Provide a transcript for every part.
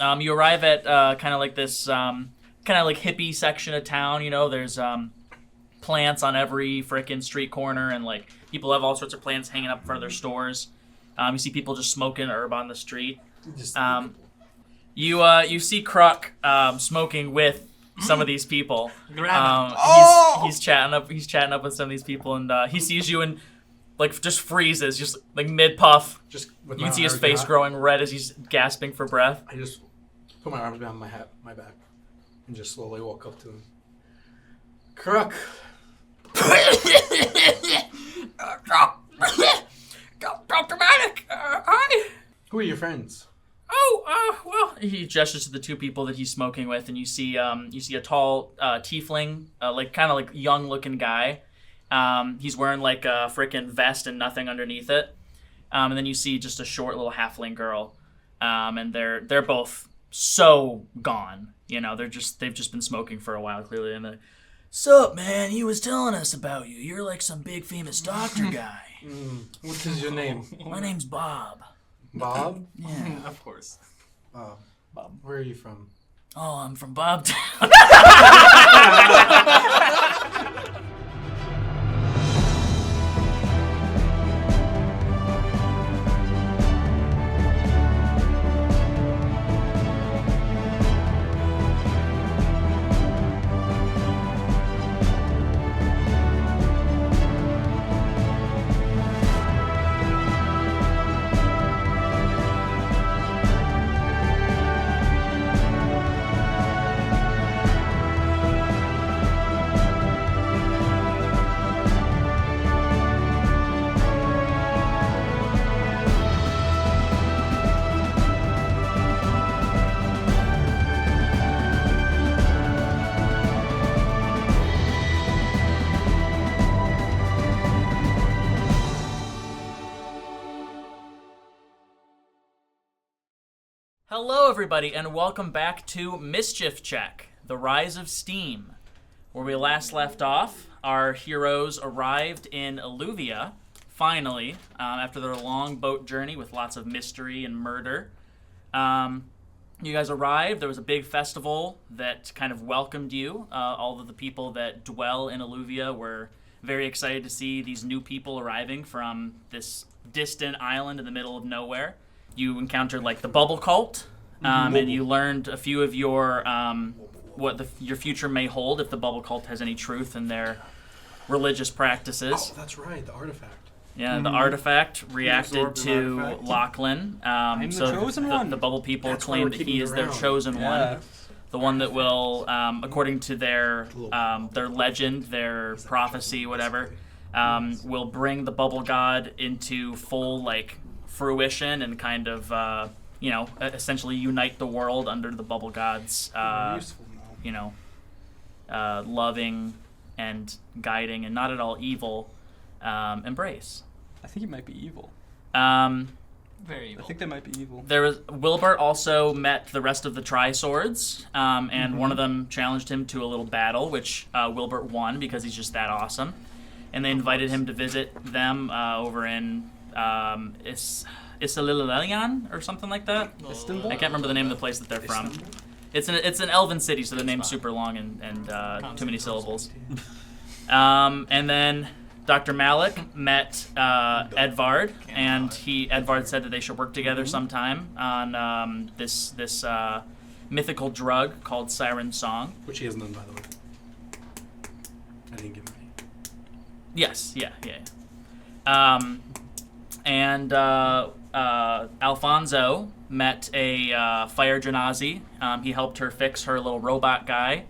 You arrive at kind of like this kind of like hippie section of town. You know, there's plants on every frickin' street corner, and like people have all sorts of plants hanging up in front of their stores. You see people just smoking herb on the street. You see Kruk smoking with some of these people. He's chatting up with some of these people, and he sees you and like just freezes, just like mid puff. Just you can see his face growing red as he's gasping for breath. I just put my arms behind my back, and just slowly walk up to him. Kruk. Dr. Maddock, hi. Who are your friends? Well, he gestures to the two people that he's smoking with, and you see a tall tiefling, like kind of like young-looking guy. He's wearing like a frickin' vest and nothing underneath it. And then you see just a short little halfling girl, and they're both so gone. You know, they've just been smoking for a while, clearly. And they're, "Sup, man? He was telling us about you. You're like some big famous doctor guy." What is your name? My name's Bob. Bob? Yeah. Of course. Bob. Where are you from? Oh, I'm from Bobtown. Hello, everybody, and welcome back to Mischief Check, The Rise of Steam. Where we last left off, our heroes arrived in Illuvia, finally, after their long boat journey with lots of mystery and murder. You guys arrived. There was a big festival that kind of welcomed you. All of the people that dwell in Illuvia were very excited to see these new people arriving from this distant island in the middle of nowhere. You encountered like the Bubble Cult, and you learned a few of your your future may hold if the Bubble Cult has any truth in their religious practices. Oh, that's right, the artifact. Yeah, the artifact reacted to Lochlann. I'm the chosen one. The Bubble people That's claim why we're that he keeping is you their around. chosen one, the one that will, according to their legend, their prophecy, whatever, will bring the Bubble God into full like fruition and kind of essentially unite the world under the Bubble God's loving and guiding and not at all evil embrace. I think he might be evil. Very I think they might be evil. There was Wilbert also met the rest of the Tri-Swords, and one of them challenged him to a little battle, which Wilbert won because he's just that awesome. And they invited him to visit them over in Isililian or something like that. Istanbul? I can't remember the name of the place that they're from. It's an elven city, so the name's super long and too many syllables. And then Dr. Malik met Edvard, and Edvard said that they should work together sometime on this mythical drug called Siren Song. Which he has none, by the way. I didn't give him any. Yes, yeah. And Alfonso met a Fire Genasi. He helped her fix her little robot guy.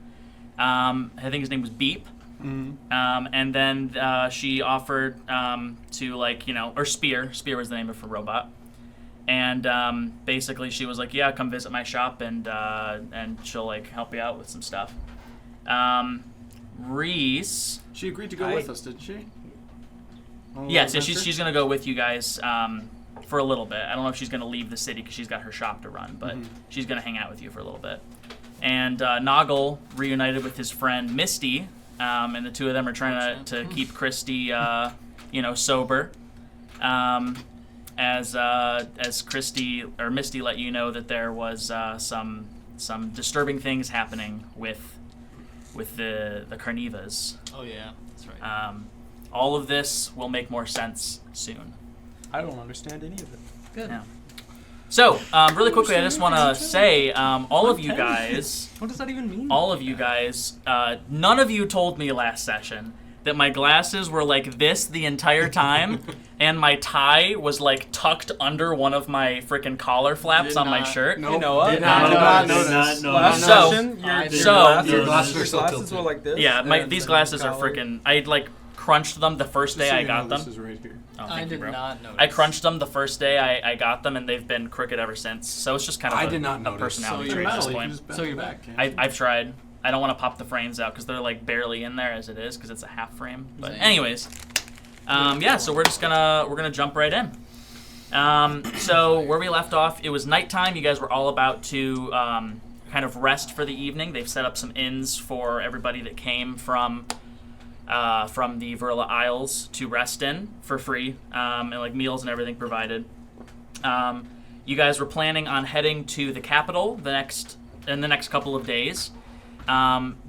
I think his name was Beep. And then she offered to or Spear. Spear was the name of her robot. And basically she was like, yeah, come visit my shop and she'll help you out with some stuff. Reese. She agreed to go with us, didn't she? Yes, she's going to go with you guys for a little bit. I don't know if she's going to leave the city because she's got her shop to run, but she's going to hang out with you for a little bit. And Noggle reunited with his friend Misty, and the two of them are trying to keep Christy, sober. as Misty let you know that there was some disturbing things happening with the Carnivas. Oh yeah, that's right. All of this will make more sense soon. I don't understand any of it. Good. Yeah. So, really quickly, I just want to say, all of you guys, What does that even mean? all of you guys, none of you told me last session that my glasses were like this the entire time, and my tie was like tucked under one of my freaking collar flaps on my shirt. Nope. You know what? Did not notice. Last So- session, your so- Your glasses are so glasses tilted. were like this. Yeah, and these then glasses are collar. freaking. I like crunched them the first day I got them. This is right here. Oh, I thank you, did bro. not notice. I crunched them the first day I got them, and they've been crooked ever since. So it's just kind of I a, did not a notice. personality So trait you're at this metal, you point. can just bend So it you're back. I've tried. I don't want to pop the frames out because they're like barely in there as it is because it's a half frame. But Same. anyways, yeah. So we're gonna jump right in. So where we left off, it was nighttime. You guys were all about to kind of rest for the evening. They've set up some inns for everybody that came from the Verla Isles to rest in for free, and like meals and everything provided. You guys were planning on heading to the capital in the next couple of days,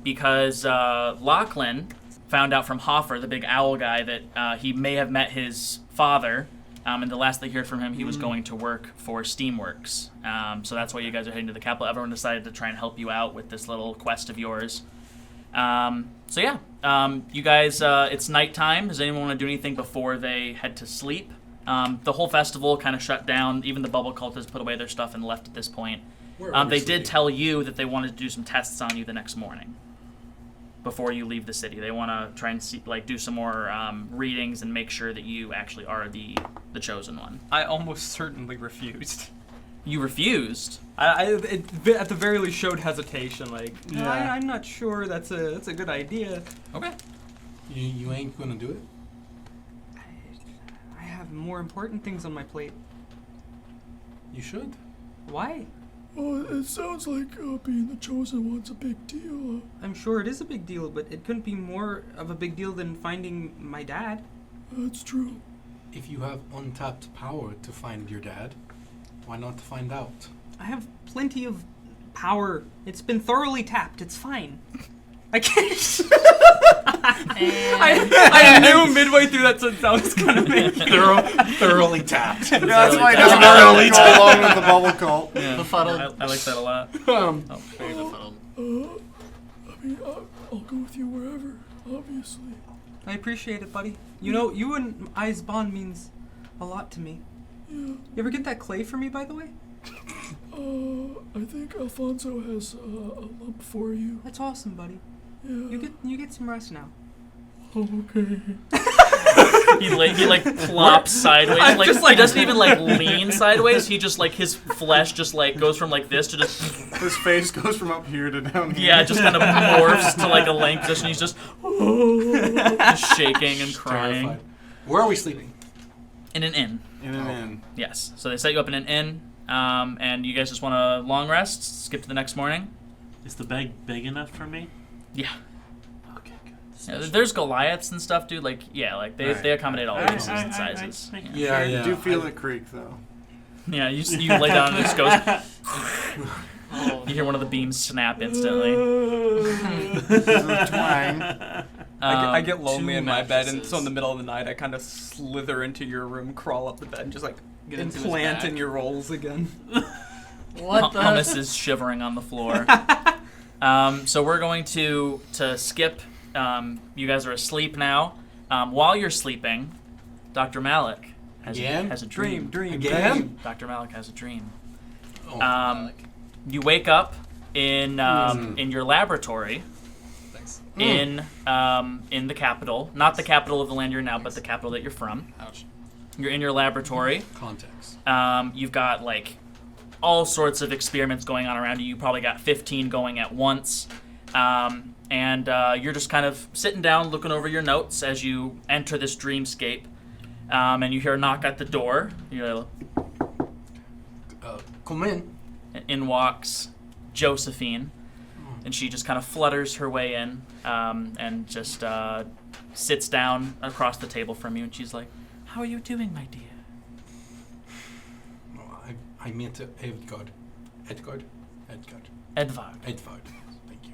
because Lochlann found out from Hoffer, the big owl guy, that he may have met his father, and the last they heard from him, he was going to work for Steamworks. So that's why you guys are heading to the capital. Everyone decided to try and help you out with this little quest of yours. So yeah, you guys, it's nighttime. Does anyone want to do anything before they head to sleep? The whole festival kind of shut down. Even the bubble cultists put away their stuff and left at this point. They did tell you that they wanted to do some tests on you the next morning before you leave the city. They want to try and see, do some more readings and make sure that you actually are the chosen one. I almost certainly refused. You refused. It at the very least showed hesitation. Like, no, Yeah. I'm not sure that's a good idea. Okay. You ain't gonna do it? I have more important things on my plate. You should. Why? Oh, it sounds like being the chosen one's a big deal. I'm sure it is a big deal, but it couldn't be more of a big deal than finding my dad. That's true. If you have untapped power to find your dad, why not to find out? I have plenty of power. It's been thoroughly tapped. It's fine. I can't. I knew midway through that sentence I was gonna make. Thoroughly tapped. Yeah, that's why he Thoroughly doesn't go along with the bubble cult. Yeah. Befuddled. I like that a lot. Very befuddled. I mean, I'll go with you wherever, obviously. I appreciate it, buddy. You know, you and I's bond means a lot to me. Yeah. You ever get that clay for me, by the way? I think Alfonso has a lump for you. That's awesome, buddy. Yeah. You get some rest now. Okay. He plops sideways. I'm just like- he doesn't even lean sideways. He just his flesh just goes from this to just His face goes from up here to down here. yeah, just kind of morphs to a laying position. He's just shaking and crying. Terrified. Where are we sleeping? In an inn. In and in. Yes. So they set you up in an inn, and you guys just want a long rest. Skip to the next morning. Is the bag big enough for me? Yeah. Okay, good. Yeah, there's Goliaths and stuff, dude. They accommodate all Alright. races and sizes. Yeah, You do feel the creak though. Yeah, you lay down and it just goes. Oh, You hear one of the beams snap instantly. Twang. I get lonely two in my bed, and mattresses. so in the middle of the night, I kind of slither into your room, crawl up the bed, and just Get into his implant back. in your rolls again. What the? Hummus is shivering on the floor. So we're going to skip. You guys are asleep now. While you're sleeping, Dr. Malik has a dream. Dream. Again? Dr. Malik has a dream. Oh, You wake up in your laboratory Thanks. in the capital, not the capital of the land you're now, but the capital that you're from. Ouch. You're in your laboratory. context. You've got all sorts of experiments going on around you. You probably got 15 going at once. And you're just kind of sitting down looking over your notes as you enter this dreamscape. And you hear a knock at the door. Come in. In walks Josephine. And she just kind of flutters her way in and just sits down across the table from you. And she's like, "How are you doing, my dear?" I meant Edvard. Edvard. Edvard. Edvard. Thank you.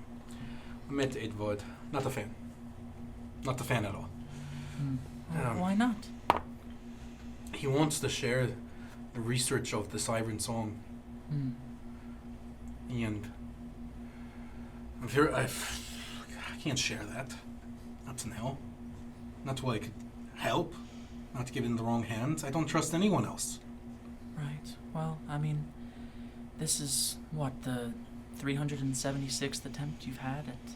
I meant Edvard. Not a fan. Not a fan at all. Why not? He wants to share the research of the Siren Song. And I can't share that. Not now. Not till I could help. Not to get in the wrong hands. I don't trust anyone else. Right. Well, I mean, this is, what, the 376th attempt you've had at...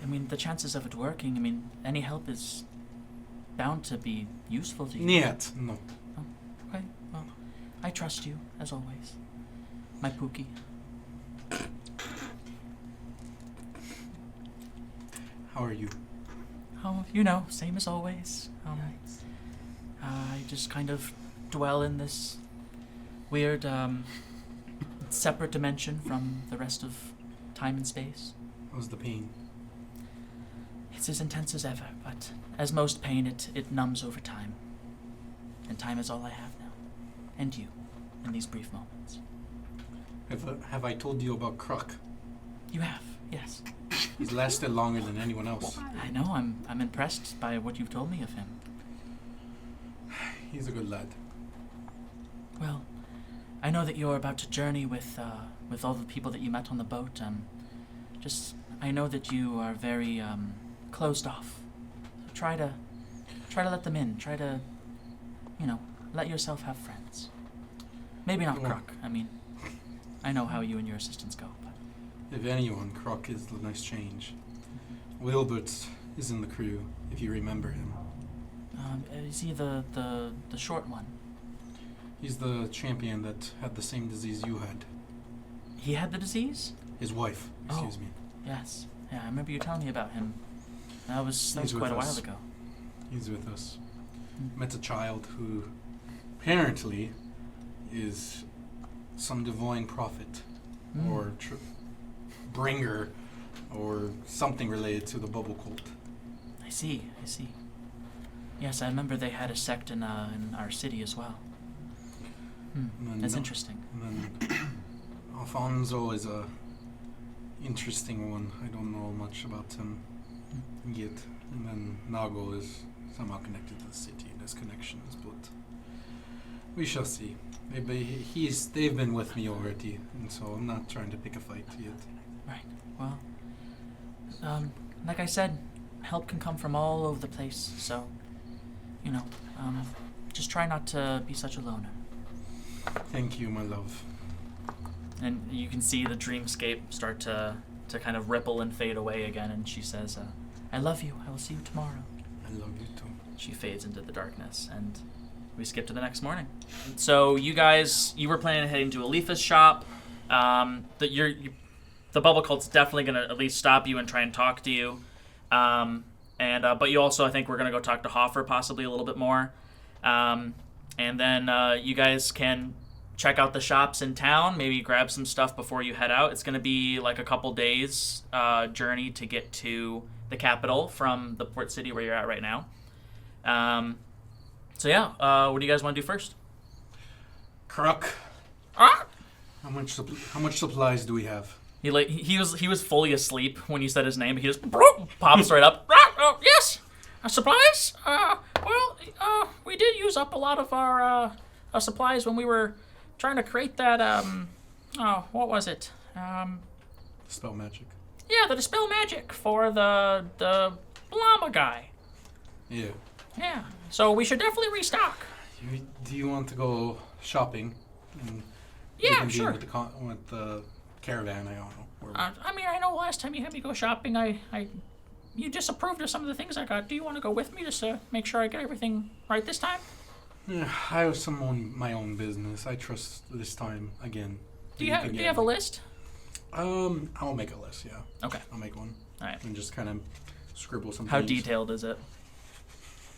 I mean, the chances of it working, I mean, any help is bound to be useful to you. Niet. No. Oh, okay. Well, I trust you, as always. My Pookie. How are you? Oh, same as always. I just kind of dwell in this weird, separate dimension from the rest of time and space. How's the pain? It's as intense as ever, but as most pain, it numbs over time. And time is all I have now. And you, in these brief moments. Have I told you about Kruk? You have, yes. He's lasted longer than anyone else. I know, I'm impressed by what you've told me of him. He's a good lad. Well, I know that you're about to journey with all the people that you met on the boat. I know that you are very, closed off. So try to let them in. Try to, let yourself have friends. Maybe not Well, Kruk. I mean, I know how you and your assistants go, but... If anyone, Kruk is the nice change. Wilbert is in the crew, if you remember him. Is he the short one? He's the champion that had the same disease you had. He had the disease? His wife, excuse me. Yes. Yeah, I remember you telling me about him. That was He's quite a with while us. ago. He's with us. Met a child who apparently is some divine prophet or bringer or something related to the bubble cult. I see. Yes, I remember they had a sect in our city as well. And That's then- interesting. And then Alfonso is a interesting one. I don't know much about him yet. And then Nago is somehow connected to the city. There's connections, but we shall see. Maybe they've been with me already, and so I'm not trying to pick a fight yet. Right. Well, like I said, help can come from all over the place. So, just try not to be such a loner. Thank you, my love. And you can see the dreamscape start to kind of ripple and fade away again. And she says, "I love you. I will see you tomorrow." I love you too. She fades into the darkness, and we skip to the next morning. So you were planning on heading to Alifa's shop. The bubble cult's definitely going to at least stop you and try and talk to you. But you also, I think, we're going to go talk to Hoffer possibly a little bit more. And then you guys can check out the shops in town, maybe grab some stuff before you head out. It's going to be like a couple days journey to get to the capital from the port city where you're at right now. What do you guys want to do first? Kruk, Ah! how much supplies do we have? He was fully asleep when you said his name, but he just pops right up. Yes, supplies. We did use up a lot of our supplies when we were trying to create that. What was it? Spell magic. Yeah, the dispel magic for the llama guy. Yeah. Yeah, so we should definitely restock. Do you want to go shopping? And Yeah, reconvene sure. With the caravan, I don't know. I know last time you had me go shopping, you disapproved of some of the things I got. Do you want to go with me just to make sure I get everything right this time? Yeah, I have my own business. I trust this time again. Do you have a list? I'll make a list. Yeah. Okay. I'll make one. All right. And just kind of scribble some. How things. detailed is it?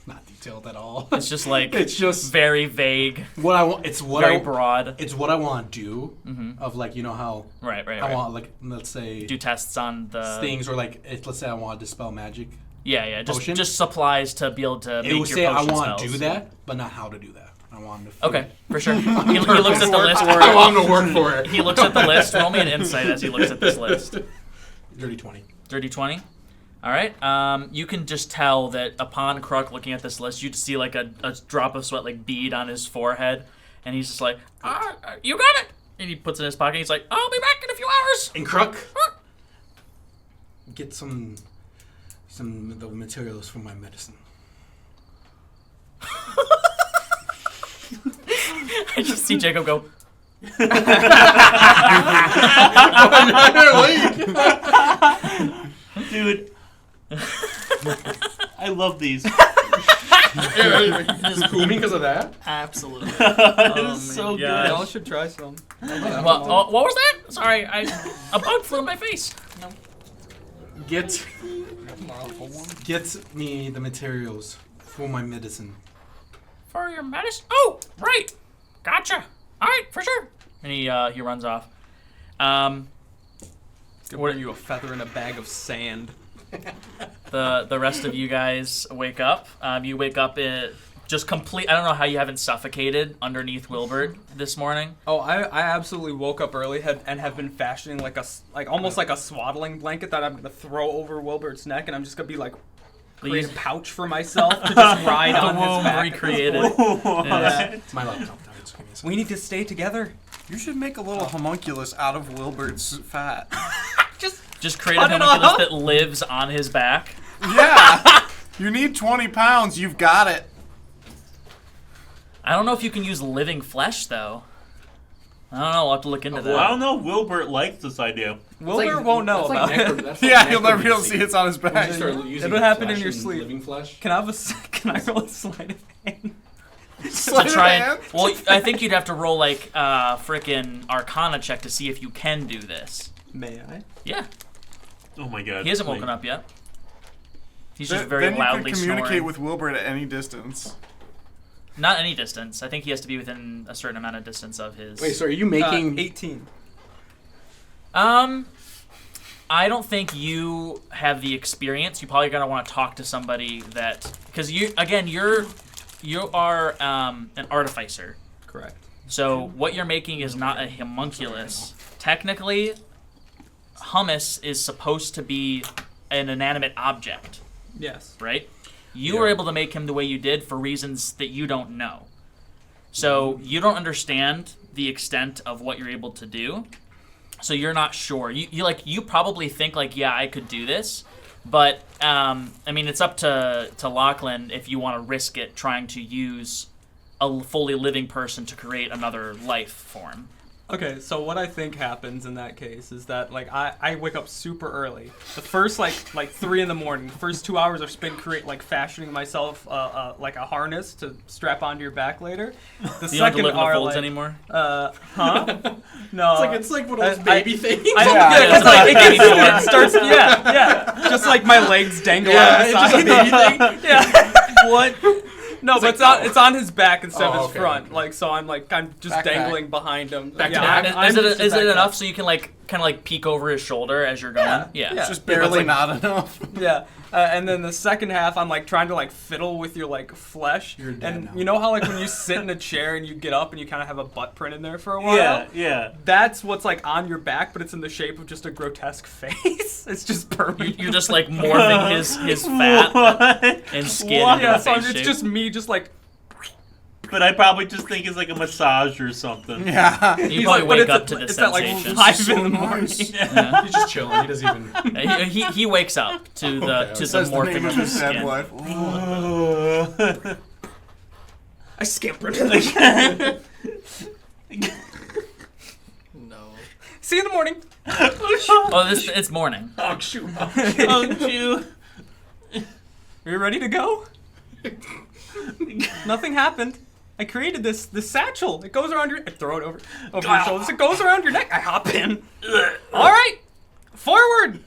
Not detailed at all. It's just like it's just very vague, what I want. It's what very broad. It's what I want to do. Mm-hmm. Of like how Right. I want let's say do tests on the things or let's say I want to dispel magic. Yeah. Potion? Just supplies to be able to make It would your say I potion want to spells. do that, but not how to do that. I want him to. Okay, for sure. He looks at the list. I want him to work for it. He looks at the list. Roll me an insight as he looks at this list. Dirty 20. Dirty 20. All right. You can just tell that upon Kruk looking at this list, you just see like a drop of sweat like bead on his forehead, and he's just like, "You got it." And he puts it in his pocket. And he's like, "I'll be back in a few hours." And Kruk, get some of the materials for my medicine. I just see Jacob go. Dude. I love these. Just cool me because of that? Absolutely. It is so good. gosh. Y'all should try some. What was that? Sorry, a bug flew in my face. Get me the materials for my medicine. For your medicine? Oh, right. Gotcha. All right, for sure. And he runs off. What are you, a feather in a bag of sand? The rest of you guys wake up. You wake up in just complete. I don't know how you haven't suffocated underneath Wilbert this morning. Oh, I absolutely woke up early and have been fashioning almost like a swaddling blanket that I'm gonna throw over Wilbert's neck, and I'm just gonna be like create a pouch for myself to just ride on his womb back. recreated. Yeah. It's my laptop. Now. Just give me a second. We need to stay together. You should make a little homunculus out of Wilbert's fat. Just create a Cut it homunculus off. that lives on his back. Yeah. You need 20 pounds. You've got it. I don't know if you can use living flesh though. I don't know. We'll have to look into Well, I that. don't know. Wilbert likes this idea. Wilbur won't know about it. Yeah, he'll never be able to see it's on his back. It'll happen in your sleep. Living flesh. Can I roll a sleight of hand? Sleight To of try hand? and, well, I think you'd have to roll like frickin' Arcana check to see if you can do this. May I? Yeah, Oh my god. he hasn't woken up yet. He's just very then loudly you can communicate snoring. with Wilbert at any distance. Not any distance. I think he has to be within a certain amount of distance of his. Wait, so are you making? 18. I don't think you have the experience. You probably gonna want to talk to somebody that, because you are an artificer. Correct. So what you're making is not a homunculus. Technically, hummus is supposed to be an inanimate object, Yes. right? You were able to make him the way you did for reasons that you don't know. So you don't understand the extent of what you're able to do. So you're not sure. You probably think like, yeah, I could do this, but I mean, it's up to Lochlann if you want to risk it trying to use a fully living person to create another life form. Okay, so what I think happens in that case is that like I wake up super early. The first like 3 in the morning, the first 2 hours are spent fashioning myself like a harness to strap onto your back later. The You don't have to second live in the hour folds like, anymore. Huh? No. It's like one of those baby things. Yeah, it's like it starts. Yeah. Just like my legs dangle out the side. just a baby thing. Yeah. What? No, but it's on his back instead of his okay, front. okay. Like so, I'm just Backpack. dangling behind him. Back to yeah, back. I'm just Is it backpack. enough so you can kind of peek over his shoulder as you're going? Yeah. It's just barely not enough. Yeah, and then the second half, I'm trying to fiddle with your flesh. You're dead and now. you know how when you sit in a chair and you get up and you kind of have a butt print in there for a while. Yeah. That's what's on your back, but it's in the shape of just a grotesque face. It's just permanent. You're just morphing his fat What? and skin. What? into Yeah, the so face it's shape. just me, just But I probably just think it's like a massage or something. Yeah. You he's probably but wake it's up at- to this it's at sensation. 5 in the morning. Yeah. He's just chilling. He doesn't even. He wakes up to the to the Says the morphing name of of his his dead skin. wife. I scampered. No. See you in the morning. Oh, it's morning. Oh shoot! Don't you? Are you ready to go? Nothing happened. I created this satchel. It goes around your. I throw it over your shoulders. It goes around your neck. I hop in. All right, forward.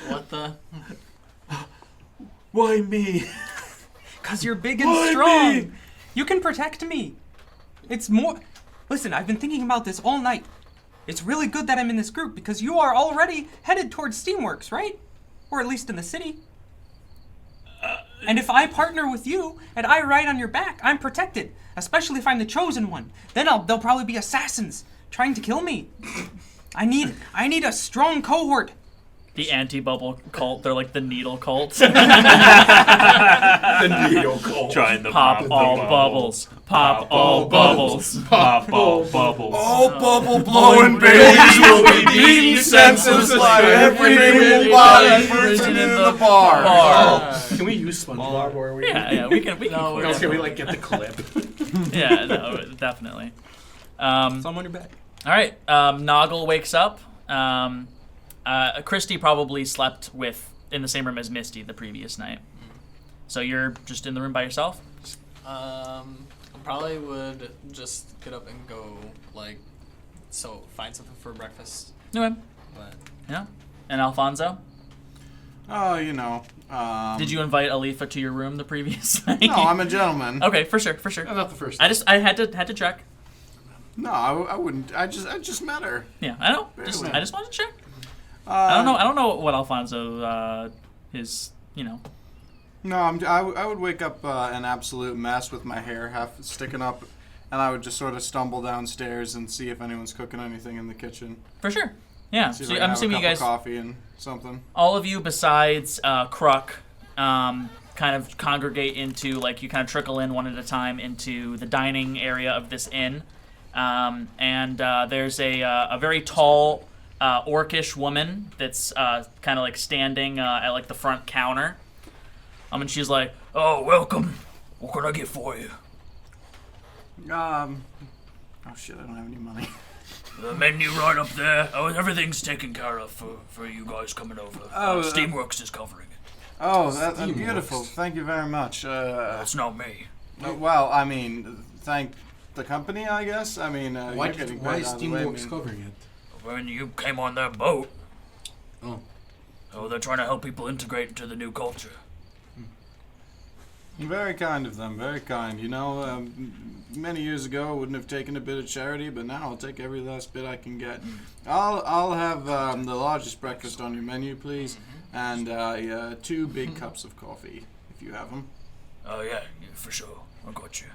What the? Why me? Cause you're big and Why strong. me? You can protect me. It's more. Listen, I've been thinking about this all night. It's really good that I'm in this group because you are already headed towards Steamworks, right? Or at least in the city. And if I partner with you and I ride on your back, I'm protected. Especially if I'm the chosen one. Then they'll probably be assassins trying to kill me. I need a strong cohort. The anti-bubble cult. They're like the needle cult. The needle cult. Trying to Pop the all bubble. bubbles. Pop all bubbles. Pop all bubbles. All bubble blowing babies will be beaten senseless like every single body person in the bar. Can we use SpongeBob or we? Yeah, we can. No, Or else can we like get the clip? Yeah, no, definitely. So I'm on your back. All right, Noggle wakes up. Christy probably slept in the same room as Misty the previous night. So you're just in the room by yourself? I probably would just get up and go, find something for breakfast. Okay. But Yeah. And Alfonso? Oh, you know. Did you invite Alifa to your room the previous night? No, I'm a gentleman. Okay, for sure. Not the first. I had to check. No, I wouldn't. I just met her. Yeah, I know. Really? I just wanted to check. I don't know what Alfonso is. No, I would wake up an absolute mess with my hair half sticking up, and I would just sort of stumble downstairs and see if anyone's cooking anything in the kitchen. For sure. Yeah. See if So I can I'm have assuming a you cup guys, of coffee and something. all of you besides Kruk, kind of congregate into, you kind of trickle in one at a time into the dining area of this inn. And there's a very tall, orcish woman that's kind of standing at the front counter. And she's like, "Oh, welcome. What can I get for you?" Oh shit, I don't have any money. The menu right up there. Oh, everything's taken care of for you guys coming over. Steamworks is covering it. Oh, that's beautiful. Thank you very much. That's not me. Well, I mean, thank the company, I guess. I mean, Why you're getting is paid out of the way, Steamworks man. covering it? When you came on that boat. Oh. Oh, they're trying to help people integrate into the new culture. Very kind of them, very kind. You know, many years ago I wouldn't have taken a bit of charity, but now I'll take every last bit I can get. I'll have the largest breakfast on your menu, please, and 2 big cups of coffee, if you have them. Oh, yeah, for sure. I got you.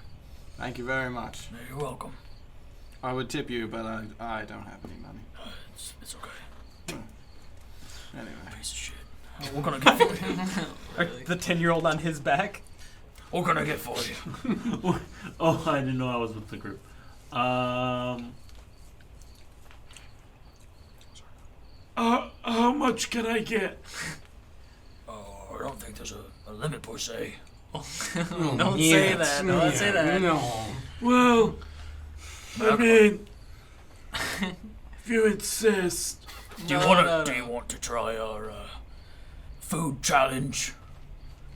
Thank you very much. You're welcome. I would tip you, but I don't have any money. It's okay. Anyway. Piece of shit. What can I get for you? The 10-year-old on his back. What can I get for you? Oh, I didn't know I was with the group. How much can I get? Oh, I don't think there's a limit per se. Don't say that. Don't say that. No. Well, I mean, if you insist. Do you want to try our food challenge?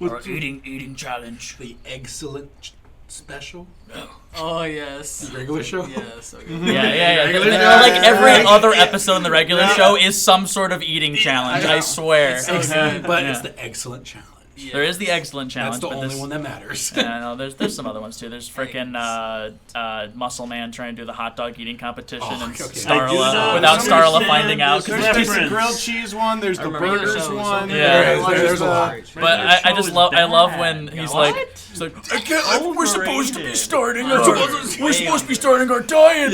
Or eating challenge? The excellent special? No. Oh yes. The regular show? Yes. Okay. Yeah. Regular show? Every other episode in the regular show is some sort of eating challenge. I swear. It's so good. But Yeah. it's the excellent challenge. Yeah. There is the excellent challenge. That's the but only this, one that matters. Yeah, no, there's some other ones too. There's freaking Muscle Man trying to do the hot dog eating competition Oh, and okay. I do Starla not without Starla understand finding out. this 'cause There's the reference. grilled cheese one, there's the remember your burgers show, one. so- Yeah. There's a... But I just love when he's like, I can't. We're supposed to be Overrated. starting. We're supposed to be starting our diet,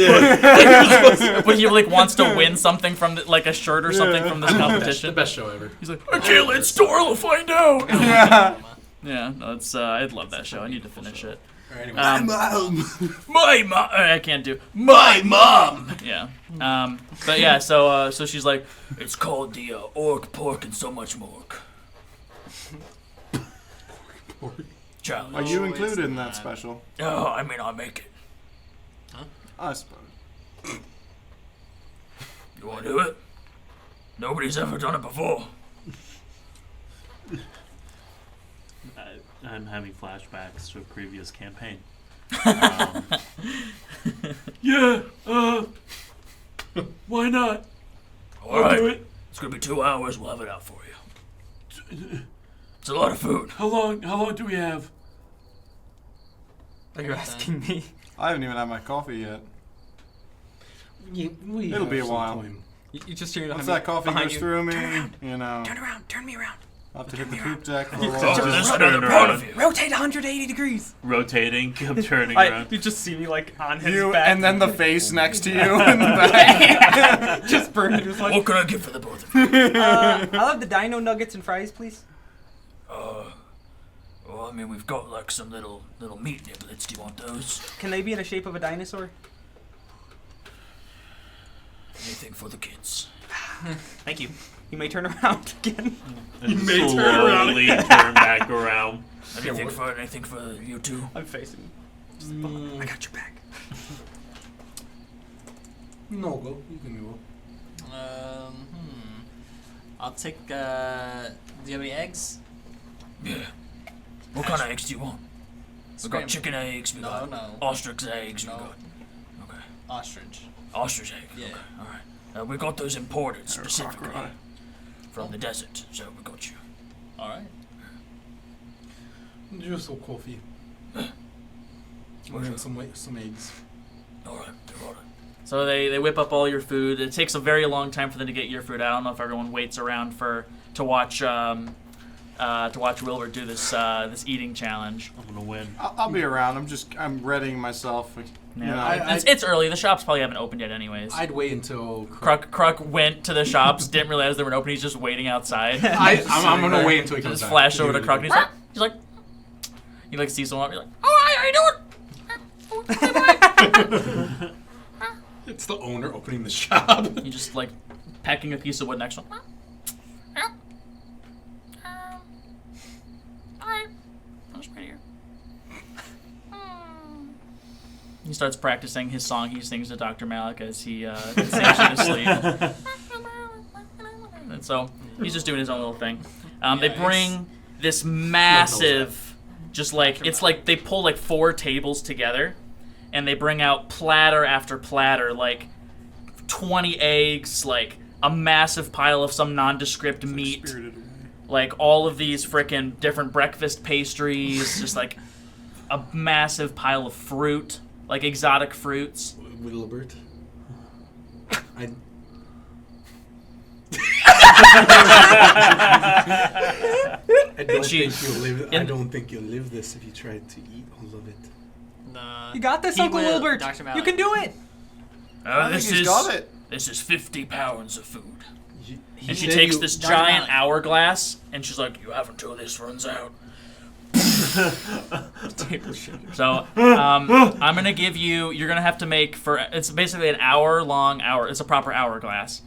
but he wants to win something from a shirt or something from this The competition. best show ever. He's like, I can't let Starla find out. Yeah. Yeah, no, it's I love that show. I need to finish it. Alright, anyway. My mom. I can't do my mom. Yeah. But yeah. So she's like, it's called the orc, pork, and so much more. Challenge. Are you Oh, included it's in that not. special? Oh, I mean, I'll make it. I suppose. You want to do it? Nobody's ever done it before. I'm having flashbacks to a previous campaign. Why not? All right. Do it. It's gonna be 2 hours. We'll have it out for you. It's a lot of food. How long do we have? Are you asking me? I haven't even had my coffee yet. It'll It'll be a while. You just hear Once that coffee goes through me, you know. Turn around. Turn me around. I'll have to hit the poop deck for a Just while. turn around. Rotate 180 degrees. Rotating, keep turning around. You just see me like on his You back. and then the face next to you in the back. just burn. Just like. What can I get for the both of you? I'll have the dino nuggets and fries, please. Well, I mean, we've got like some little meat niblets. Do you want those? Can they be in the shape of a dinosaur? Anything for the kids. Thank you. You may turn around again. And may turn slowly turn back around. Anything for you two? I'm facing. I got your back. No, go. You can go. I'll take. Do you have any eggs? Yeah. What kind of eggs do you want? We got chicken eggs. We got No. ostrich eggs. No. We got okay. Ostrich. Ostrich eggs. Yeah. Okay. All right. We got those imported specifically crocodile. from the desert, so we got you. All right. Juice or coffee. Or some eggs. All right. So they whip up all your food. It takes a very long time for them to get your food out. I don't know if everyone waits around to watch Wilbur do this eating challenge. I'm gonna win. I'll be around. I'm readying myself. You know, It's early. The shops probably haven't opened yet, anyways. I'd wait until Kruk went to the shops, didn't realize they were open. He's just waiting outside. I'm gonna wait until he comes Just back. flash over to Kruk, and he's like, you like see someone, you're like, oh, hi, how you doing? It's the owner opening the shop. You just like pecking a piece of wood next to him. Alright. That's right here. He starts practicing his song he sings to Dr. Malik as he sings you to sleep. And so he's just doing his own little thing. They bring this massive, just like, it's like they pull like 4 tables together and they bring out platter after platter, like 20 eggs, like a massive pile of some nondescript meat, like all of these frickin' different breakfast pastries, just like a massive pile of fruit, like exotic fruits. Wilbert. I don't think you'll live this if you tried to eat all of it. Nah. You got this, He Uncle will, Wilbert. Dr. Malik. You can do it. This is 50 pounds of food. And she said takes you- this Dr. giant Malik. hourglass, and she's like, you have until this runs out. So, I'm going to give you, you're going to have to make, it's basically an hour-long hour, it's a proper hourglass.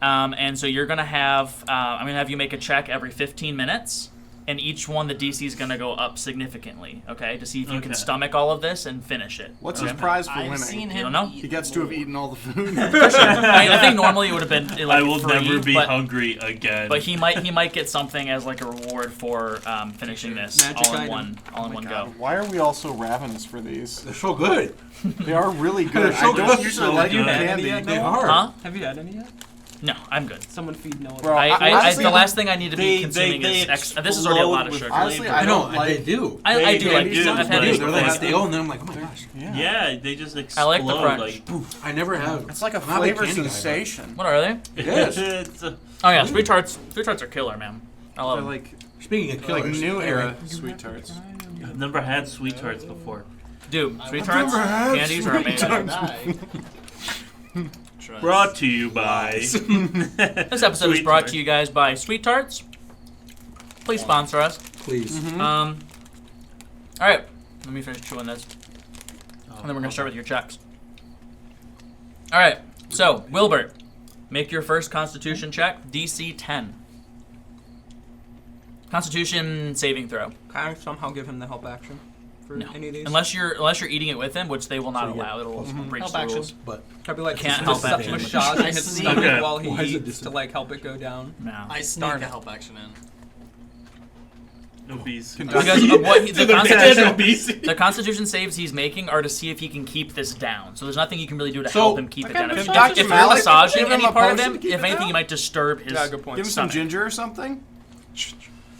And so you're going to have, I'm going to have you make a check every 15 minutes. And each one, the DC is going to go up significantly, okay? To see if you can stomach all of this and finish it. What's okay? his prize for I've winning? seen him You don't know? eat He gets to have eaten all the food. I think normally it would have been like I will free, never be but, hungry again. But he might get something as like a reward for finishing this Magic all in item. one go. Why are we all so ravenous for these? They're so good. They are really good. so I don't good. usually So like good. candy. They are. Huh? Have you had any yet? No, I'm good. Someone feed Noah. Bro, The last thing I need to be consuming they is this is already a lot of explode sugar. with Honestly, flavor. I don't I like. do. I do like they these. do, I've had but these They're before. like stale, and then I'm like, oh my gosh. Yeah, they just explode. I like the crunch. Like, I never have. It's like a I'm not a big flavor candy guy, sensation. What are they? It is. it's a, Oh yeah, sweet tarts. Sweet tarts are killer, man. I love They're them. like Speaking of like killers, new era anyway, sweet tarts. I've never had sweet tarts before. Dude, sweet I've tarts, never had candies are sweet amazing. Die. Trust. Brought to you by. This episode is Sweet brought Tarts. to you guys by Sweet Tarts. Please sponsor us. please. All right, let me finish chewing this, and then we're gonna start with your checks. All right, so Wilbert, make your first Constitution check, DC 10. Constitution saving throw. Can I somehow give him the help action for No, any of these? unless you're eating it with him, which they will not So, yeah. allow. It'll breach Help the action. rules. But I'd be like, Can't just help action. massaging his see. stomach Okay. while he Why is it eats this- to like help it go down. No. I sneak Darn a it. help action in. Obese. Because of what the The Constitution, obesity. the Constitution saves he's making are to see if he can keep this down. So there's nothing you can really do to So, help him keep it down. If, can Dr. if you're Malik massaging give him any a part of potion him, to keep if it anything, down? you might disturb his Yeah, good point. Give him some stomach. ginger or something.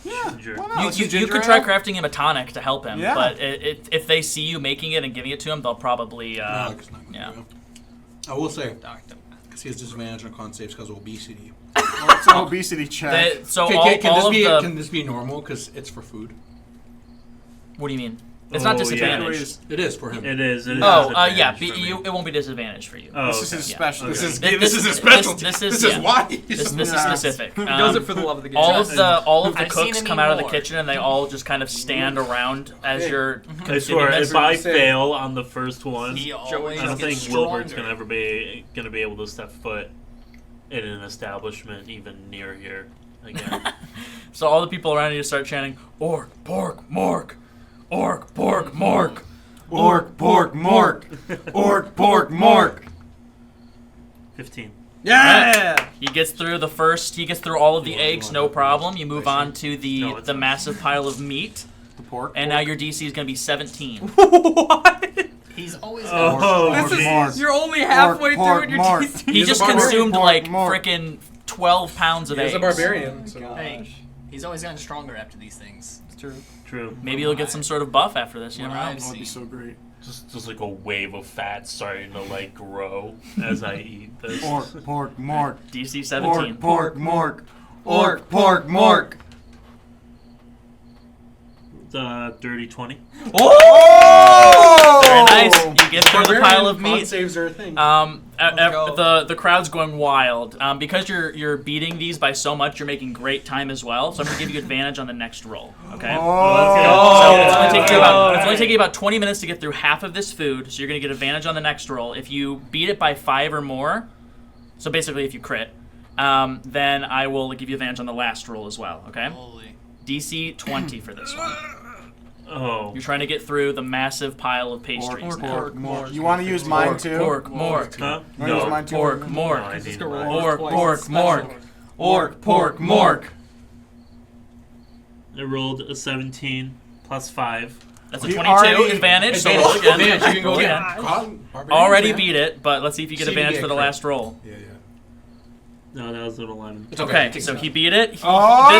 Yeah. Ginger. Why not? You, Let's you, do you ginger could try ale. crafting him a tonic to help him, Yeah. but if they see you making it and giving it to him, they'll probably no, it's not gonna yeah. go. I will say, Doctor. Because he has disadvantage on con saves because of obesity. Well, it's an obesity check. So Can this be normal? Because it's for food. What do you mean? It's not disadvantage. It is for him. It is. It is Yeah. disadvantage for me. It won't be disadvantage for you. Oh, This is his special. Okay. This is his specialty. This This is is yeah. why. This is specific. He does it for the love of the game. All of the I've seen cooks him come eat out of the more. kitchen and they all just kind of stand around as you're I consuming swear, this. if I Say. fail on the first one, He I always don't think gets Wilbert's stronger. gonna be able to step foot in an establishment even near here again. So all the people around you start chanting, "Orc, pork, mork, orc, pork, mork." Orc, pork, mork. Orc, pork, mork. 15. Yeah! He gets through all of the eggs, no problem. You move on to No, the it's the not. massive pile of meat, The pork. and now your DC is going to be 17. What? He's always got Oh, Pork, This is, mork. you're only halfway Pork, through it. Your pork. DC. He He's just a barbarian. consumed Pork, like mork. frickin' 12 pounds of He's eggs. a barbarian. So. Hey, he's always gotten stronger after these things. It's true. True. Maybe you'll get some sort of buff after this. You What never know. I've That would be seen. so great. Just like a wave of fat starting to like grow as I eat this. Orc, pork, mork. DC 17. Pork, pork, mork. Orc, pork, mork. Dirty 20. Oh! Very nice. You get through the pile of Con meat. saves are a thing. The crowd's going wild. Because you're beating these by so much, you're making great time as well. So I'm gonna give you advantage on the next roll. Okay. So it's only taking you about 20 minutes to get through half of this food. So you're gonna get advantage on the next roll. If you beat it by 5 or more, so basically if you crit, then I will give you advantage on the last roll as well. Okay. Holy. DC 20 for this one. Oh. You're trying to get through the massive pile of pastries Pork, now. pork, mork. You want to use mine too? Pork, mork. Huh? You wanna use No. mine too? Pork, No, mork. I Just need go mine. roll Orc, twice pork, as mork. special. Orc, pork, mork. I rolled a 17 plus 5. That's a You 22 already- advantage, so roll again. Advantage, you can go Roll again. again. Already beat it, but let's see if you get See if you advantage get for the crit. last roll. Yeah, yeah. No, that was an 11. It's Okay, Take so it he out. beat it. Oh!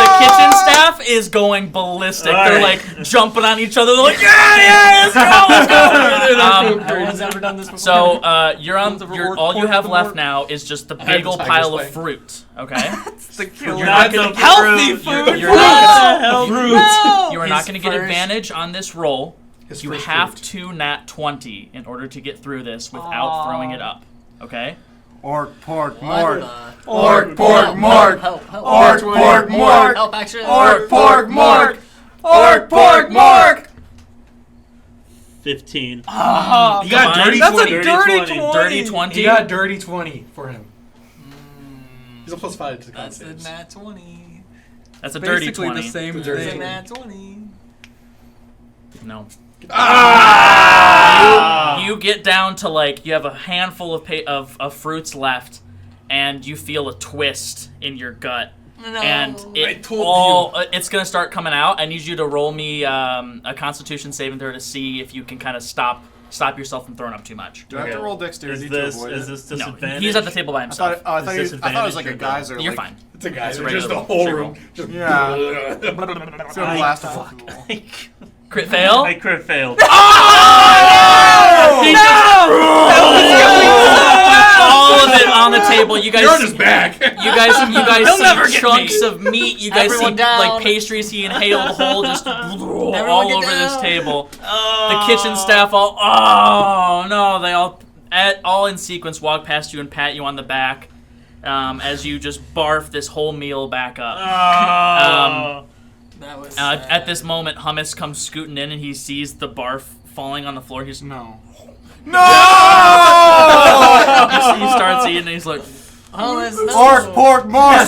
The kitchen staff is going ballistic. All They're right. like jumping on each other. They're like, yeah, let's go. No one's ever done this before. So you're on. The You're, orc, all you pork, have the left mork. now is just the have big the ol' tigers pile of playing. fruit. Okay. It's the killer. You're not gonna healthy fruit. food. You're not Hell, You are not His going to get first- advantage on this roll. His You first have fruit. to nat 20 in order to get through this without throwing it up. Okay. Orc, pork, What mork. the- Orc, pork, mork. Help, help, Orc, help. pork, mork. Help, actually. Orc, pork, mork. Orc, pork, mork. 15. He got Combined? dirty That's a 20. dirty 20. 20. Dirty 20. He got dirty 20 for him. He's a plus 5 to the con That's the saves. nat 20. That's a dirty Basically 20. the same It's a dirty It's a thing. nat 20. No. Ah! You get down to like you have a handful of fruits left, and you feel a twist in your gut, No. and I it told it's gonna start coming out. I need you to roll me a Constitution saving throw to see if you can kind of stop yourself from throwing up too much. Do I have to roll dexterity Is to this avoid is it? this No, disadvantage? he's at the table by I himself. thought it was like a disadvantage or geyser. You're like, fine. It's a guy. It's a Just regular the whole straight room. roll. Just Yeah. It's gonna blast off. Crit fail. I crit failed. He just- all of it on the table. You guys. You're on his back. You guys never see get chunks me. of meat. You guys Everyone see down. like pastries he inhaled whole, just all get over this down. table. The kitchen staff all, oh no, they all in sequence walk past you and pat you on the back as you just barf this whole meal back up. That was At this moment, Hummus comes scooting in and he sees the barf falling on the floor. He's No. he starts eating and he's like, Hummus, no. Orc, pork, mork.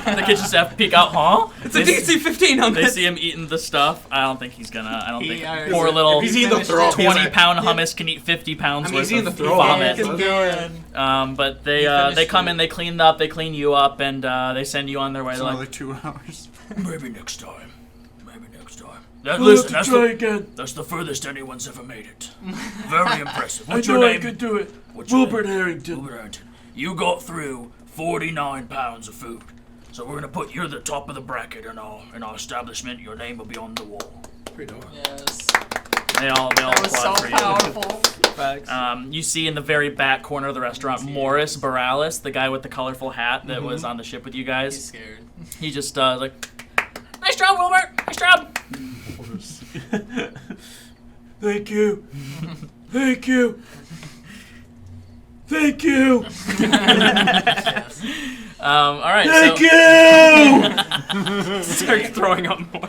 the kitchen staff peek out, huh? It's a DC 15 on They this. see him eating the stuff. I don't think he's gonna. I don't He think already- poor little If he's eating the throw up, he's 20-pound hummus can eat 50 pounds I mean, worth he's eating of the throw up. vomit. Yeah, But they finished come it. in, they clean up, they clean you up, and they send you on their way. It's They're another like, 2 hours. Maybe next time. Maybe next time. listen, We'll have to try again. that's the furthest anyone's ever made it. Very impressive. I What's know your I name? could do it. What's your Wilbert name? Harrington. Wilbert Harrington. You got through 49 pounds of food. So we're gonna put you at the top of the bracket in our establishment. Your name will be on the wall. Pretty dope. Yes. They all That was so applaud for you. powerful. Facts. You see in the very back corner of the restaurant, Morris Boralis, the guy with the colorful hat that was on the ship with you He's guys. scared. He just like, nice job, Wilbert. Nice job. Thank you. Thank you. Thank you. Yes. All right. Thank so, you. Start throwing up more.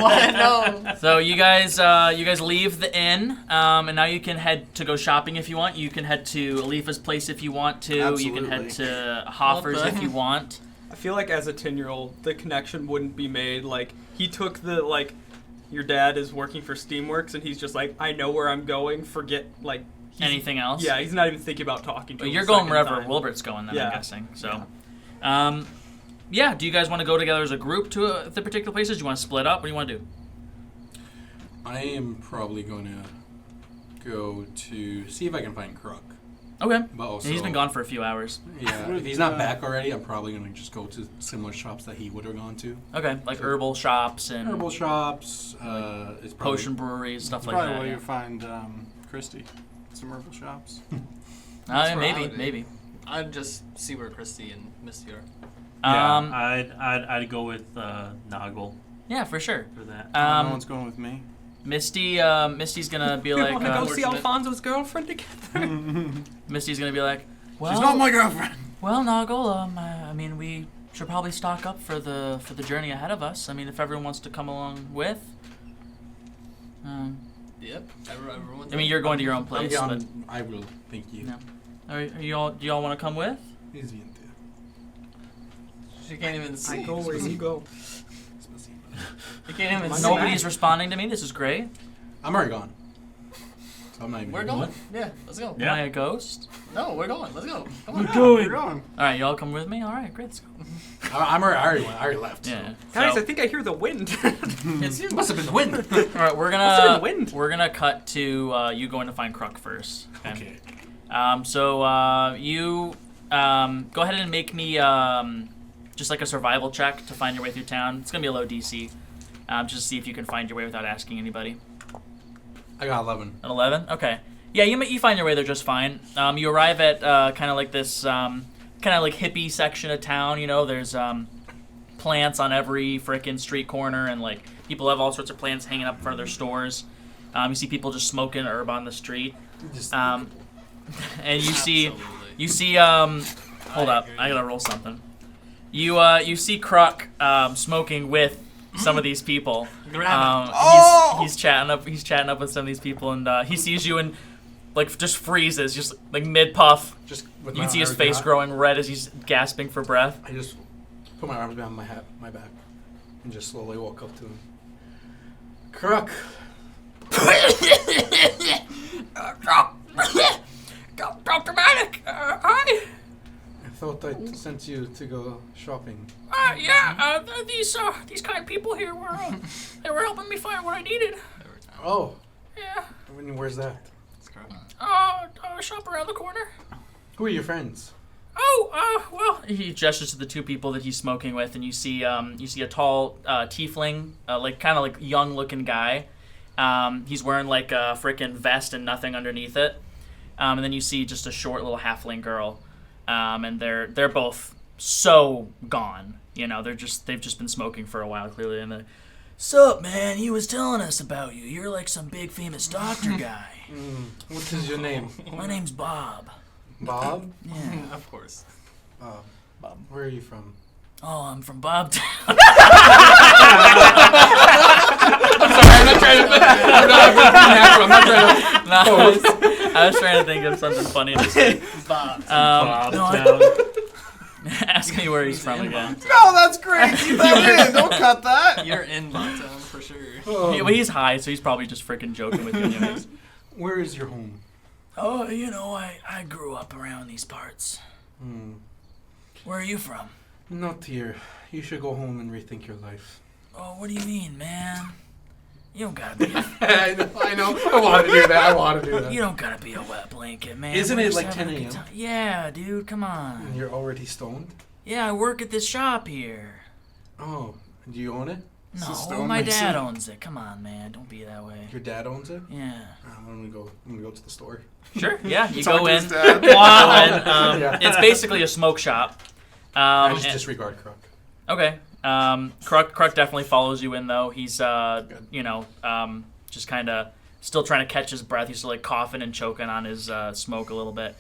What? No. So you guys leave the inn, and now you can head to go shopping if you want. You can head to Alifa's place if you want to. You can head to Hoffer's if you want. I feel like as a 10-year-old, the connection wouldn't be made. Like, he took the, like, your dad is working for Steamworks, and he's just like, I know where I'm going, forget, like... Anything else? Yeah, he's not even thinking about talking to Well, him you're a going second wherever time. Wilbert's going then, I'm Yeah. guessing. So, yeah, do you guys want to go together as a group to the particular places? Do you want to split up? What do you want to do? I am probably going to go to see if I can find Kruk. Okay. But also, He's been gone for a few hours. Yeah, if he's not back already, I'm probably going to just go to similar shops that he would have gone to. Okay, like herbal shops and Herbal shops, it's probably, potion breweries, stuff like Probably that. where yeah. you find Christy. Some herbal shops. That's where I Maybe, would be. maybe. I'd just see where Christy and Misty are. I'd go with Noggle Yeah, for sure. for that. No one's going with me. Misty's gonna be We like, want to go see Unfortunate. Alfonso's girlfriend together. Misty's gonna be like, well, She's not my girlfriend. well, Noggle, I mean, we should probably stock up for the journey ahead of us. I mean, if everyone wants to come along with. Yep. Everyone's I mean, you're going to your own place, I'm but down. I will. Thank you. No. are you all? Do y'all want to come with? Is bien, tío. She can't even see. I go where you go. You can't even My see. Nobody's responding to me. This is great. I'm already gone. So I'm not even We're going. Yeah, let's go. Am I a ghost? No, we're going. Let's go. Come on. We're going. All right, y'all come with me. All right, great. Let's go. I already went. I already left. Yeah. Guys, So- I think I hear the wind. It's you. Must have been the wind. all right, we're Must have gonna been the wind. we're gonna cut to you going to find Kruk first. Okay. So you go ahead and make me just like a survival check to find your way through town. It's gonna be a low DC, just to see if you can find your way without asking anybody. I got 11. An 11? Okay. Yeah, you find your way there just fine. You arrive at kind of like this kind of like hippie section of town. You know, there's plants on every frickin' street corner, and like people have all sorts of plants hanging up in front of their stores. You see people just smoking herb on the street. Just And you Absolutely. see hold up, I gotta roll something. You see Kruk smoking with some of these people. Grab He's chatting up with some of these people, and he sees you and like just freezes, just like mid puff. just with You my can see his arms face behind- growing red as he's gasping for breath. I just put my arms behind my back, and just slowly walk up to him. Kruk. Dr. Manic, hi. I thought I sent you to go shopping. These kind people here were they were helping me find what I needed. Oh, Yeah. where's that? Shop around the corner. Who are your friends? Well, he gestures to the two people that he's smoking with, and you see a tall tiefling, like kind of like young-looking guy. He's wearing like a frickin' vest and nothing underneath it. And then you see just a short little halfling girl, and they're both so gone. You know, they've just been smoking for a while clearly. And sup, man? He was telling us about you. You're like some big famous doctor guy. What is your name? My name's Bob. Bob? Yeah. Of course. Bob. Where are you from? Oh, I'm from Bobtown. I'm not trying to. I'm not trying to. No, I was trying to think of something funny to say. Bob. Ask me where he's from again. No, that's great. Keep that in. Don't cut that. You're in Bobtown for sure. Well, he's high, so he's probably just freaking joking with you anyways. Where is your home? Oh, I grew up around these parts. Where are you from? Not here. You should go home and rethink your life. Oh, what do you mean, man? You don't gotta be. I know. I want to do that. You don't gotta be a wet blanket, man. Isn't We're it just like having 10 a good a.m.? time. Yeah, dude, come on. And you're already stoned? Yeah, I work at this shop here. Oh, do you own it? No, my dad owns it. Come on, man. Don't be that way. Your dad owns it? Yeah. I'm gonna go to the store. Sure. Yeah. You Talk go to in. his dad. Wow. It's basically a smoke shop. I just disregard Crook. Okay. Kruk definitely follows you in though. He's just kind of still trying to catch his breath. He's still like coughing and choking on his smoke a little bit.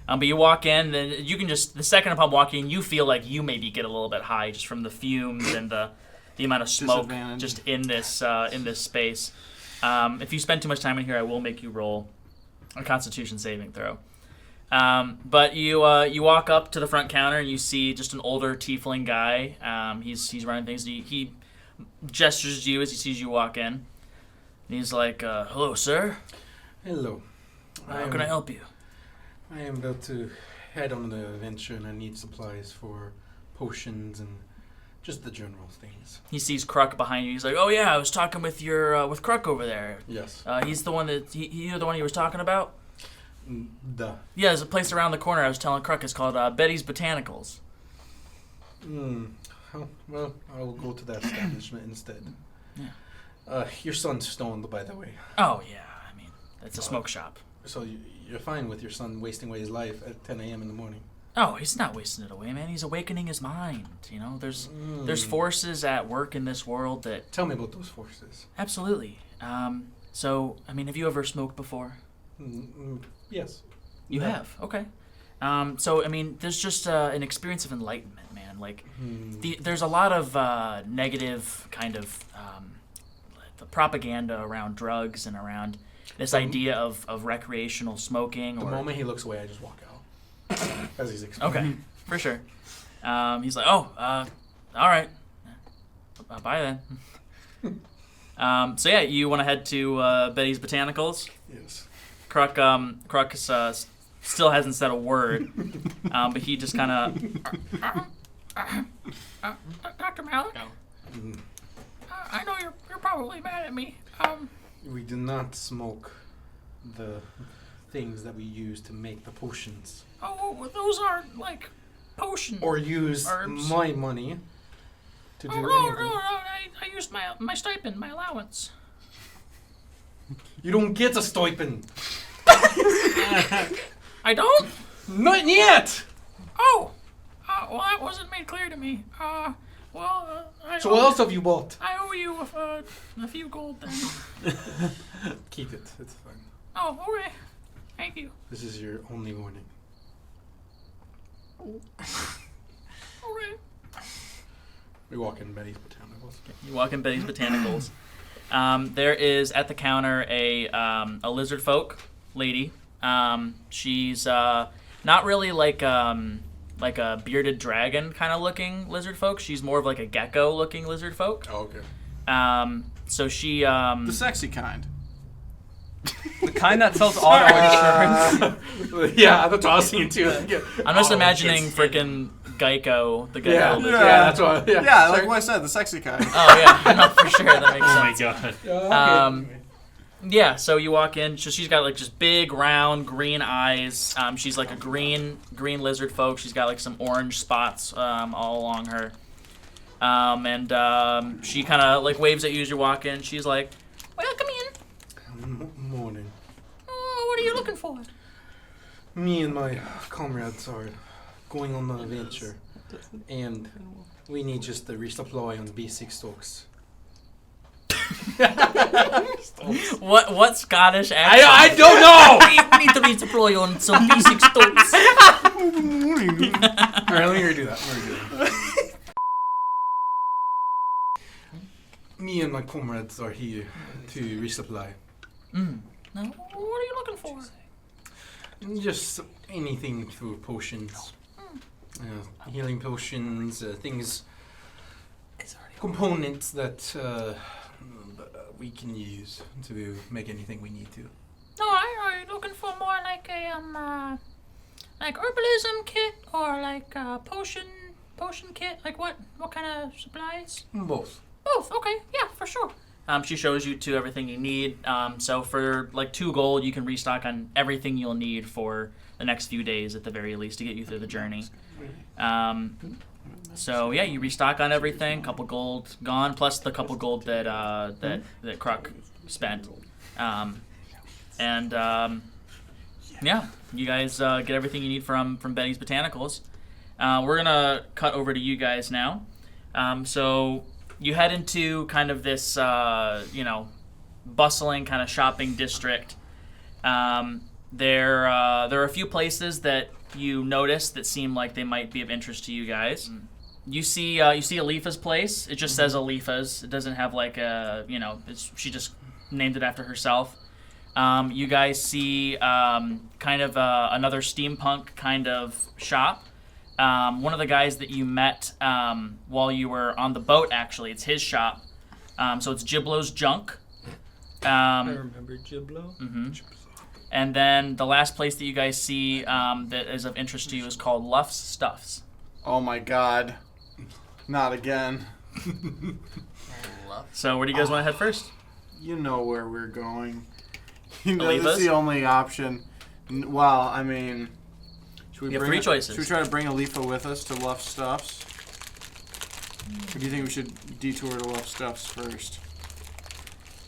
But you walk in, then you can just the second upon walking in, you feel like you maybe get a little bit high just from the fumes and the amount of smoke just in this space. If you spend too much time in here, I will make you roll a Constitution saving throw. But you walk up to the front counter and you see just an older tiefling guy. He's running things. He gestures to you as he sees you walk in. And he's like, "Hello, sir. Hello. How can I help you?" I am about to head on an adventure and I need supplies for potions and just the general things. He sees Kruk behind you. He's like, "Oh yeah, I was talking with with Kruk over there. Yes. He's the one that you're the one he was talking about." Duh. Yeah, there's a place around the corner I was telling Kruk. It's called Betty's Botanicals. Oh, well, I will go to that establishment instead. Yeah. Your son's stoned, by the way. Oh yeah, I mean, it's a smoke shop. So you're fine with your son wasting away his life at 10 a.m. in the morning? Oh, he's not wasting it away, man. He's awakening his mind. You know, there's forces at work in this world that... Tell me about those forces. Absolutely. So, I mean, have you ever smoked before? Yes. You have? Okay. So, I mean, there's just an experience of enlightenment, man. Like, there's a lot of negative kind of the propaganda around drugs and around this idea of recreational smoking. The moment he looks away, I just walk out. As he's explaining. Okay, for sure. He's like, "Oh, all right. Bye then." So yeah, you want to head to Betty's Botanicals? Yes. Kruk still hasn't said a word, but he just kind of... Dr. Malik? No. I know you're probably mad at me. We do not smoke the things that we use to make the potions. Oh, well, those aren't, like, potions. Or use herbs. my money to do No, anything. I used my stipend, my allowance. You don't get a stipend. I don't? Not yet! Oh! Well, that wasn't made clear to me. So what else have you bought? I owe you a few gold then. Keep it. It's fine. Oh, okay. Thank you. This is your only warning. Okay. We walk in Betty's Botanicals. You walk in Betty's Botanicals. There is at the counter a lizard folk lady. She's not really like a bearded dragon kind of looking lizard folk. She's more of like a gecko looking lizard folk. Oh, okay. So she The sexy kind. The kind that sells auto insurance. Yeah, that's what I was thinking too. I'm just imagining freaking Geico, the Geico Yeah, lizard. that's what. Yeah, Yeah, like what I said, the sexy kind. Oh yeah, no, for sure that makes Oh my sense. god. Yeah, so you walk in. So she's got like just big, round, green eyes. She's like a green lizard folk. She's got like some orange spots all along her. And she kind of like waves at you as you walk in. She's like, "Welcome in. Morning. Oh, what are you looking for?" Me and my comrades are going on an adventure, and we need just to resupply on basic stocks. What Scottish accent? I don't know! We need to redeploy on some basic stocks. Alright, let me redo that. Me and my comrades are here to resupply. Now, what are you looking for? Just anything through potions. Healing potions, things, components that we can use to make anything we need to. No, are you looking for more like a like herbalism kit or like a potion kit? Like what kind of supplies? Both. Both. Okay, yeah, for sure. She shows you to everything you need. So for like 2 gold, you can restock on everything you'll need for the next few days at the very least to get you through the journey. So yeah, you restock on everything. Couple gold gone, plus the couple gold that that Kruk spent. Yeah, you guys get everything you need from Betty's Botanicals. We're gonna cut over to you guys now. So you head into kind of this, bustling kind of shopping district. There are a few places that you notice that seem like they might be of interest to you guys. You see Alifa's place. It just says Alifa's. It doesn't have like a, she just named it after herself. You guys see kind of another steampunk kind of shop. One of the guys that you met while you were on the boat, actually, it's his shop. So it's Giblo's Junk. I remember Giblo. Mm-hmm. And then the last place that you guys see that is of interest to you is called Luff's Stuffs. Oh my god. Not again. So where do you guys want to head first? You know where we're going. That's Alifa's? the only option. Well, I mean... You have three choices. Should we try to bring Alifa with us to Luff Stuffs? Or do you think we should detour to Luff Stuffs first?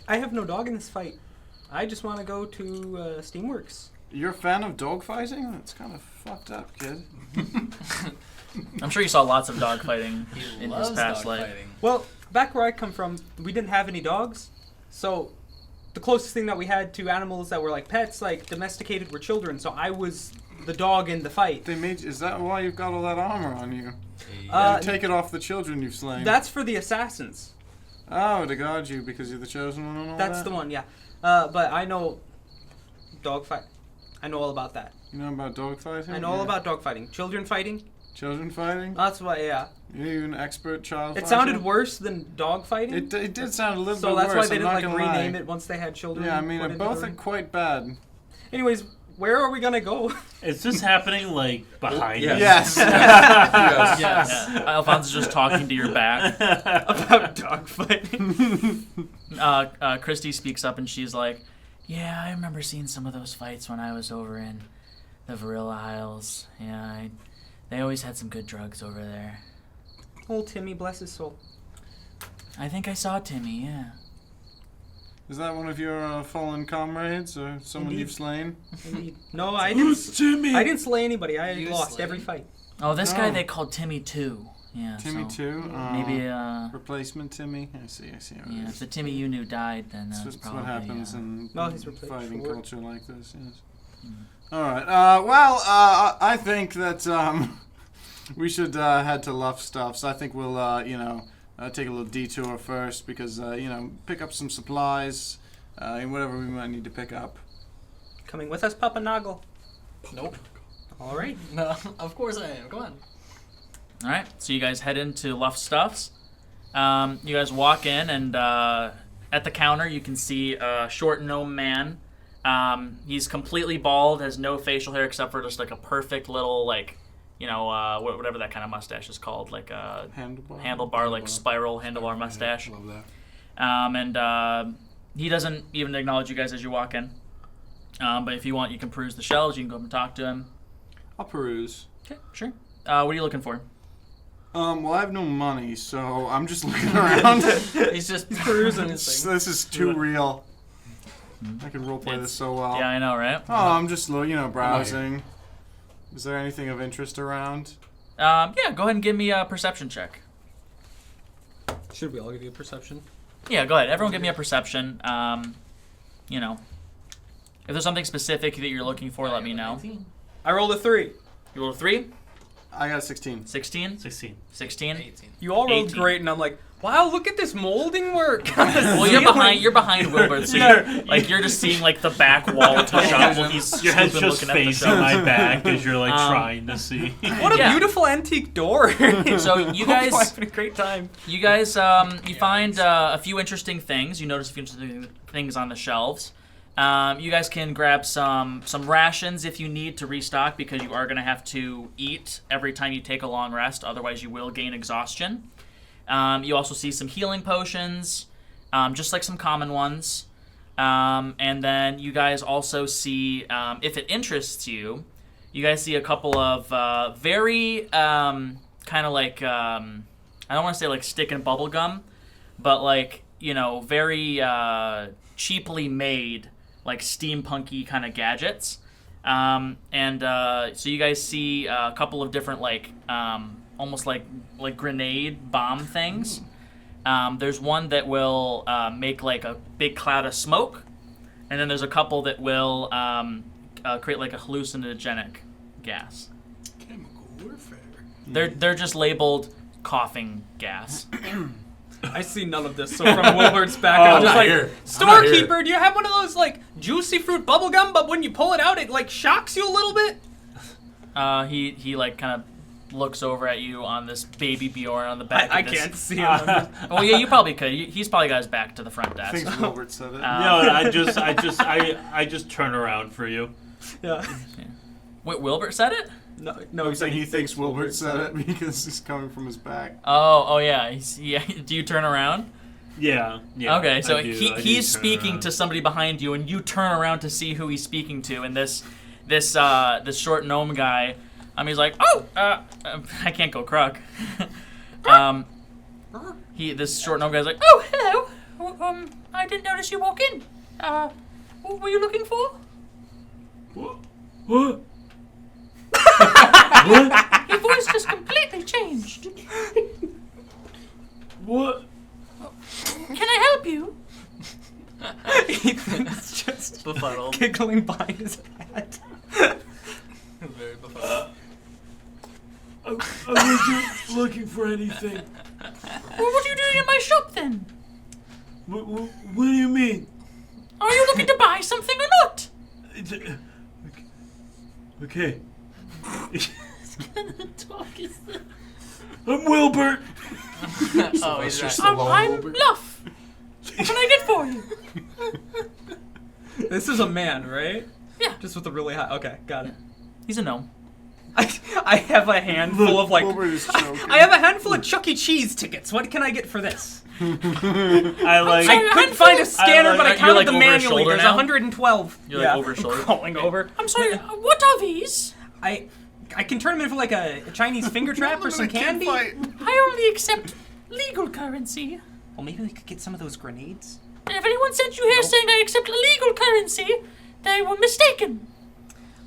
I have no dog in this fight. I just want to go to Steamworks. You're a fan of dogfighting? That's kind of fucked up, kid. I'm sure you saw lots of dogfighting He in loves his past life. dogfighting. Well, back where I come from, we didn't have any dogs. So the closest thing that we had to animals that were like pets, like domesticated, were children. So I was the dog in the fight. Is that why you've got all that armor on you? Uh, You take it off the children you've slain. That's for the assassins. Oh, to guard you because you're the chosen one and all That's that? the one, yeah. But I know dogfight. I know all about that. You know about dogfighting? I know all about dogfighting. Children fighting. Children fighting? That's why, yeah. You're an expert child It fighter? sounded worse than dogfighting. It did sound a little So bit that's worse. why they I'm didn't not like gonna rename lie. it once they had children. Yeah, I mean, put into both the are ring. quite bad. Anyways, where are we gonna go? Is this happening like behind Yes. us? Yes. Yes. Alphonse is just talking to your back. About dogfighting. Christy speaks up and she's like, "Yeah, I remember seeing some of those fights when I was over in the Varilla Isles. Yeah, they always had some good drugs over there. Old Timmy, bless his soul. I think I saw Timmy, yeah. Is that one of your fallen comrades or someone Indeed. you've slain? Indeed. No, I didn't. Timmy? I didn't slay anybody. I You lost slayed every him? fight. Oh, this guy Oh. they called Timmy too. Yeah, Timmy so too? maybe, Replacement Timmy? I see. How it yeah, is. if the Timmy you knew died, then That's that's what probably... happens in Well, he's replaced, fighting sure. culture like this, yes. Mm. Alright, I think that we should head to Luff Stuffs. I think we'll, take a little detour first because, pick up some supplies and whatever we might need to pick up. Coming with us, Papa Noggle. Nope. All right. No, of course I am. Go on. All right, so you guys head into Luff Stuffs. You guys walk in, and at the counter you can see a short gnome man. He's completely bald, has no facial hair except for just like a perfect little whatever that kind of mustache is called, like a handlebar, like spiral handlebar mustache. Love that. And he doesn't even acknowledge you guys as you walk in. But if you want, you can peruse the shelves. You can go up and talk to him. I'll peruse. Okay, sure. What are you looking for? Well, I have no money, so I'm just looking around. He's just perusing his thing. This is too real. I can roleplay this so well. Yeah, I know, right? Oh, I'm just, browsing. Is there anything of interest around? Yeah, go ahead and give me a perception check. Should we all give you a perception? Yeah, go ahead. Everyone give me a perception. If there's something specific that you're looking for, let me know. 19. I rolled a 3. You rolled a 3? I got 16. 16? 16. 16? 18. You all rolled 18. great, and I'm like, wow, look at this molding work. Well, you're behind Wilbur, so you're just seeing like the back wall of the shop while he's Your head's stupid just looking at the facing shelves. my back as you're like trying to see. What a Yeah. beautiful antique door. So you Hope guys- you're having a great time. You guys, you find a few interesting things. You notice a few interesting things on the shelves. You guys can grab some rations if you need to restock because you are going to have to eat every time you take a long rest. Otherwise, you will gain exhaustion. You also see some healing potions, just like some common ones. And then you guys also see, if it interests you, you guys see a couple of very kind kind of like I don't want to say like stick and bubble gum, but like very cheaply made like steampunky kind of gadgets. So you guys see a couple of different like almost like grenade bomb things. There's one that will make like a big cloud of smoke, and then there's a couple that will create like a hallucinogenic gas. Chemical warfare. They're just labeled coughing gas. I see none of this. So from Wilbert's back, I'm just like, storekeeper, do you have one of those like juicy fruit bubble gum? But when you pull it out, it like shocks you a little bit. He like kind of looks over at you on this baby Bjorn on the back. I of this. can't see him. Oh yeah, you probably could. He's probably got his back to the front I desk. think Wilbert said it. I just turn around for you. Yeah. Wait, Wilbert said it? No, I'm saying he thinks Wilbert said it because he's coming from his back. Oh yeah. Do you turn around? Yeah. Okay, so I do he's turn speaking around. to somebody behind you, and you turn around to see who he's speaking to, and this short gnome guy, he's like, I can't go Kruk. This short gnome guy's like, oh hello, I didn't notice you walk in. What were you looking for? What? Your voice just completely changed. What? Can I help you? Ethan's just Befuddled. giggling behind his hat. Very befuddled. I wasn't looking for anything. Well, what are you doing in my shop then? What do you mean? Are you looking to buy something or not? Okay. Talk is this? I'm Wilbert. Oh, he's right. I'm Bluff. What can I get for you? This is a man, right? Yeah. Just with a really high. Okay, got it. He's a gnome. I have a handful of like. Wilbert is joking. I have a handful of Chuck E. Cheese tickets. What can I get for this? I like. sorry, I couldn't find a scanner, like- but I you're, counted like, them over his manually. shoulder There's now? 112. You're, like, over his shoulder? Crawling over. I'm sorry, what are these? I can turn them into like a Chinese finger trap or some candy. I only accept legal currency. Well, maybe we could get some of those grenades. If anyone sent you here saying I accept illegal currency, they were mistaken.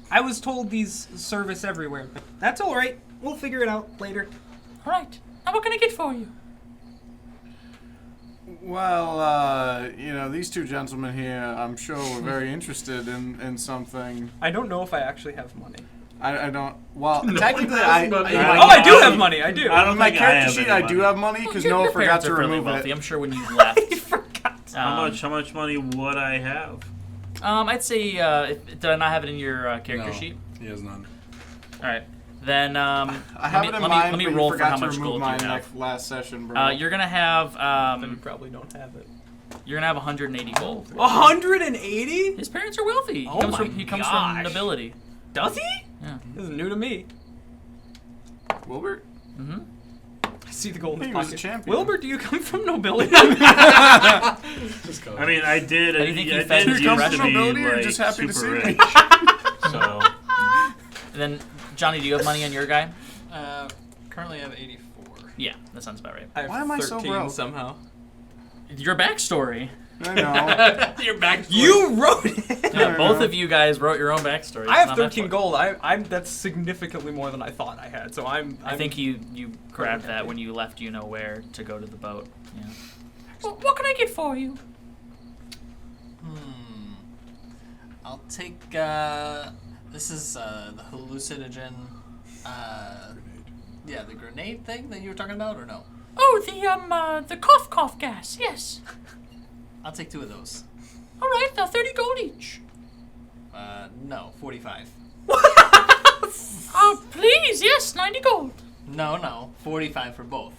I was told these service everywhere, but that's all right. We'll figure it out later. All right. Now what can I get for you? Well, these two gentlemen here, I'm sure were very interested in something. I don't know if I actually have money. I don't. Well, technically, I I do have money. I do. I don't on my think I character have sheet, any I do money. have money because Your Noah forgot parents to are fairly remove wealthy. it. I'm sure when you left. I forgot. How much money would I have? I'd say, did I not have it in your character No, sheet? he has none. All right. Then I have it in mind, let me but roll you for forgot how to much remove gold mine you have. last session, bro. You're gonna have Then you probably don't have it. you're gonna have 180 gold. 180? His parents are wealthy. He Oh comes my from from gosh. nobility. Does he? Yeah. This is new to me. Wilbert? Mm-hmm. I see the gold in his He was a pocket. champion. Wilbur, do you come from nobility? Just go. I mean, I did. How do you think he I fed did his used rest to of be nobility or like just happy to super see me? rich. So And then Johnny, do you have money on your guy? Currently I have 84. Yeah, that sounds about right. I have Why am I so 13 broke? somehow. Your backstory. I know. Your backstory. You wrote it! Yeah, both of you guys wrote your own backstory. I It's have not my 13 fault. gold. I'm that's significantly more than I thought I had. So I'm I think you grabbed that when you left where to go to the boat. Yeah. Well, what can I get for you? I'll take, this is, the hallucinogen, yeah, the grenade thing that you were talking about, or no? Oh, the cough gas, yes. I'll take 2 of those. All right, 30 gold each. No, 45. Please, yes, 90 gold. No, 45 for both.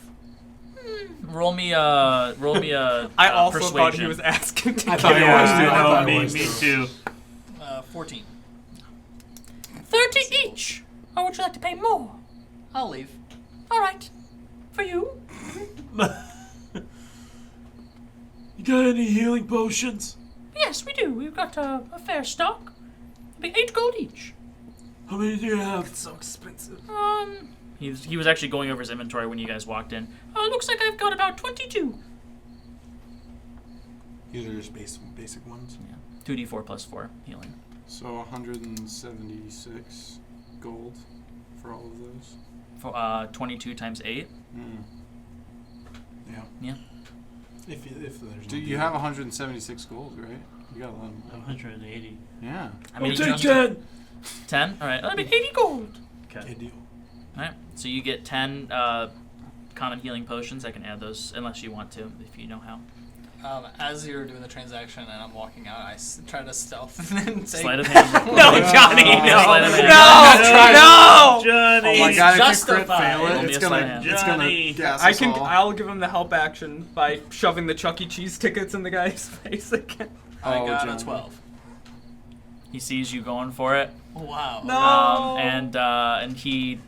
Roll me a I also persuasion. thought he was asking to I get thought he it. was too. I no, thought he me, was me too. too. 14. 30 each. Or would you like to pay more? I'll leave. All right. For you? You got any healing potions? Yes, we do. We've got a fair stock. It'll be 8 gold each. How many do you have? So expensive. He was actually going over his inventory when you guys walked in. Oh, it looks like I've got about 22. These are just basic ones. Yeah. 2d4 plus 4 healing. So 176 gold for all of those. For 22 times 8. Yeah. Yeah. If there's no Do you deal. have 176 gold, right? You got a lot. 180. Yeah. I mean, I'll you take can- 10. 10? All right. That'll be 80 gold. Okay. Good deal. All right. So you get 10 common healing potions. I can add those unless you want to, if you know how. As you're doing the transaction and I'm walking out, I try to stealth and say, Sleight of hand. No, Johnny, no. Sleight of hand. No! Johnny! Oh my god, if you crit justified. fail Roll it, me it's a sleight of gonna, hand. it's gonna Johnny. gas I us can. all. I'll give him the help action by shoving the Chuck E. Cheese tickets in the guy's face again. I Oh, got Johnny. a 12. He sees you going for it. Wow. No. And he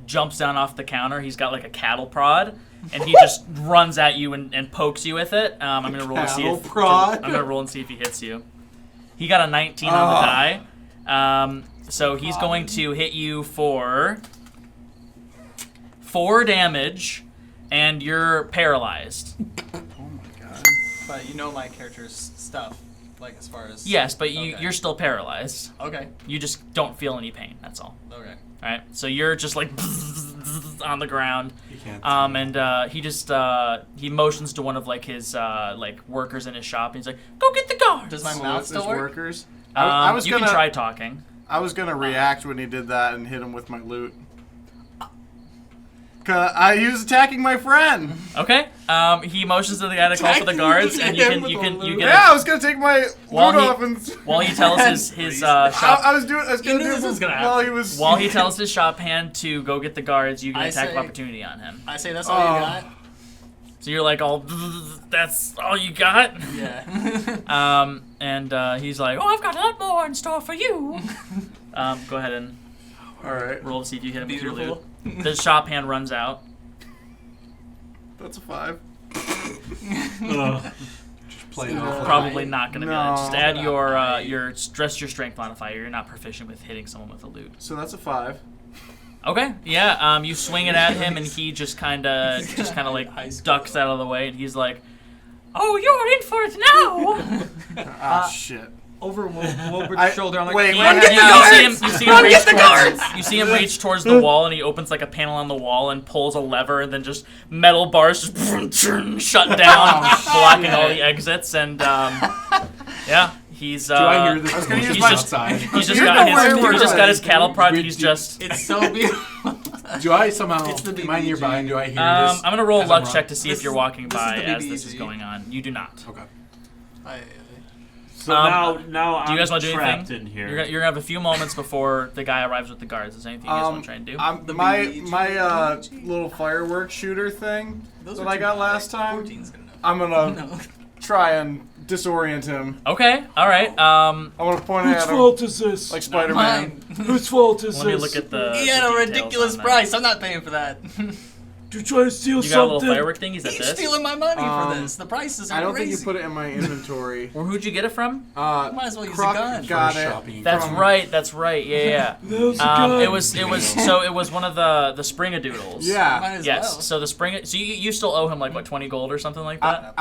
jumps down off the counter. He's got like a cattle prod, and he just runs at you and pokes you with it. I'm gonna roll to see Cattle if prod? I'm gonna roll and see if he hits you. He got a 19 on the die. So he's going to hit you for 4 damage, and you're paralyzed. Oh my god. But you know my character's stuff, like as far as... Yes, but Okay. you're still paralyzed. Okay. You just don't feel any pain. That's all. Okay. All right. So you're just like on the ground. You can't. And he just he motions to one of like his like workers in his shop, and he's like, "Go get the guards." Does my So mouth that's still his work? workers. I was you gonna can try talking. I was gonna react when he did that and hit him with my loot. 'Cause he was attacking my friend. Okay. He motions to the guy to call for the guards, and you get Yeah, I was gonna take my While loot he- off and. while he tells his shop I was gonna knew do this was gonna while he happen. was. while he tells his shop hand to go get the guards, you get I attack of say- opportunity on him. I say that's all you got? So you're like all, that's all you got. Yeah. And he's like, "Oh, I've got a lot more in store for you." Go ahead and All right, roll to see if you hit him with your Beautiful. loot. The shop hand runs out. that's a 5. Ugh. Just play it off. Probably not going to be No. that. Just add your Right. your strength modifier. You're not proficient with hitting someone with a loot. So that's a 5. Okay, yeah. You swing it at him, and he just kind of like High school. ducks out of the way, and he's like, "Oh, you're in for it now." Ah, shit. Over Wilbert's I- shoulder, I'm like, wait, He- wait, you see him reach towards. You see him reach towards the wall, and he opens like a panel on the wall and pulls a lever, and then just metal bars just shut down, blocking all the exits. And yeah, he's. Do I hear this? I was gonna use commotion my- outside. He's just Here's got the his. fireworks He's just got his light. cattle prod. He's just. It's so beautiful. Do I somehow? It's the Am I nearby? And do I hear this? I'm gonna roll a as I'm luck run- check to see This if you're is- walking this is by the as this is BBG. going on. You do not. Okay. So now do you guys I'm want to do trapped anything? in here. You're gonna have a few moments before the guy arrives with the guards. Is there anything you guys want to try and do? I'm, The my BBG. my little fireworks shooter thing Those that are I too got high. last time. 14's good enough. I'm gonna No. try and disorient him. Okay. All right. I want to point Whose at him fault is this? like Spider-Man. Mine. Whose fault is Let me this? look at the. He had the a details ridiculous on that. price. I'm not paying for that. You try to steal You got a little something? firework thing? Is that He's this? stealing my money for Um, this. The prices are I don't crazy. think you put it in my inventory. Well, who'd you get it from? Might as well use a Croc gun. got First it. shopping. That's From- right. That's right. Yeah, That was a yeah. gun. It was one of the Springadoodles. Yeah. Might as Yes. well. So the spring. So you still owe him like what 20 gold or something like that.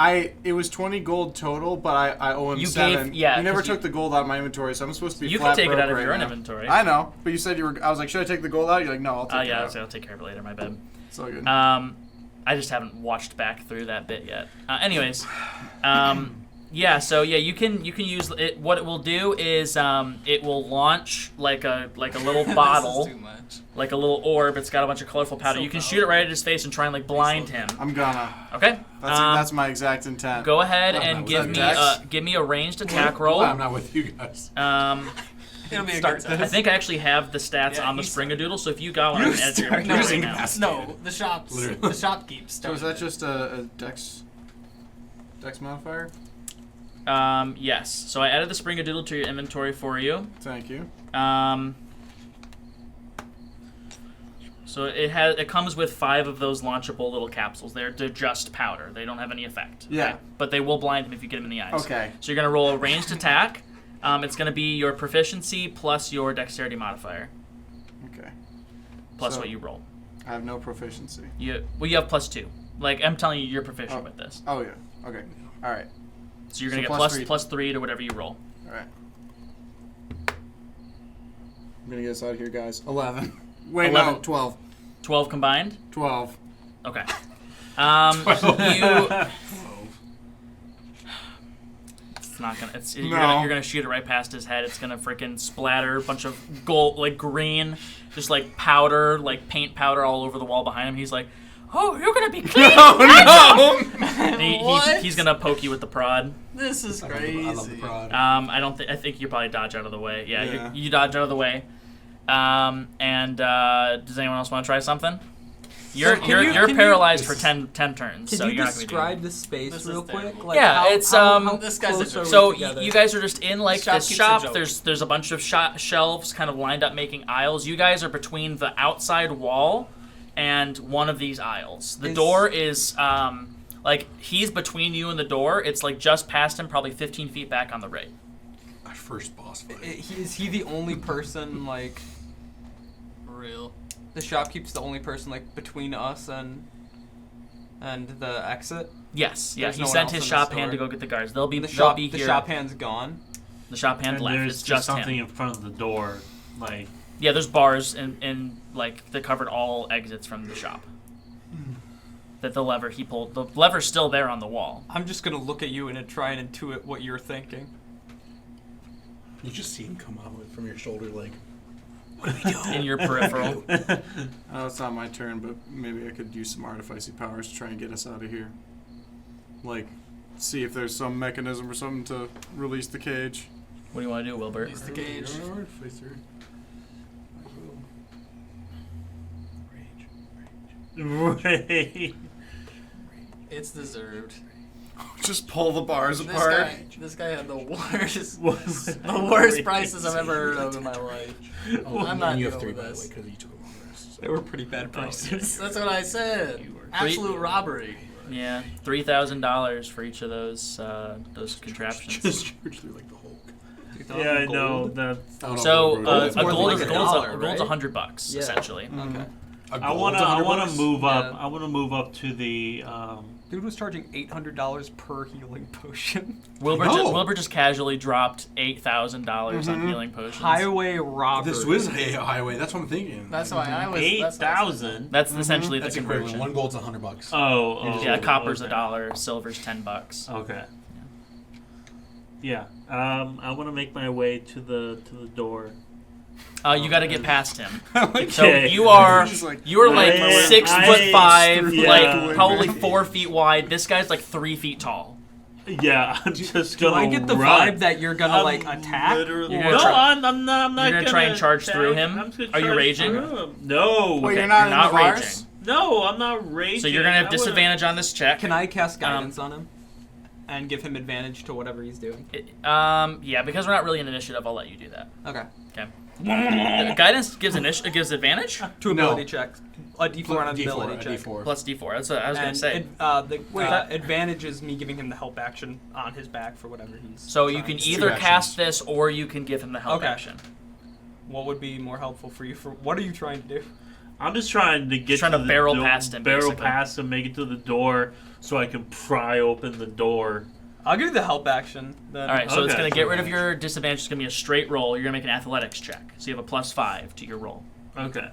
It was 20 gold total, but I owe him You 7. gave- you never 'cause you- took the gold out of my inventory, so I'm supposed to be You flat can take it broke out of right your own now. inventory. I know, but you said you were. I was like, should I take the gold out? You're like, no, I'll take it Yeah. out. I'll take care of it later. My bad. It's all good. I just haven't watched back through that bit yet. Anyways, yeah. So yeah, you can use it. What it will do is it will launch like a little bottle, This is too much. like a little orb. It's got a bunch of colorful powder. So You can shoot it right at his face and try and like blind him. I'm gonna. Okay. That's my exact intent. Go ahead Oh, and was give that me Dex? give me a ranged attack Well, roll. I'm not with you guys. It'll be a Start good time. I think I actually have the stats Yeah, on the you Springadoodle, so if you got one, I can add to your start inventory using right now. capacity. No, the shops. Literally. The shopkeep So started is that it. just a dex modifier? Yes. So I added the Springadoodle to your inventory for you. Thank you. So it comes with 5 of those launchable little capsules. They're just powder. They don't have any effect. Yeah. Okay? But they will blind him if you get him in the eyes. Okay. So you're gonna roll a ranged attack. It's gonna be your proficiency plus your dexterity modifier Okay. plus So- what you roll. I have no proficiency. You have +2. Like, I'm telling you, you're proficient with this. Oh, yeah. Okay. All right. So you're going to So get plus 3 to whatever you roll. All right. I'm going to get us out of here, guys. 11. Wait, 11. no. 12. 12 combined? 12. Okay. You... It's not gonna. You're gonna shoot it right past his head. It's gonna freaking splatter a bunch of gold, like green, just like powder, like paint powder all over the wall behind him. He's like, "Oh, you're gonna be clean." No! He's gonna poke you with the prod. This is crazy. I love the prod. I think you probably dodge out of the way. Yeah. You dodge out of the way. Does anyone else want to try something? You're paralyzed for 10 turns. Can so you you're describe the space This real is quick? terrible. Like, Yeah, it's, this guy's close a are we So together? you guys are just in like Shop this keeps a shop. joke. There's a bunch of shelves kind of lined up making aisles. You guys are between the outside wall and one of these aisles. The door is like he's between you and the door. It's like just past him, probably 15 feet back on the right. Our first boss fight. Is he the only person, like, Real. the shopkeep's the only person, like, between us and the exit? Yes, yeah. There's He no one sent else his in the shop store. hand to go get the guards. They'll be The here. shop hand's gone. The shop hand And left. there's It's just something him. in front of the door, like. Yeah, there's bars and like that covered all exits from the shop. That the lever he pulled. The lever's still there on the wall. I'm just gonna look at you and try and intuit what you're thinking. You just see him come out from your shoulder, like, In your peripheral. Oh, it's not my turn, but maybe I could use some artificey powers to try and get us out of here. Like, see if there's some mechanism or something to release the cage. What do you want to do, Wilbur? He's the cage. Right. It's deserved. Just pull the bars This apart. guy had the worst, What- the worst prices I've ever heard of in my life. I'm not you good have 3, with by the this. way, because you took a long rest. They were pretty bad prices. That's what I said. Absolute robbery. Yeah, $3,000 for each of those contraptions. Just charge through like the Hulk. Yeah, I know. That's. So It's a more gold than is like $1, gold's right? $100 Yeah. essentially. Okay. I want to move up. Yeah. I want to move up to the. Dude was charging $800 per healing potion. Wilbur just casually dropped $8,000 on healing potions. Highway robbery. This was a highway. That's what I'm thinking. That's why I was. 8,000. That's essentially That's the equivalent. conversion. One gold's $100. Oh. Yeah, copper's okay. $1, silver's $10. Okay. Yeah. I want to make my way to the door. You got to get past him. Okay. So you are He's like, like I- 6'5", yeah. like probably 4 feet wide. This guy's like 3 feet tall. Yeah, I'm just Do gonna I get the run. vibe that you're gonna I'm like attack? literally- You're No, gonna try- I'm not. I'm not you're gonna try and charge attack. through him? I'm just gonna Are you charge raging? through him. No. Wait, Okay, you're not in the raging. bars? No, I'm not raging. So you're gonna have I wanna- disadvantage on this check. Can I cast guidance on him and give him advantage to whatever he's doing? Yeah, because we're not really in initiative, I'll let you do that. Okay. Okay. Guidance gives advantage To No. ability checks. A D4 on an ability a check. D4. plus D4. That's what I was gonna And say. advantage is me giving him the help action on his back for whatever he's. So you trying can to either do. cast this or you can give him the help Okay. action. What would be more helpful for you? For what are you trying to do? I'm just trying to get Trying to the barrel door- past him, barrel basically. past him, make it to the door, so I can pry open the door. I'll give you the help action. Then. All right, so it's Okay. gonna get rid of your disadvantage. It's gonna be a straight roll. You're gonna make an athletics check, so you have a +5 to your roll. Okay.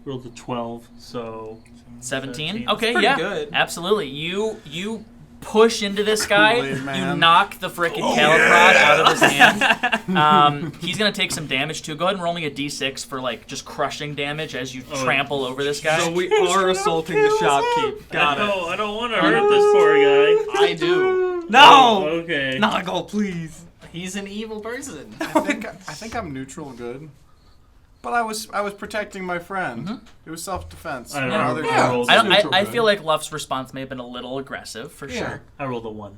Rolled a 12, so 17. 17. Okay, Pretty yeah, good. absolutely. You push into this guy. Kool-Aid You man. knock the frickin' caliprod out of his hand. He's gonna take some damage too. Go ahead and roll me a d6 for like just crushing damage as you trample over this guy. So we are assaulting the shopkeep. Got it. I don't want to hurt this poor guy. I do. No! Okay. Noggle, please. He's an evil person. I think I'm neutral good. But I was protecting my friend. It was self-defense. I don't Yeah. know. Yeah. I rolled, I feel like Luff's response may have been a little aggressive for sure. I rolled a 1.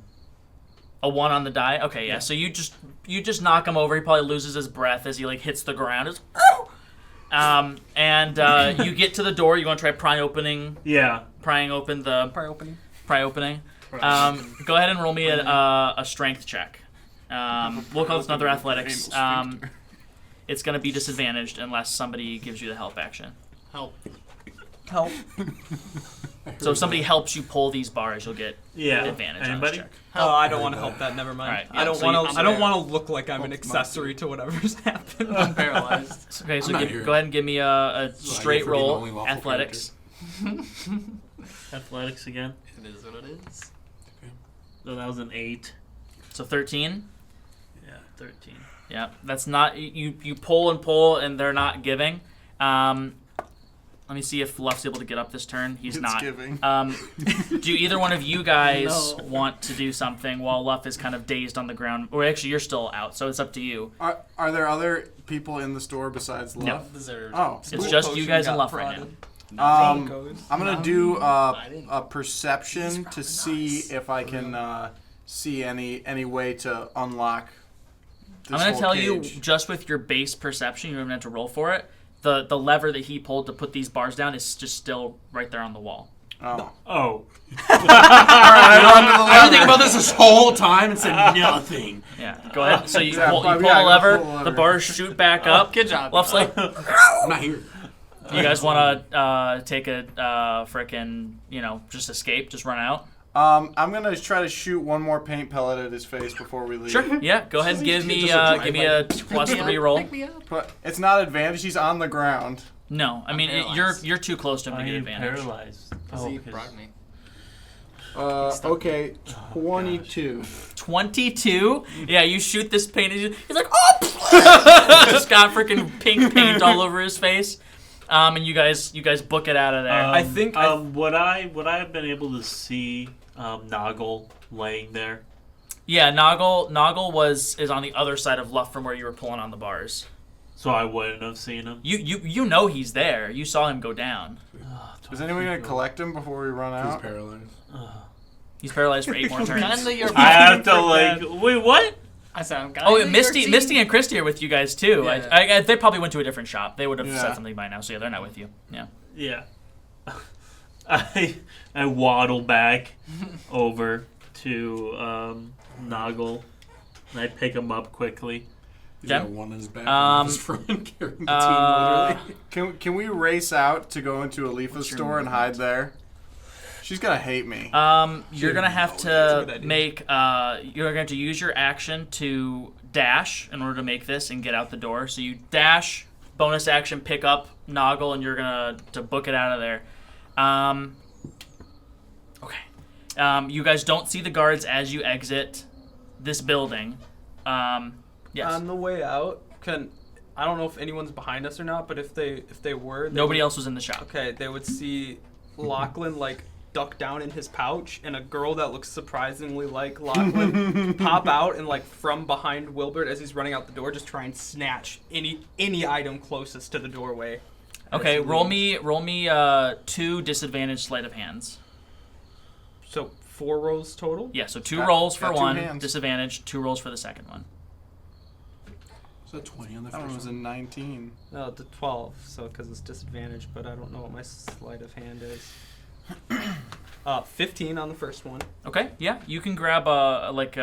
A 1 on the die. Okay, yeah. So you just knock him over. He probably loses his breath as he like hits the ground. It's, you get to the door. You want to try prying open the Pry opening. pry opening. Go ahead and roll me a strength check. We'll call this another athletics. It's going to be disadvantaged unless somebody gives you the help action. Help. So if somebody helps you pull these bars, you'll get advantage Anybody? on this check. Oh, I don't want to help that. Never mind. Alright, I don't so want to. you- I don't want to look like I'm an accessory to whatever's happening. I'm paralyzed. Okay, so I'm not here. go ahead and give me a So I straight get for being the roll, only lawful athletics. Athletics again. It is what it is. So that was an 8. So 13. Yeah, 13. Yeah, that's not you pull and pull and they're not giving. Let me see if Luff's able to get up this turn. He's It's not. giving. Do either one of you guys No. want to do something while Luff is kind of dazed on the ground? Or actually, you're still out, so it's up to you. Are there other people in the store besides No. Luff? Deserved. Oh. It's just you guys and Luff right now. I'm gonna do I didn't. a perception to see if I can see any way to unlock. This I'm gonna whole tell you, cage. just with your base perception, you don't even have to roll for it. The lever that he pulled to put these bars down is just still right there on the wall. Oh. Oh. I was thinking about this whole time and said nothing. Yeah, go ahead. So you Yeah, pull, yeah, the I lever, pull the lever. the bars shoot back up. Good job. Luff's like, I'm not here. you guys want to take a frickin', just escape, just run out? I'm gonna try to shoot one more paint pellet at his face before we leave. Sure. Yeah, go ahead and give me Just a give me a +3 roll. Pick me up. But it's not advantage. He's on the ground. No, I mean paralyzed. you're too close to him I to get am advantage. paralyzed. Because he 'cause- brought me. Okay, 22. 22. Yeah, you shoot this paint. He's like, oh! Just got freaking pink paint all over his face. And you guys book it out of there. I think would I have been able to see Noggle laying there? Yeah, Noggle is on the other side of Luff from where you were pulling on the bars. So I wouldn't have seen him. You know he's there. You saw him go down. Is anyone gonna collect him before we run He's out? paralyzed. He's paralyzed for 8 more turns. Kinda your I have to brain. wait, what? I said, I'm Oh, kinda Misty your team. and Christy are with you guys too. Yeah. They probably went to a different shop. They would have Yeah. said something by now. So yeah, they're not with you. Yeah. Yeah. I waddle back over to Noggle and I pick him up quickly. He's Okay. got one in his back and his front, carrying the team literally. Can we race out to go into a Leafa What's your store and hide there? She's gonna hate me. You're gonna have to make. You're going to use your action to dash in order to make this and get out the door. So you dash, bonus action, pick up Noggle, and you're gonna to book it out of there. Okay. You guys don't see the guards as you exit this building. Yes. on the way out, I don't know if anyone's behind us or not, but if they were, Nobody would, else was in the shop. Okay, they would see Lochlann duck down in his pouch, and a girl that looks surprisingly like Lochlann pop out and from behind Wilbert as he's running out the door, just try and snatch any item closest to the doorway. Okay. as he Roll leaves. me 2 disadvantaged sleight of hands. So 4 rolls total. Yeah. So 2 Got- rolls for got 2 one, hands. disadvantage. 2 rolls for the second one. Is that 20 on the That one first was a one? 19. No, the 12. So because it's disadvantage, but I don't know what my sleight of hand is. 15 on the first one, Okay, yeah, you can grab I'll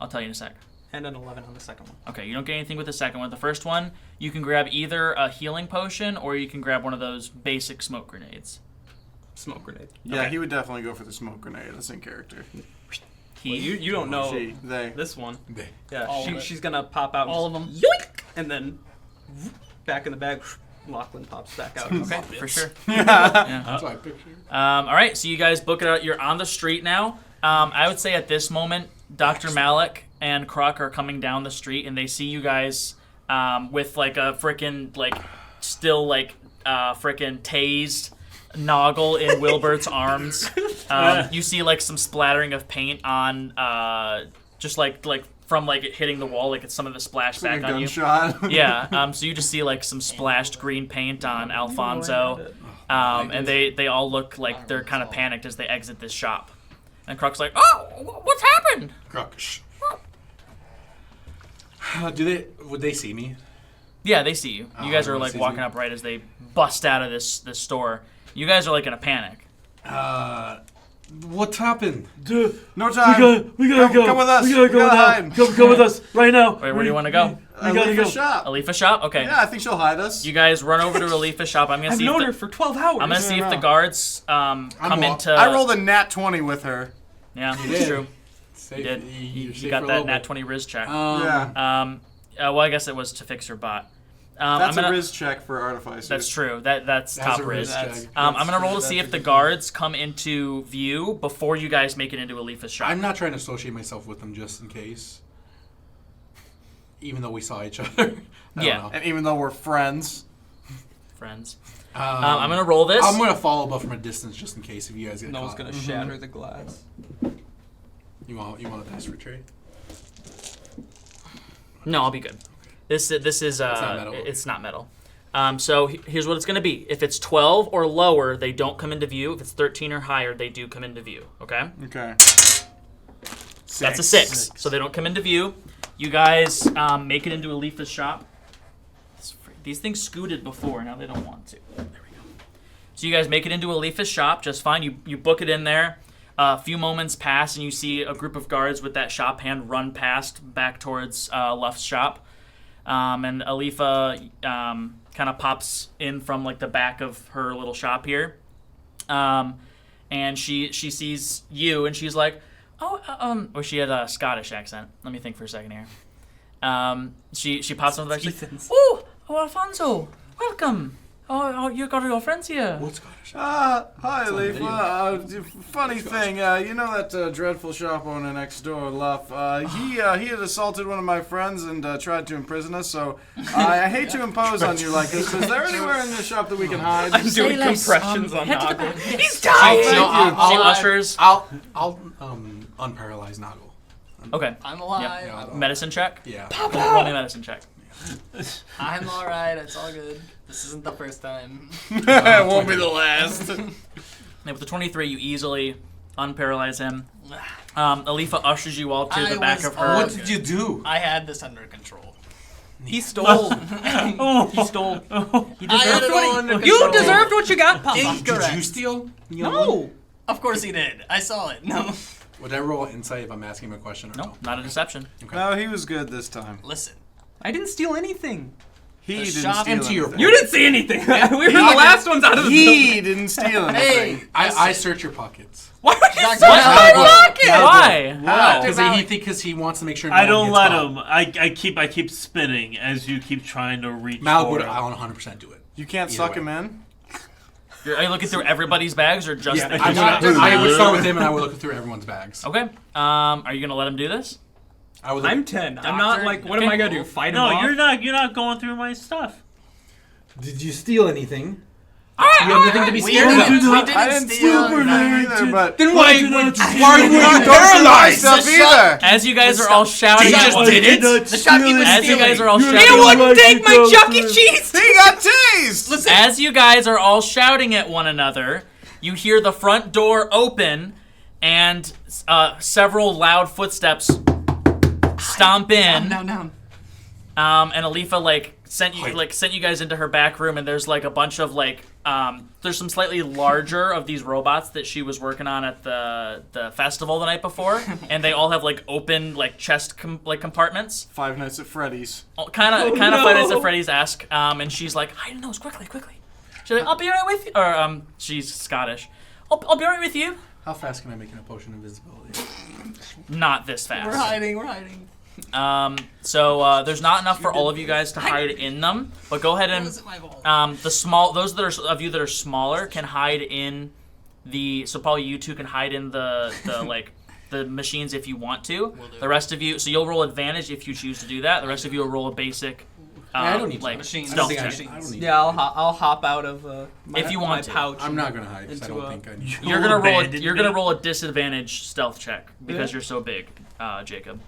tell you in a sec. and an 11 on the second one. Okay, you don't get anything with the second one. The first one, you can grab either a healing potion or you can grab one of those basic smoke grenades. Smoke grenade. Yeah, Okay. he would definitely go for the smoke grenade. That's in character. Well, you don't know She, they. this one. They. Yeah, All of it. she's gonna pop out. All of them. Yoink! And then back in the bag, Lochlann pops back out. Okay, for sure. Yeah. Yeah. That's what I pictured. All right, so you guys book it out. You're on the street now. I would say at this moment, Dr. Malik and Kruk are coming down the street, and they see you guys with a frickin' still frickin' tased Noggle in Wilbert's arms. You see some splattering of paint on just from it hitting the wall, it's some of the splash It's like back a on you. gunshot. Yeah, so you just see some splashed green paint on Alfonso, and they all look like they're kind of panicked as they exit this shop. And Kruk's like, "Oh, what's happened?" Krukish. Would they see me? Yeah, they see you. You guys are everyone sees walking me. up right as they bust out of this store. You guys are in a panic. What happened? Dude, No time. we gotta go. Come with us. We gotta go gotta now. hide. Come with us right now. Wait, where do you want to go? We gotta Leave go. the shop. Alifa shop? Okay. Yeah, I think she'll hide us. You guys run over to Alifa shop. I'm gonna I've see known if her for 12 hours. I'm gonna see if the No. guards come into. I rolled a nat 20 with her. Yeah, You it's did. true. Safe, You did. you're You safe got for a that little nat bit. 20 Riz check. Yeah. Well, I guess it was to fix her bot. That's I'm gonna, a Riz check for artificers. That's true. That's That's top a Riz. Riz check. I'm gonna roll to see if the guards come into view before you guys make it into Alifa's shop. I'm not trying to associate myself with them just in case. Even though we saw each other. I Yeah. don't know. And even though we're friends. Friends. I'm gonna roll this. I'm gonna follow but from a distance just in case if you guys get No one's caught. gonna shatter the glass. You want a dice for trade? No, I'll be good. This is not metal. it's not metal. So here's what it's going to be. If it's 12 or lower, they don't come into view. If it's 13 or higher, they do come into view. Okay? Okay. That's a 6. So they don't come into view. You guys make it into Alifa's shop. These things scooted before. Now they don't want to. There we go. So you guys make it into Alifa's shop just fine. You book it in there. A few moments pass, and you see a group of guards with that shop hand run past back towards Luff's shop. And Alifa kind of pops in from like the back of her little shop here, and she sees you, and she's like, "Oh, she had a Scottish accent. Let me think for a second here. She pops into the back. She's like, "Oh, Alfonso, welcome. Oh, you got your friends here." What's Scottish? Hi, Leaf. Funny thing, you know that dreadful shop owner next door, Luff? He had assaulted one of my friends and tried to imprison us, so I hate to impose on you like this, but is there anywhere in the shop that we can hide? I'm doing less, compressions on head to the Noggle. back. He's She ushers. I'll unparalyze Noggle. Okay. I'm alive. Yeah, Medicine check. Yeah. Roll me a medicine check. I'm alright. It's all good. This isn't the first time. It won't be the last. And with the 23, you easily unparalyze him. Alifa ushers you all to I the back was of her. all What did you do? I had this under control. He stole. He stole. He I had deserved it all under what you control. deserved what you got, Papa. Incorrect. Did you steal? No. Of course he did. I saw it. No. Would I roll insight if I'm asking him a question or No, not a deception. No, he was good this time. Listen. I didn't steal anything. He The didn't shop- steal Empty your anything. You didn't see anything. We were the last ones out of the building. He didn't steal anything. Hey. I search your pockets. Why would you Dr. search my Mallory. pocket? Why? Wow. Because he wants to make sure. No I don't one let gets him. I keep spinning as you keep trying to reach Mal for would. him. I'll 100% do it. You can't Either suck way. him in? Are you looking through everybody's bags or just the I his? would start with him and I would look through everyone's bags. Okay. Are you gonna let him do this? I would. I'm 10. I'm not Doctor? like, what am I gonna do? Fight him No, off? you're not going through my stuff. Did you steal anything? You have nothing to be We scared didn't, of. we I didn't didn't steal steal anything either, but... Then why why would you Don't paralyze stuff either! As you guys are all shouting, He at just one- did it? The shopkeeper was As you guys are all You're shouting, not allowed to take my go Chuck E. through- Cheese! He got tased! as you guys are all shouting at one another, you hear the front door open and several loud footsteps stomp in. Down. And Alifa sent you guys into her back room, and there's like a bunch of there's some slightly larger of these robots that she was working on at the festival the night before, and they all have open chest compartments, Five Nights at Freddy's. kind of Five Nights at Freddy's-esque. And she's like, hide in those quickly. She's like, I'll be right with you. Or she's Scottish. I'll be right with you. How fast can I make an a potion of invisibility? Not this fast. We're hiding. So there's not enough for all of you guys to hide in them, but go ahead and Was it my fault? those that are of you that are smaller can hide in so probably you two can hide in the the machines if you want to. Will do. The rest of you, so you'll roll advantage if you choose to do that. The rest of you will roll a basic I don't need to. Machines. stealth I don't check. think I don't need Yeah, I'll hop out of If you my want to. pouch. I'm not gonna hide because I Into don't a- think I need to. You're gonna roll a disadvantage stealth check because Yeah. you're so big, Jacob.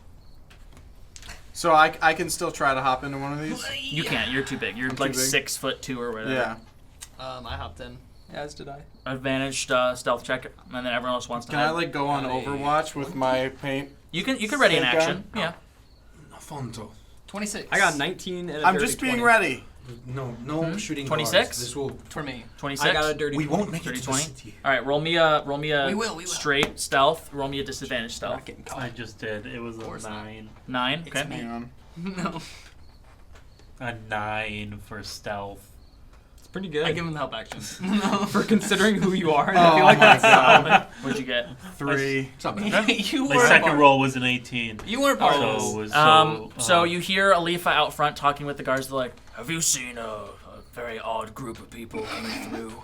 So I can still try to hop into one of these? You can't. You're too big. You're I'm like too big? 6'2" or whatever. Yeah. I hopped in. As did I. Advantaged stealth check, and then everyone else wants to Can hide. I go on Overwatch with my paint? You can ready an Take action. gun? Yeah. Alfonso. 26. I got 19 and a I'm dirty just being 20. ready. No shooting 26? guards. This will. For me. 26. I got a dirty. We won't make it Dirty to the 20? city. All right, roll me a We will. straight stealth. Roll me a disadvantage stealth. Not getting caught. I just did. It was a course not. 9. 9. It's Okay. me. Hang on. No. A 9 for stealth. It's pretty good. I give him the help action. No. For considering who you are, and Oh I feel like my that's God. solid. What'd you get? 3. It's not bad. You My were second part. roll was an 18. You weren't part of So, this. it was So you hear Alifa out front talking with the guards. They're like, "Have you seen a very odd group of people coming through?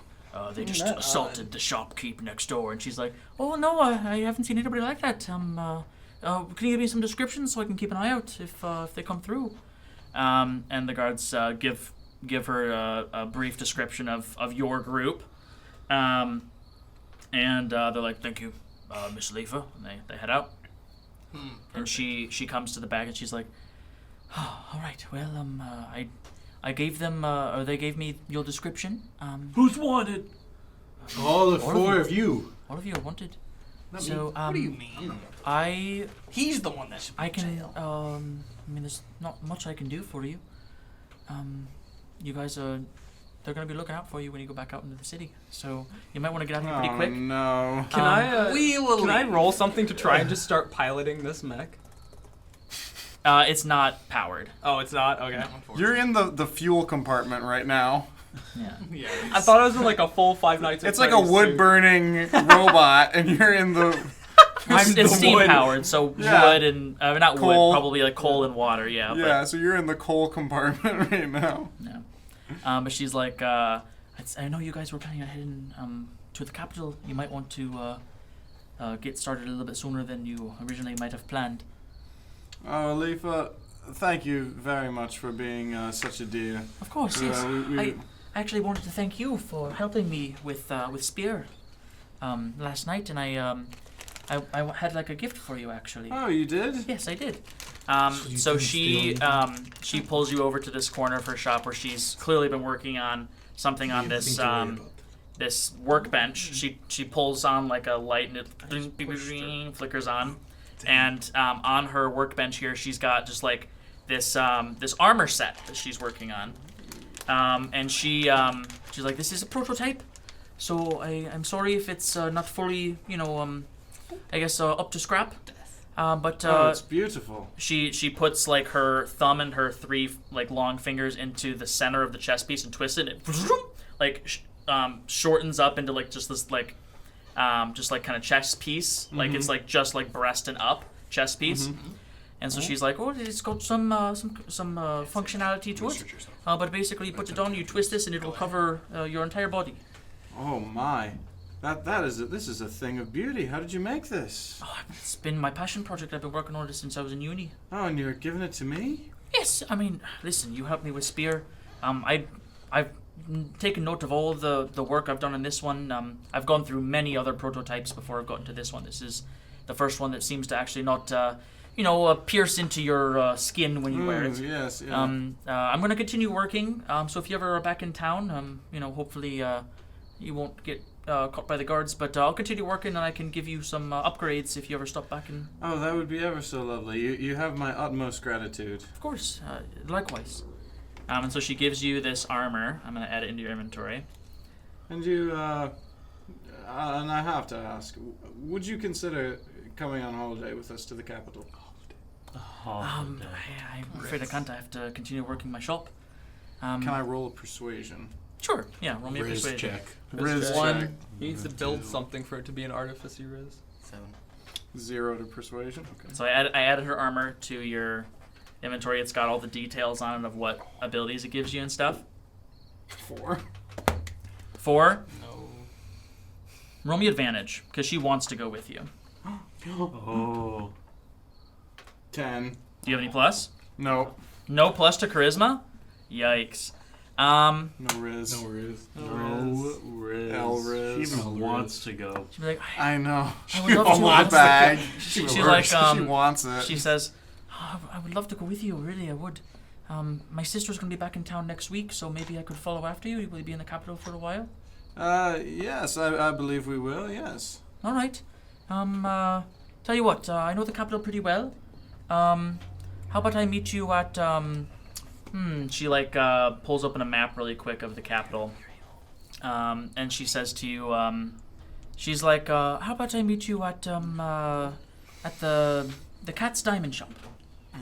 They just assaulted the shopkeep next door." And she's like, "Oh no, I haven't seen anybody like that. Can you give me some descriptions so I can keep an eye out if they come through?" And the guards give her a brief description of your group, and they're like, "Thank you, Miss Alifa," and they head out. And she comes to the back and she's like, "Oh, all right. Well, I gave them, or they gave me your description. Who's wanted? All the All of four you. of you. All of you are wanted. Not So, What do you mean? I He's the one that should be in can, jail. I mean, there's not much I can do for you. You guys they're gonna be looking out for you when you go back out into the city. So you might want to get out of here pretty Oh quick. no. Can I? We will Can I leave. roll something to try and just start piloting this mech? It's not powered. Oh, it's not. Okay. Unfortunately. You're in the fuel compartment right now. Yeah. Yeah. I thought it was in like a full Five Nights at It's like a Freddy's wood suit. burning robot, and you're in the. It's the steam wood. powered, so Yeah. wood and not Coal. wood, probably like coal and water. Yeah. Yeah, so you're in the coal compartment right now. But, no. But she's like, I know you guys were planning on heading to the capital. You might want to get started a little bit sooner than you originally might have planned. Oh, Alifa, thank you very much for being such a dear. Of course, yes. we- I actually wanted to thank you for helping me with Spear last night, and I had like a gift for you actually. Oh, you did? Yes, I did. you So couldn't she steal she pulls you over to this corner of her shop where she's clearly been working on something on this this workbench. She pulls on like a light and it flickers on, and on her workbench here she's got just like this this armor set that she's working on, and she's like, this is a prototype, so I'm sorry if it's not fully I guess up to scrap. But Oh, it's beautiful. she puts like her thumb and her 3 like long fingers into the center of the chest piece and twists it. And it like shortens up into like just this like just like kind of chest piece. Like it's like just like breast and up chest piece. And so she's like, oh, it's got some functionality to it. But basically, you put it on, you twist this, and it will cover your entire body. Oh my. This is a thing of beauty. How did you make this? Oh, it's been my passion project. I've been working on it since I was in uni. Oh, and you're giving it to me? Yes, I mean, listen, you helped me with Spear. I've taken note of all the work I've done on this one. I've gone through many other prototypes before I've gotten to this one. This is the first one that seems to actually not, pierce into your skin when you wear it. Yes, yeah. I'm going to continue working. So if you ever are back in town, hopefully you won't get caught by the guards. But I'll continue working, and I can give you some upgrades if you ever stop back. And Oh, that would be ever so lovely. You have my utmost gratitude. of course, likewise. And so she gives you this armor. I'm going to add it into your inventory. And you, and I have to ask, would you consider coming on holiday with us to the capital? I'm afraid I can't. I have to continue working my shop. Can I roll a persuasion? Sure. Yeah, roll me a Riz persuasion. check. Riz check. One. He needs to build something for it to be an artificer riz. 7. 0 to persuasion. Okay. So I added her armor to your inventory. It's got all the details on it of what abilities it gives you and stuff. 4. 4. No. Roll me advantage because she wants to go with you. Oh. 10. Do you have any plus? No. No plus to charisma? Yikes. No Riz. No Riz. No Riz. L Riz. She even L wants Riz. to go. She'd be like, I know. I would love to. She wants the bag. She's like, she wants it. she says, oh, I would love to go with you. Really, I would. My sister's gonna be back in town next week, so maybe I could follow after you. Will you be in the capital for a while? Yes, I believe we will. Yes. All right. Tell you what, I know the capital pretty well. How about I meet you at She like pulls open a map really quick of the capital, and she says to you, she's like, "How about I meet you at the Cat's Diamond Shop?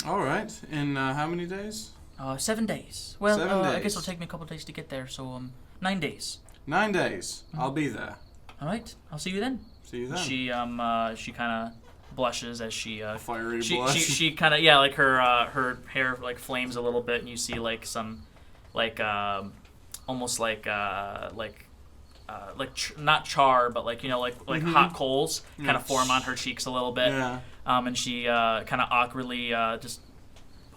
All right. In how many days? 7 days. Well, 7 I days. guess it'll take me a couple days to get there, so 9 days. 9 days. I'll be there. All right, I'll see you then." See you then. She kind of blushes as she Fiery she blush. she kind of like her hair like flames a little bit, and you see like some like almost like not char, but like like hot coals kind of form on her cheeks a little bit. Yeah. And she kind of awkwardly just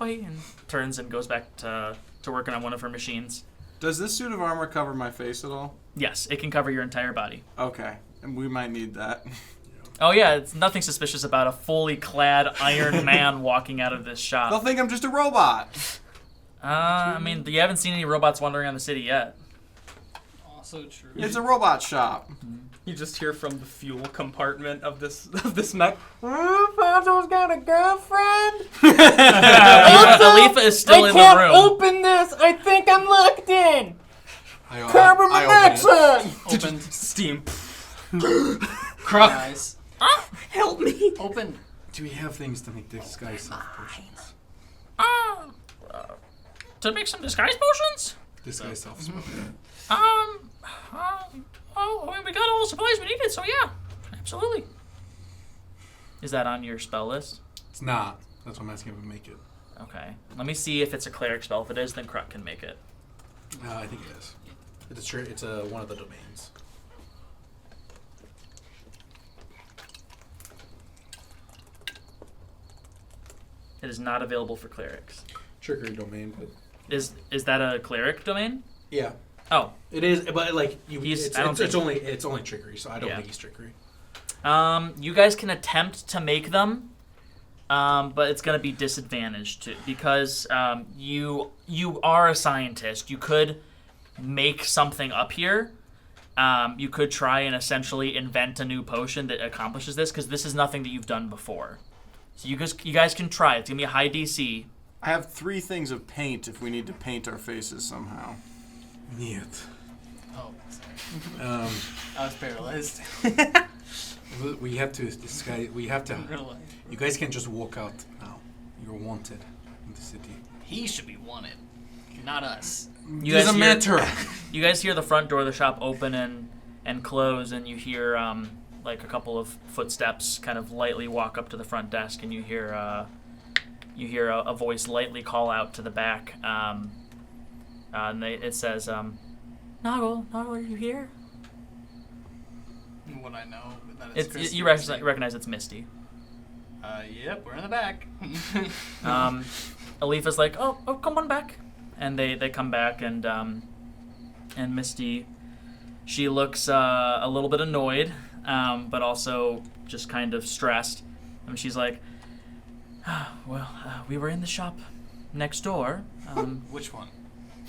and turns and goes back to working on one of her machines. Does this suit of armor cover my face at all? Yes, it can cover your entire body. Okay. And we might need that. Oh yeah, it's nothing suspicious about a fully clad Iron Man walking out of this shop. They'll think I'm just a robot. I mean, you haven't seen any robots wandering around the city yet. Also true. It's a robot shop. You just hear from the fuel compartment of this mech. Fonzo's got a girlfriend. Alifa is still in the room. Open this. I think I'm locked in. Carbon monoxide! Open. Steam. Guys. Help me. Open. Do we have things to make disguise self potions? To make some disguise potions? Disguise self. Oh, I mean, we got all the supplies we needed, so yeah, absolutely. Is that on your spell list? It's not. That's what I'm asking if we make it. Okay. Let me see if it's a cleric spell. If it is, then Kruk can make it. I think it is. It's one of the domains. It is not available for clerics. Trickery domain, but Is that a cleric domain? yeah, Oh. it is. But like He's- I don't it's think- only trickery, so I don't think he's trickery. You guys can attempt to make them, but it's going to be disadvantaged because you are a scientist. You could make something up here. You could try and essentially invent a new potion that accomplishes this, because this is nothing that you've done before. So you guys can try. It's going to be a high DC. I have 3 things of paint if we need to paint our faces somehow. Niet. Oh, sorry. I was paralyzed. We have to disguise. We have to. In real life. You guys can't just walk out now. You're wanted in the city. He should be wanted, not us. You Doesn't guys hear- matter. You guys hear the front door of the shop open and close, and you hear like a couple of footsteps kind of lightly walk up to the front desk, and you hear a voice lightly call out to the back, and it says, "Noggle, are you here?" Would I know that it's Christy? You recognize it's Misty. Yep, we're in the back. Alifa's like, "Oh, come on back," and they come back, and Misty, she looks a little bit annoyed, but also just kind of stressed, and she's like, "Well, we were in the shop next door. Which one?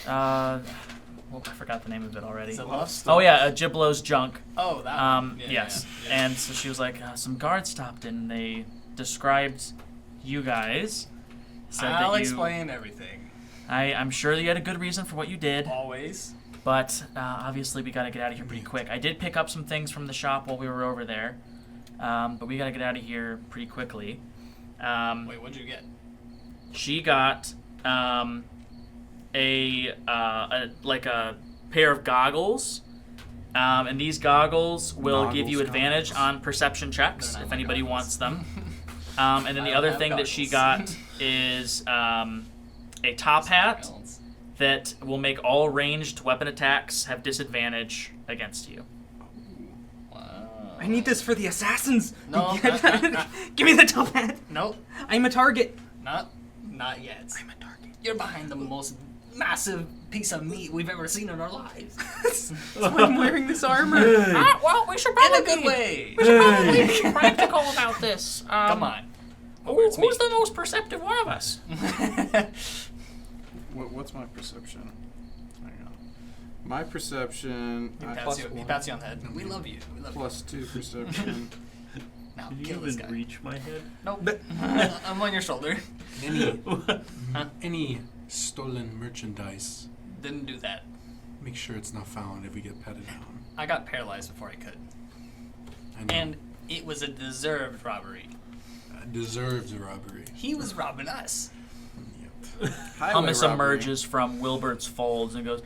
Well, I forgot the name of it already. Is it Lost? Oh yeah, Giblo's Junk. Oh, that one. Yeah, Yes. yeah. And so she was like, some guards stopped in. They described you guys. Said I'll that you, explain everything. I'm sure that you had a good reason for what you did, Always. but obviously we got to get out of here pretty quick. I did pick up some things from the shop while we were over there, but we got to get out of here pretty quickly. Wait, what'd you get? She got a pair of goggles, and these goggles will give you advantage on perception checks if anybody wants them. And then I the don't other have thing that she goggles. got is a top hat that will make all ranged weapon attacks have disadvantage against you. Wow. I need this for the assassins. No, Give me the top hat. Nope. I'm a target. Not yet. I'm a target. You're behind the most massive piece of meat we've ever seen in our lives. That's why I'm wearing this armor. Well, we should probably In a good way. We should probably be practical about this. Come on. Who's the most perceptive one of us? What's my perception? Hang on. My perception. He I pats, plus you, he one. pats you on the head. We love you. We love Plus 2 perception. you. Now, Did you kill this even guy. reach my head? Nope. I'm on your shoulder. Any stolen merchandise. Didn't do that. Make sure it's not found if we get patted down. I got paralyzed before I could. I know. And it was a deserved robbery. Deserves a robbery. He was robbing us. Yep. Hummus emerges from Wilbert's folds and goes,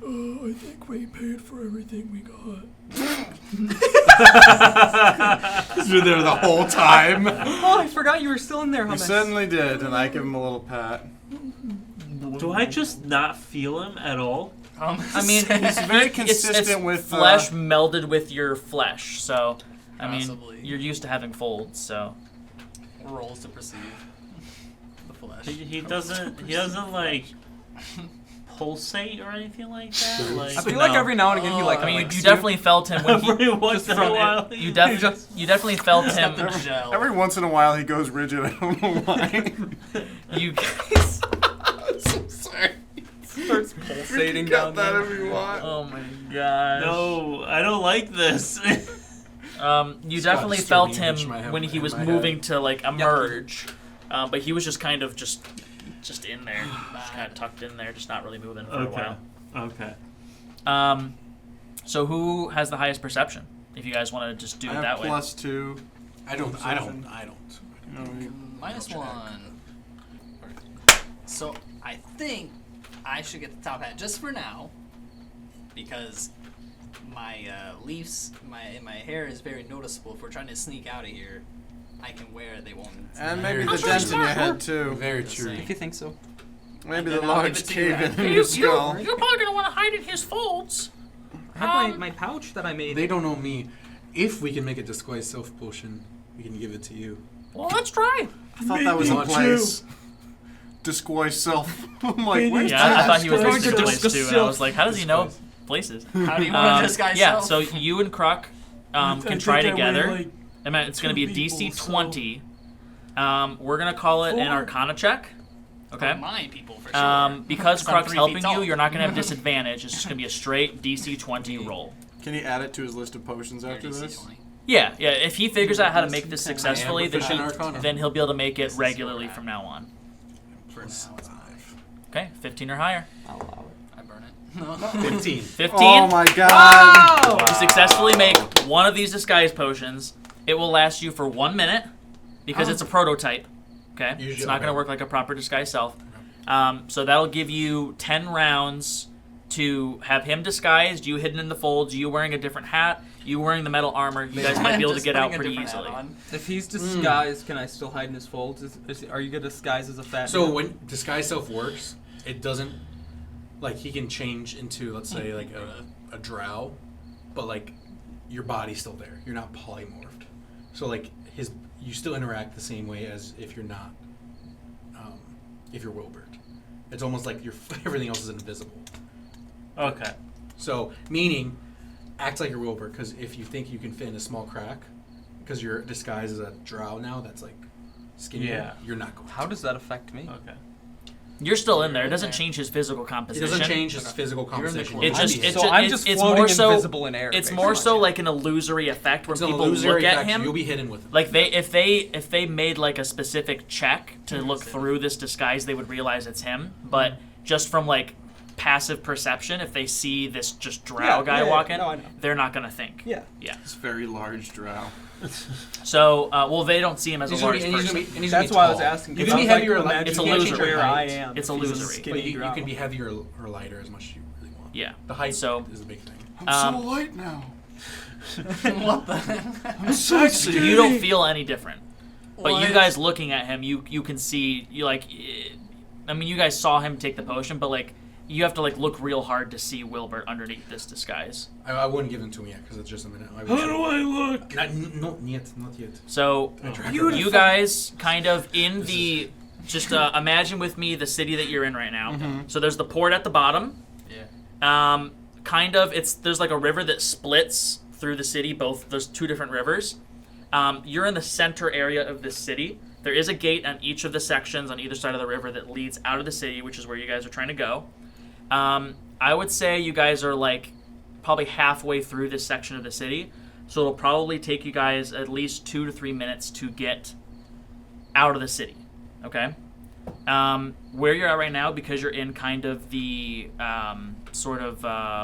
I think we paid for everything we got. You're there the whole time. Oh, I forgot you were still in there, You Hummus. certainly did, and I give him a little pat. Do I just not feel him at all? I mean, He's very it's consistent with flesh melded with your flesh, so I mean, Possibly. you're used to having folds, so Rolls to perceive the flesh. He doesn't like pulsate or anything like that. Like I feel like No. every now and again he like. I mean, licks you definitely felt him when every he. once in a from while. You definitely felt him. The gel. Every once in a while, he goes rigid. I don't know why. You guys. so sorry. starts pulsating Cut down that there. if you want. Oh my gosh. No, I don't like this. You Scott definitely disturbed felt me, him which might have when he in was my moving head. to like emerge, but he was just kind of just in there, just kind of tucked in there, just not really moving for a okay. while. Okay. So who has the highest perception? If you guys want to just do I it have that way. +2. I don't. -1. So I think I should get the top hat just for now, because my leaves in my hair is very noticeable. If we're trying to sneak out of here, I can wear it. They won't. And maybe Very the true. dent in your head, too. Very Just true. saying. If you think so. Maybe And the then I'll give large it to you cave in after. your skull. You're probably gonna want to hide in his folds. I have my pouch that I made. They don't know me. If we can make a disguise self potion, we can give it to you. Well, let's try. I thought that was a Maybe place. Disguise self. I'm like, where's Yeah, I that? thought he was Going listed to a place discuss too, and I self. was like, how does he know places? How do you want to disguise Yeah, self? so you and Kruk can try together. I mean, it's going to be a two DC people, 20. We're going to call it an Arcana check. Okay. My people for sure. Because I'm Kruk's 3 helping feet you, tall. you're not going to have disadvantage. It's just going to be a straight DC 20 roll. Can he add it to his list of potions Your after DC this? 20. Yeah. If he figures out how to make this successfully, proficient in Arcana. then he'll be able to make it This is regularly where from now on. For now, it's 5. Okay, 15 or higher. I'll allow it. I burn it. 15. 15. Oh my god! If you successfully make one of these disguise potions, it will last you for 1 minute because it's a prototype. Okay, it's Usually- not going to okay. work like a proper disguise self. So that'll give you 10 rounds to have him disguised, you hidden in the folds, you wearing a different hat, you wearing the metal armor. You guys might be able to Just get out putting a pretty different easily. hat on. If he's disguised, can I still hide in his folds? Are you gonna disguise as a fat So man? when disguise self works, it doesn't like he can change into, let's say, like a drow, but like your body's still there. You're not polymorphed. So like you still interact the same way as if you're not if you're Wilbert. It's almost like everything else is invisible. Okay. So meaning act like you're Wilbert, because if you think you can fit in a small crack, because you're disguised as a drow now that's like skinny, Yeah. you're not going. How does that affect me? Okay. You're still in there. It in doesn't there. change his physical It composition. doesn't change his physical You're in the composition. clone. It just, Maybe. it So ju- I'm it's, just it's floating more so. invisible in air. It's basically. more so like an illusory effect where It's an people illusory look at effect, him. You'll be hidden with him. Like if they made like a specific check to look through this disguise, they would realize it's him. But just from like passive perception, if they see this just drow guy walking, no, I know. they're not gonna think. Yeah. Yeah. It's very large drow. So well, they don't see him as a large person. That's why I was asking. You 'cause can be I was heavier or like, lighter. It's You a can't loser. change your where I height, am. It's a if he's illusory. skinny but you drow. can be heavier or lighter as much as you really want. Yeah. The height So is a big thing. I'm so light now. What the? I'm so skinny. you don't feel any different. But you What? guys looking at him, you can see you like. I mean, you guys saw him take the potion, but like you have to like look real hard to see Wilbert underneath this disguise. I wouldn't give them to him yet because it's just a minute. How do I look? Not yet. So you guys kind of in the just imagine with me the city that you're in right now. So there's the port at the bottom. Yeah. Kind of there's like a river that splits through the city. There's two different rivers. You're in the center area of this city. There is a gate on each of the sections on either side of the river that leads out of the city, which is where you guys are trying to go. I would say you guys are like probably halfway through this section of the city, so it'll probably take you guys at least 2 to 3 minutes to get out of the city. Okay. Where you're at right now, because you're in kind of the sort of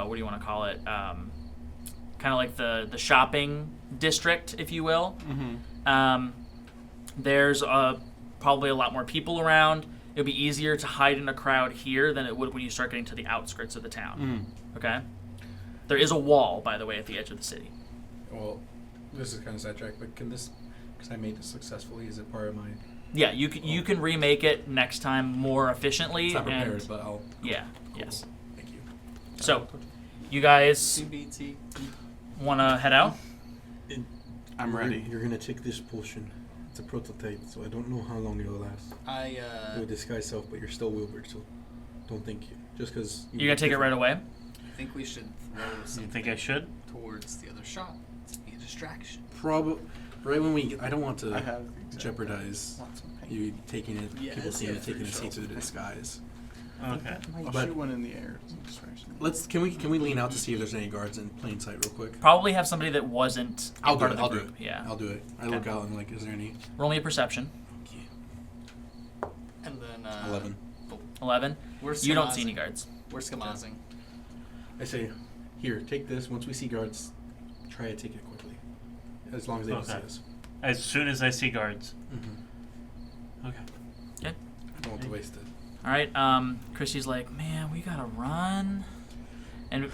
what do you want to call it? Kind of like the shopping district, if you will. There's probably a lot more people around. It'll be easier to hide in a crowd here than it would when you start getting to the outskirts of the town. Okay? There is a wall, by the way, at the edge of the city. Well, this is kind of sidetracked, but can this, because I made this successfully, is it part of my... Yeah, you can remake it next time more efficiently. It's not prepared, and but I'll... yeah, Cool. yes. Thank you. So, you guys CBT. want to head out? I'm ready. You're going to take this potion. It's a prototype, so I don't know how long it'll last. It will disguise self, but you're still Wilbur, so don't think you. Just because... You're going to take it right away? I think we should throw You something think I should? towards the other shop to be a distraction. Probably... Right when we... I don't want I to have jeopardize lots of paint. you taking it, Yeah, people seeing yeah, it, taking for a seat sure. to the disguise. Okay. I'll But- shoot one in the air. It's a distraction. Can we lean out to see if there's any guards in plain sight real quick? Probably have somebody that wasn't I'll do part it. of the I'll do group. it. Yeah. I'll do it. I Okay. look out and like, is there any? Roll me a perception. And then 11. 11. We're You don't see schemazing. any guards. We're schemazing. I say, here, take this. Once we see guards, try to take it quickly, as long as they don't see Okay. us. As soon as I see guards. Okay. Okay. I don't want to waste it. All right. Christy's like, man, we gotta run. And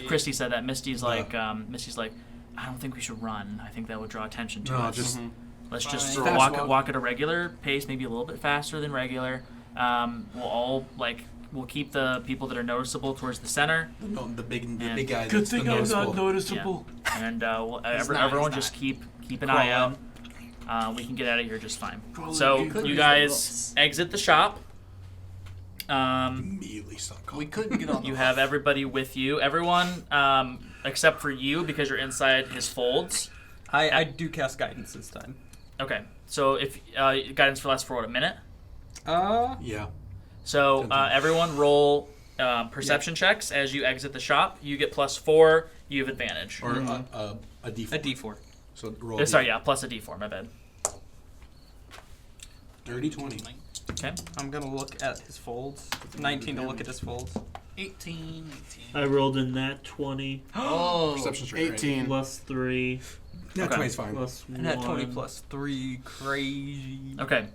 Christy said that. Misty's like, I don't think we should run. I think that would draw attention to No, us. just Let's just Fine. Fast walk walk. walk at a regular pace, maybe a little bit faster than regular. We'll keep the people that are noticeable towards the center, the big And- big guy. Good that's the thing I'm noticeable. not noticeable. and He's not, everyone he's just not. keep an eye out. We can get out of here just fine. So We could you use guys the exit the shop. Immediately stop We calling. could get on the You have everybody with you. Everyone except for you, because you're inside his folds. I do cast guidance this time. Okay. So if guidance for lasts for what, a minute? Yeah. So everyone roll perception checks as you exit the shop. You get +4. You have advantage. Or a D4. A D4. So roll. Sorry, yeah, plus a D4. My bad. Dirty 20. Okay. I'm gonna look at his folds. 19 to look at his folds. 18. I rolled in that 20 Oh. Perception check. 18. plus 3 That Okay. 20's fine. plus 1. And that 20 plus 3, crazy. Okay.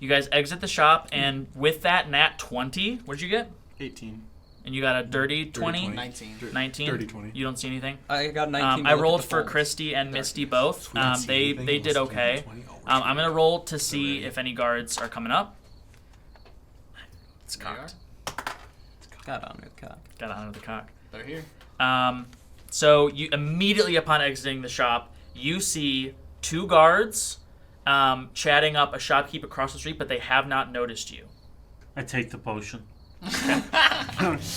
You guys exit the shop, and with that nat 20, what did you get? 18. And you got a dirty 20? 19. 19? Dirty 20. You don't see anything? I got 19. to I look at rolled the for folds. Christy and Misty both. We didn't see They anything. did It was okay. 20. Oh, I'm going to roll to see if any guards are coming up. It's There you cocked. Got on with cock. Got on with the cock. They're here. So you immediately upon exiting the shop, you see 2 guards chatting up a shopkeep across the street, but they have not noticed you. I take the potion.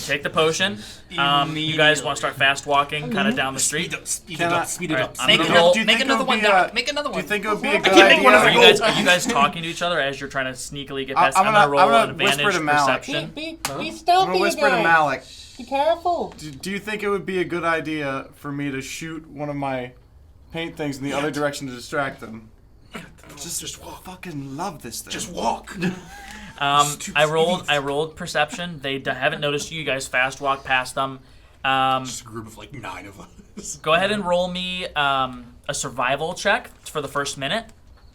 Take the potion. You guys want to start fast walking kind of down the street? Speed Can it I- up. Speed it Alright, up. I'm Make, gonna it, roll. Do you make think another it would one, be Doc. a- Make another Do one. you think it would be a good can't make idea? one of Are those. you guys talking to each other as you're trying to sneakily get past? I'm I'm gonna roll an gonna whisper advantage to Malik. perception. Be I'm stealthy, gonna whisper to guys. Malik. Be careful. Do you think it would be a good idea for me to shoot one of my paint things in the other direction to distract them? Just walk. Fucking love this thing. Just walk. I rolled perception. They haven't noticed you. You guys fast walk past them. Just a group of like 9 of us. Go ahead and roll me a survival check for the first minute.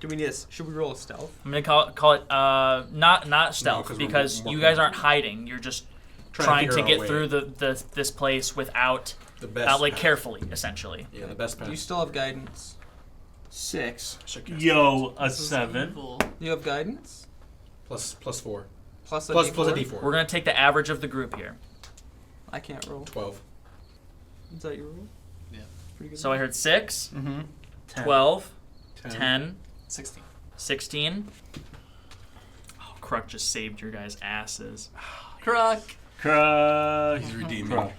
Do we need a, should we roll a stealth? I'm gonna call it not stealth 'cause we're because more you guys aren't hiding. You're just trying to figure out get a way. through this place without The best. like carefully, essentially. Yeah, the best path. You still have guidance. 6. Yo, a This is 7. evil. You have guidance? Plus 4. Plus a Plus D4? a D4. We're gonna take the average of the group here. I can't roll. 12. Is that your roll? Yeah. Pretty good. So I heard 6, Mm-hmm. 12, 10, 16. 16. Oh, Kruk just saved your guys' asses. Croc. Cruck. He's redeeming. Cruck.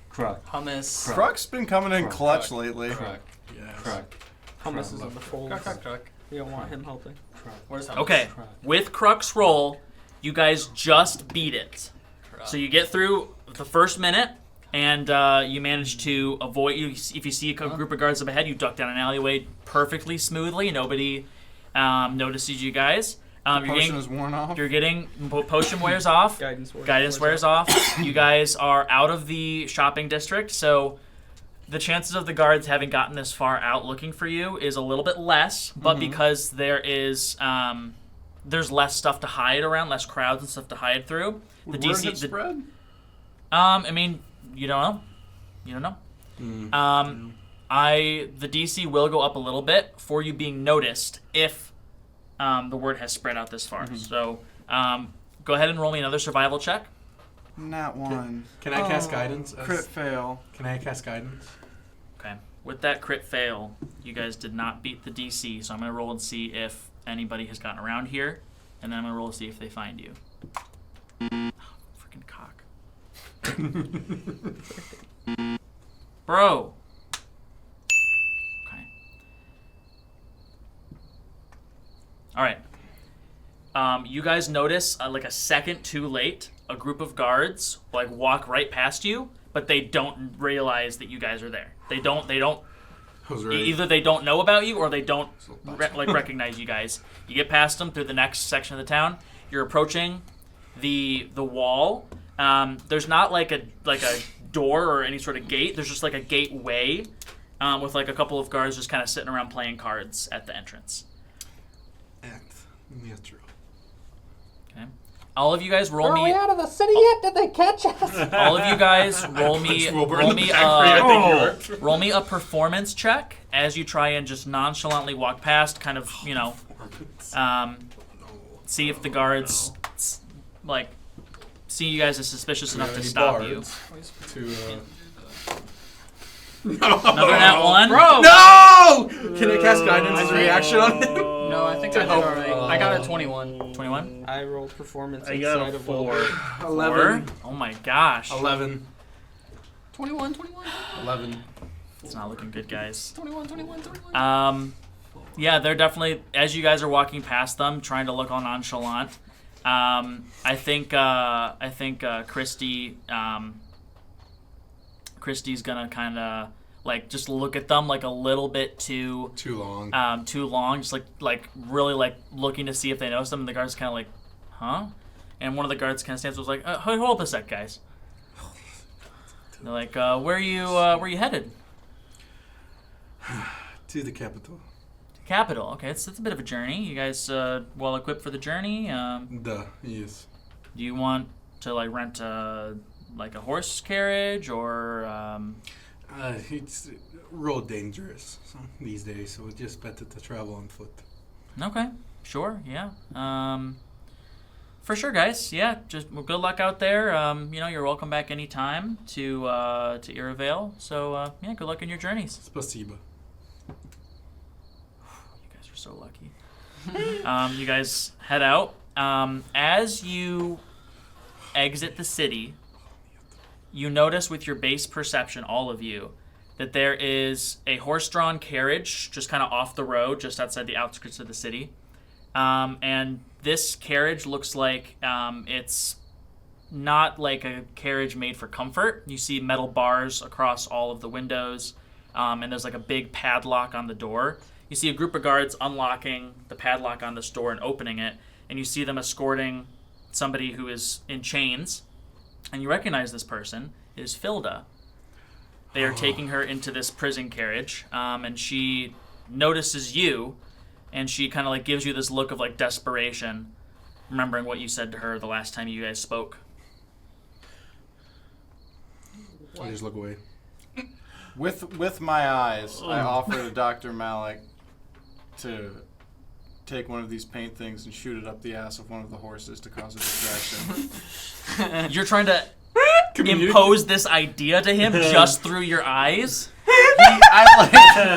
Cruck. Hummus. Crock's been coming in clutch Croc. lately. Croc. Yes. Cruck. Hummus is in the folds. Croc, croc, croc. We don't want him helping. Where's Hummus? Okay, Cruck. with Kruk's roll, you guys just beat it. Croc. So you get through the first minute, and you manage to avoid. If you see a group of guards up ahead, you duck down an alleyway perfectly smoothly. Nobody notices you guys. Potion is worn off. You're getting potion wears off. Guidance wears off. You guys are out of the shopping district, so the chances of the guards having gotten this far out looking for you is a little bit less. But because there is there's less stuff to hide around, less crowds and stuff to hide through. Would word have spread? I mean, you don't know. You don't know. The DC will go up a little bit for you being noticed if the word has spread out this far. So go ahead and roll me another survival check. Not one. Can I cast guidance? Crit fail. Can I cast guidance? Okay. With that crit fail, you guys did not beat the DC, so I'm going to roll and see if anybody has gotten around here, and then I'm going to roll to see if they find you. Oh, freaking cock. Bro. Okay. All right. You guys notice, like a second too late, a group of guards like walk right past you, but they don't realize that you guys are there. They don't. Either they don't know about you or they don't recognize you guys. You get past them through the next section of the town. You're approaching the wall. There's not like a door or any sort of gate. There's just like a gateway with like a couple of guards just kind of sitting around playing cards at the entrance. Act natural. Okay. All of you guys roll Are me. we out of the city yet? Did they catch us? All of you guys roll me a performance check as you try and just nonchalantly walk past, kind of, see if the guards like see you guys as suspicious enough to stop you. Another nat one. Bro! No! Can I cast guidance as a reaction on it? No, I think I did alright. I got a 21. 21? I rolled performance I got inside a of 4. 11. Oh my gosh. 11. 21. 11. It's not looking good, guys. 21. Yeah, they're definitely, as you guys are walking past them, trying to look all nonchalant. I think Christy's gonna kind of like just look at them like a little bit too long, just like really like looking to see if they notice them, and the guards kind of like, huh? And one of the guards kind of stands up, was like, hold up a sec, guys. They're like, where are you headed? To the capital. Capital. Okay, it's a bit of a journey. You guys well equipped for the journey? Yes. Do you want to like rent a horse carriage or? It's road dangerous these days, so it's just better to travel on foot. Okay, sure, yeah. For sure, guys. Yeah, just good luck out there. You're welcome back anytime to Iravale. So yeah, good luck in your journeys. Spasiba. You guys are so lucky. You guys head out. As you exit the city, you notice with your base perception, all of you, that there is a horse-drawn carriage just kind of off the road, just outside the outskirts of the city. And this carriage looks like it's not like a carriage made for comfort. You see metal bars across all of the windows, and there's like a big padlock on the door. You see a group of guards unlocking the padlock on this door and opening it, and you see them escorting somebody who is in chains. And you recognize this person. It is Filda. They are taking her into this prison carriage, and she notices you, and she kind of like gives you this look of like desperation, remembering what you said to her the last time you guys spoke. I just look away. With my eyes, I offer to Dr. Malik to take one of these paint things and shoot it up the ass of one of the horses to cause a distraction. You're trying to impose this idea to him just through your eyes?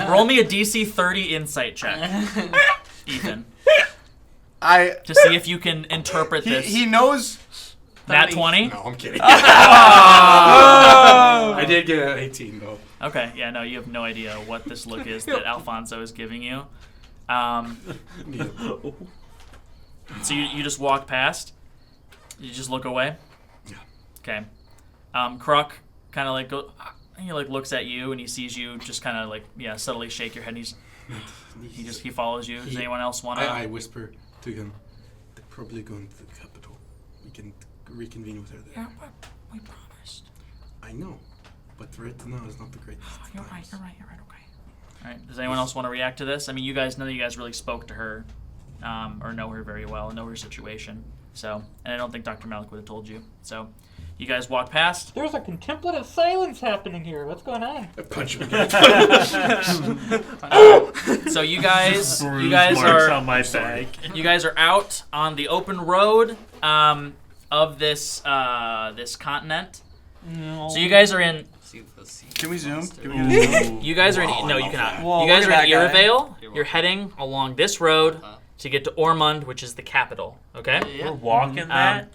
Roll me a DC 30 insight check, Ethan. To see if you can interpret this. He knows. Nat 20? No, I'm kidding. I did get an 18 though. Okay, yeah, no, you have no idea what this look is that Alfonso is giving you. So you just walk past? You just look away? Yeah. Okay. Kruk kind of like he like looks at you and he sees you just kind of like subtly shake your head. And he follows you. Does anyone else want to? I whisper to him. probably going to the capital. We can reconvene with her there. Yeah, but we promised. I know, but right now is not the greatest. You're right, times. you're right, you're right, okay. All right. Does anyone else want to react to this? I mean, none of you guys really spoke to her, or know her very well, know her situation. So, and I don't think Dr. Malik would have told you. So, you guys walk past. There's a contemplative silence happening here. What's going on? I punch him again. So you guys Bruise marks are on my back. you guys are out on the open road of this this continent. No. So you guys are in. Can we zoom? Can we get a zoom? You guys are in. No, you cannot. Whoa, You guys are look at in that guy. Irevale. You're heading along this road to get to Oremond, which is the capital. Okay. We're walking that.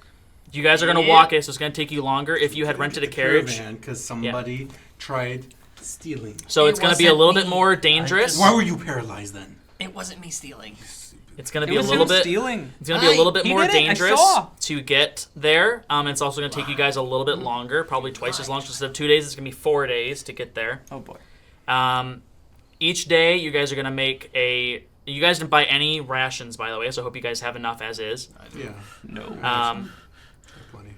You guys are gonna walk it, so it's gonna take you longer. If you had rented a carriage, because somebody tried stealing. so It it's gonna be a wasn't little bit me. more dangerous. Why were you paralyzed then? It wasn't me stealing. It's gonna It be a was little him bit. stealing. It's gonna be a little bit He more did it, I dangerous saw. to get there. It's also gonna take you guys a little bit longer, probably twice as long. So instead of 2 days, it's gonna be 4 days to get there. Oh boy. Each day, you guys are gonna make a. You guys didn't buy any rations, by the way, so I hope you guys have enough as is. Yeah, No. plenty.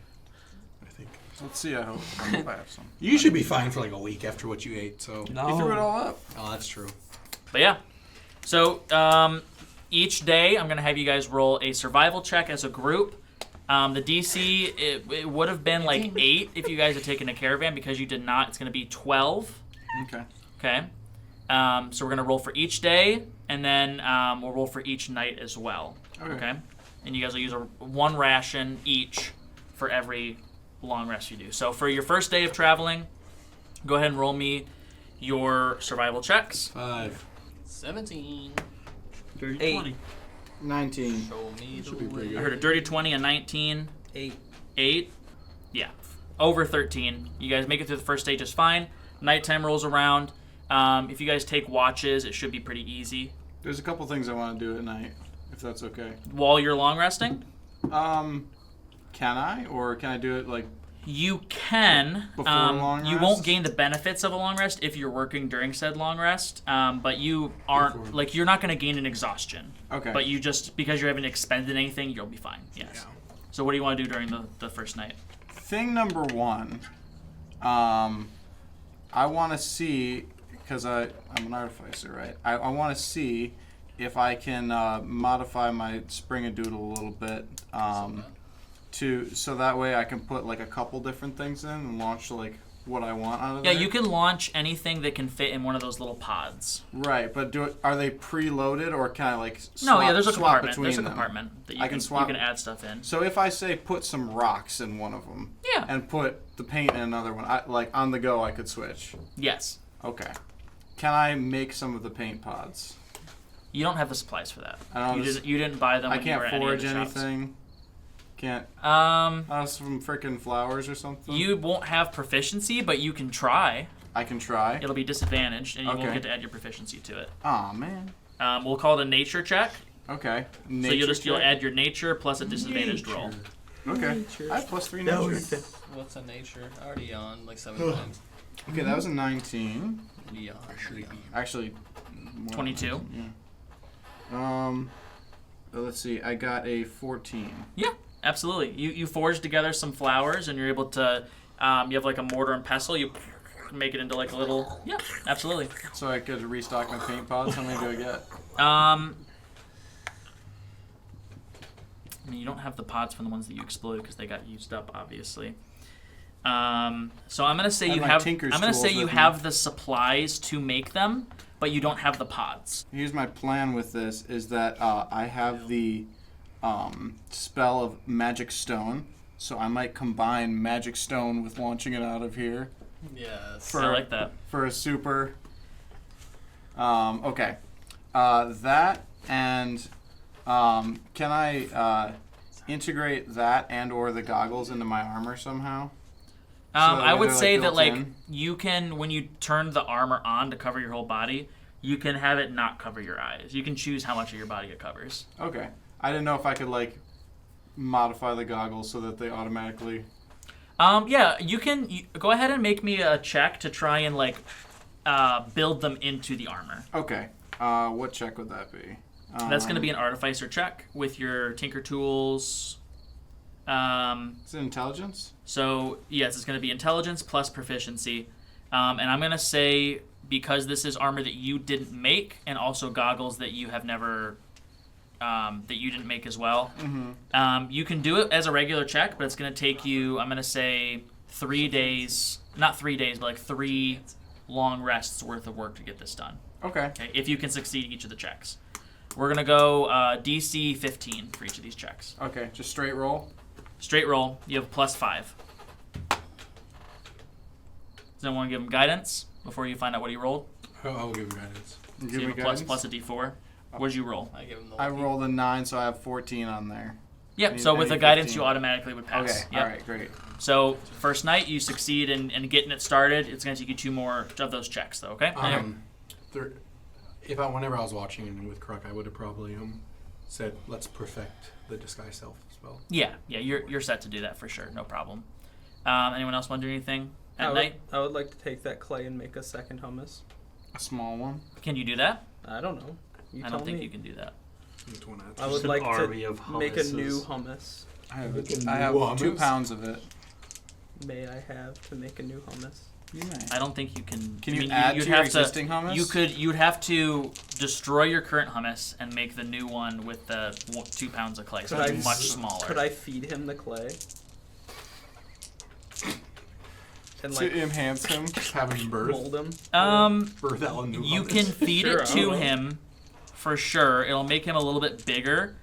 I think Let's see. I hope I have some. you should be fine for like a week after what you ate. So No. You threw it all up. oh, that's true. But yeah. So each day, I'm gonna have you guys roll a survival check as a group. The DC it would have been like 8 if you guys had taken a caravan. Because you did not, it's gonna be 12. Okay. Okay. So we're gonna roll for each day, and then we'll roll for each night as well. Okay. And you guys will use one ration each for every long rest you do. So for your first day of traveling, go ahead and roll me your survival checks. 5. 17. 30, 20. 19. Show me the Should be pretty way. I heard a dirty 20, a 19, 8. 8. Yeah, over 13. You guys make it through the first day just fine. Nighttime rolls around. If you guys take watches, it should be pretty easy. There's a couple things I want to do at night, if that's okay. While you're long resting, Can I, or can I do it like? you can. Before long You rest? won't gain the benefits of a long rest if you're working during said long rest. But you aren't Before. like you're not going to gain an exhaustion. Okay. But you just because you haven't expended anything, you'll be fine. Yes. Yeah. So what do you want to do during the first night? Thing number 1, I want to see, because I'm an artificer, right? I want to see if I can modify my spring-a-doodle a little bit, so that way I can put like a couple different things in and launch like what I want out of Yeah, there. you can launch anything that can fit in one of those little pods. Right, but are they preloaded, or can I like No, yeah, there's a swap compartment. between There's a them? compartment that you I can swap- you can add stuff in. So if I say put some rocks in one of them, Yeah. and put the paint in another one, like on the go, I could switch. Yes. Okay. Can I make some of the paint pods? You don't have the supplies for that. I don't. You didn't buy them. I when you were can't at any of forage the shops. anything. Can't. Some freaking flowers or something. You won't have proficiency, but you can try. I can try. It'll be disadvantaged, and you won't Okay. get to add your proficiency to it. Aw, man. We'll call it a nature check. Okay. So you'll check. add your nature plus a disadvantaged roll. Okay. I have +3 nature. What's a nature? Already on like 7 times. Okay, that was a 19. Leon. Actually. more. 22. Yeah. Let's see. I got a 14. Yeah, absolutely. You forge together some flowers, and you're able to. You have like a mortar and pestle. You make it into like a little. Yeah, absolutely. So I could restock my paint pods. How many do I get? I mean, you don't have the pods from the ones that you exploded because they got used up, obviously. So I'm gonna say I you have my have. tinker's I'm gonna say tools you with me. have the supplies to make them, but you don't have the pods. Here's my plan with this: is that I have the spell of magic stone, so I might combine magic stone with launching it out of here Yes. For- I like that. for a super. Okay, that and can I integrate that and or the goggles into my armor somehow? So that I would they're, say that built like in? you can when you turn the armor on to cover your whole body, you can have it not cover your eyes. You can choose how much of your body it covers. Okay, I didn't know if I could like modify the goggles so that they automatically. Yeah, you can go ahead and make me a check to try and like build them into the armor. Okay, what check would that be? That's going to be an artificer check with your tinker tools. Is it intelligence? So, yes, it's going to be intelligence plus proficiency. And I'm going to say, because this is armor that you didn't make, and also goggles that you have never, that you didn't make as well, you can do it as a regular check, but it's going to take you, I'm going to say, 3 days, not 3 days, but like 3 long rests worth of work to get this done. Okay. If you can succeed each of the checks. We're going to go DC 15 for each of these checks. Okay, just straight roll. Straight roll, you have +5. Does anyone want to give him guidance before you find out what he rolled? I'll give him guidance. So Give you me have a guidance. plus a D4. What did you roll? I give him the I lucky. rolled a 9, so I have 14 on there. Yep, Need- so I with need the guidance 15. you automatically would pass. Okay, Yep. alright, great. So first night you succeed in getting it started. It's going to take you 2 more of those checks though, okay? Whenever I was watching with Kruk, I would have probably said, let's perfect the disguise self spell. Yeah, you're set to do that for sure, no problem. Anyone else want to do anything at night? I would like to take that clay and make a second hummus. A small one. Can you do that? I don't know. You I tell don't think me. you can do that. I would Just an like army to of make a hummuses. new hummus. I have, Making I have new 2 hummus? pounds of it. May I have to make a new hummus? You may. I don't think you can. Can I you mean, add you'd to your have existing hummus? You'd have to destroy your current hummus and make the new one with the 2 pounds of clay. So Could it's I- much smaller. Could I feed him the clay? And To like enhance him. Just have him birth. mold him? Birth out a new You hummus. can feed Sure, it I to don't know. him for sure. It'll make him a little bit bigger.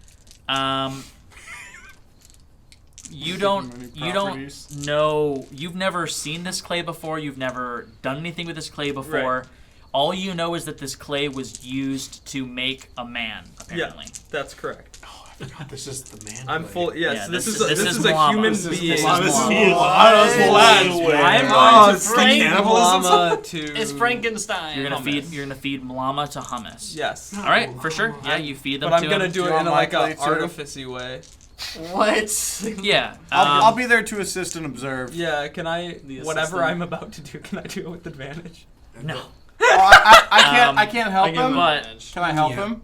You don't properties. know. You've never seen this clay before. You've never done anything with this clay before. Right. All you know is that this clay was used to make a man. Apparently. Yeah, that's correct. I forgot this is the man. I'm blade. full. Yes, Yeah, this this is is a llama. human This is- being. this is I'm llama. going to feed cannibalism. llama to. It's Frankenstein. You're gonna hummus. feed llama to hummus. Yes, All right, for sure. Yeah, you feed them but I'm to gonna him. do Do it you in want a, my like clay a too? artificey way. What? Yeah. I'll be there to assist and observe. Yeah, can I? The Whatever assistant. I'm about to do, can I do it with advantage? No. Oh, I can't help I give him him. But- advantage. Can I help Yeah. him?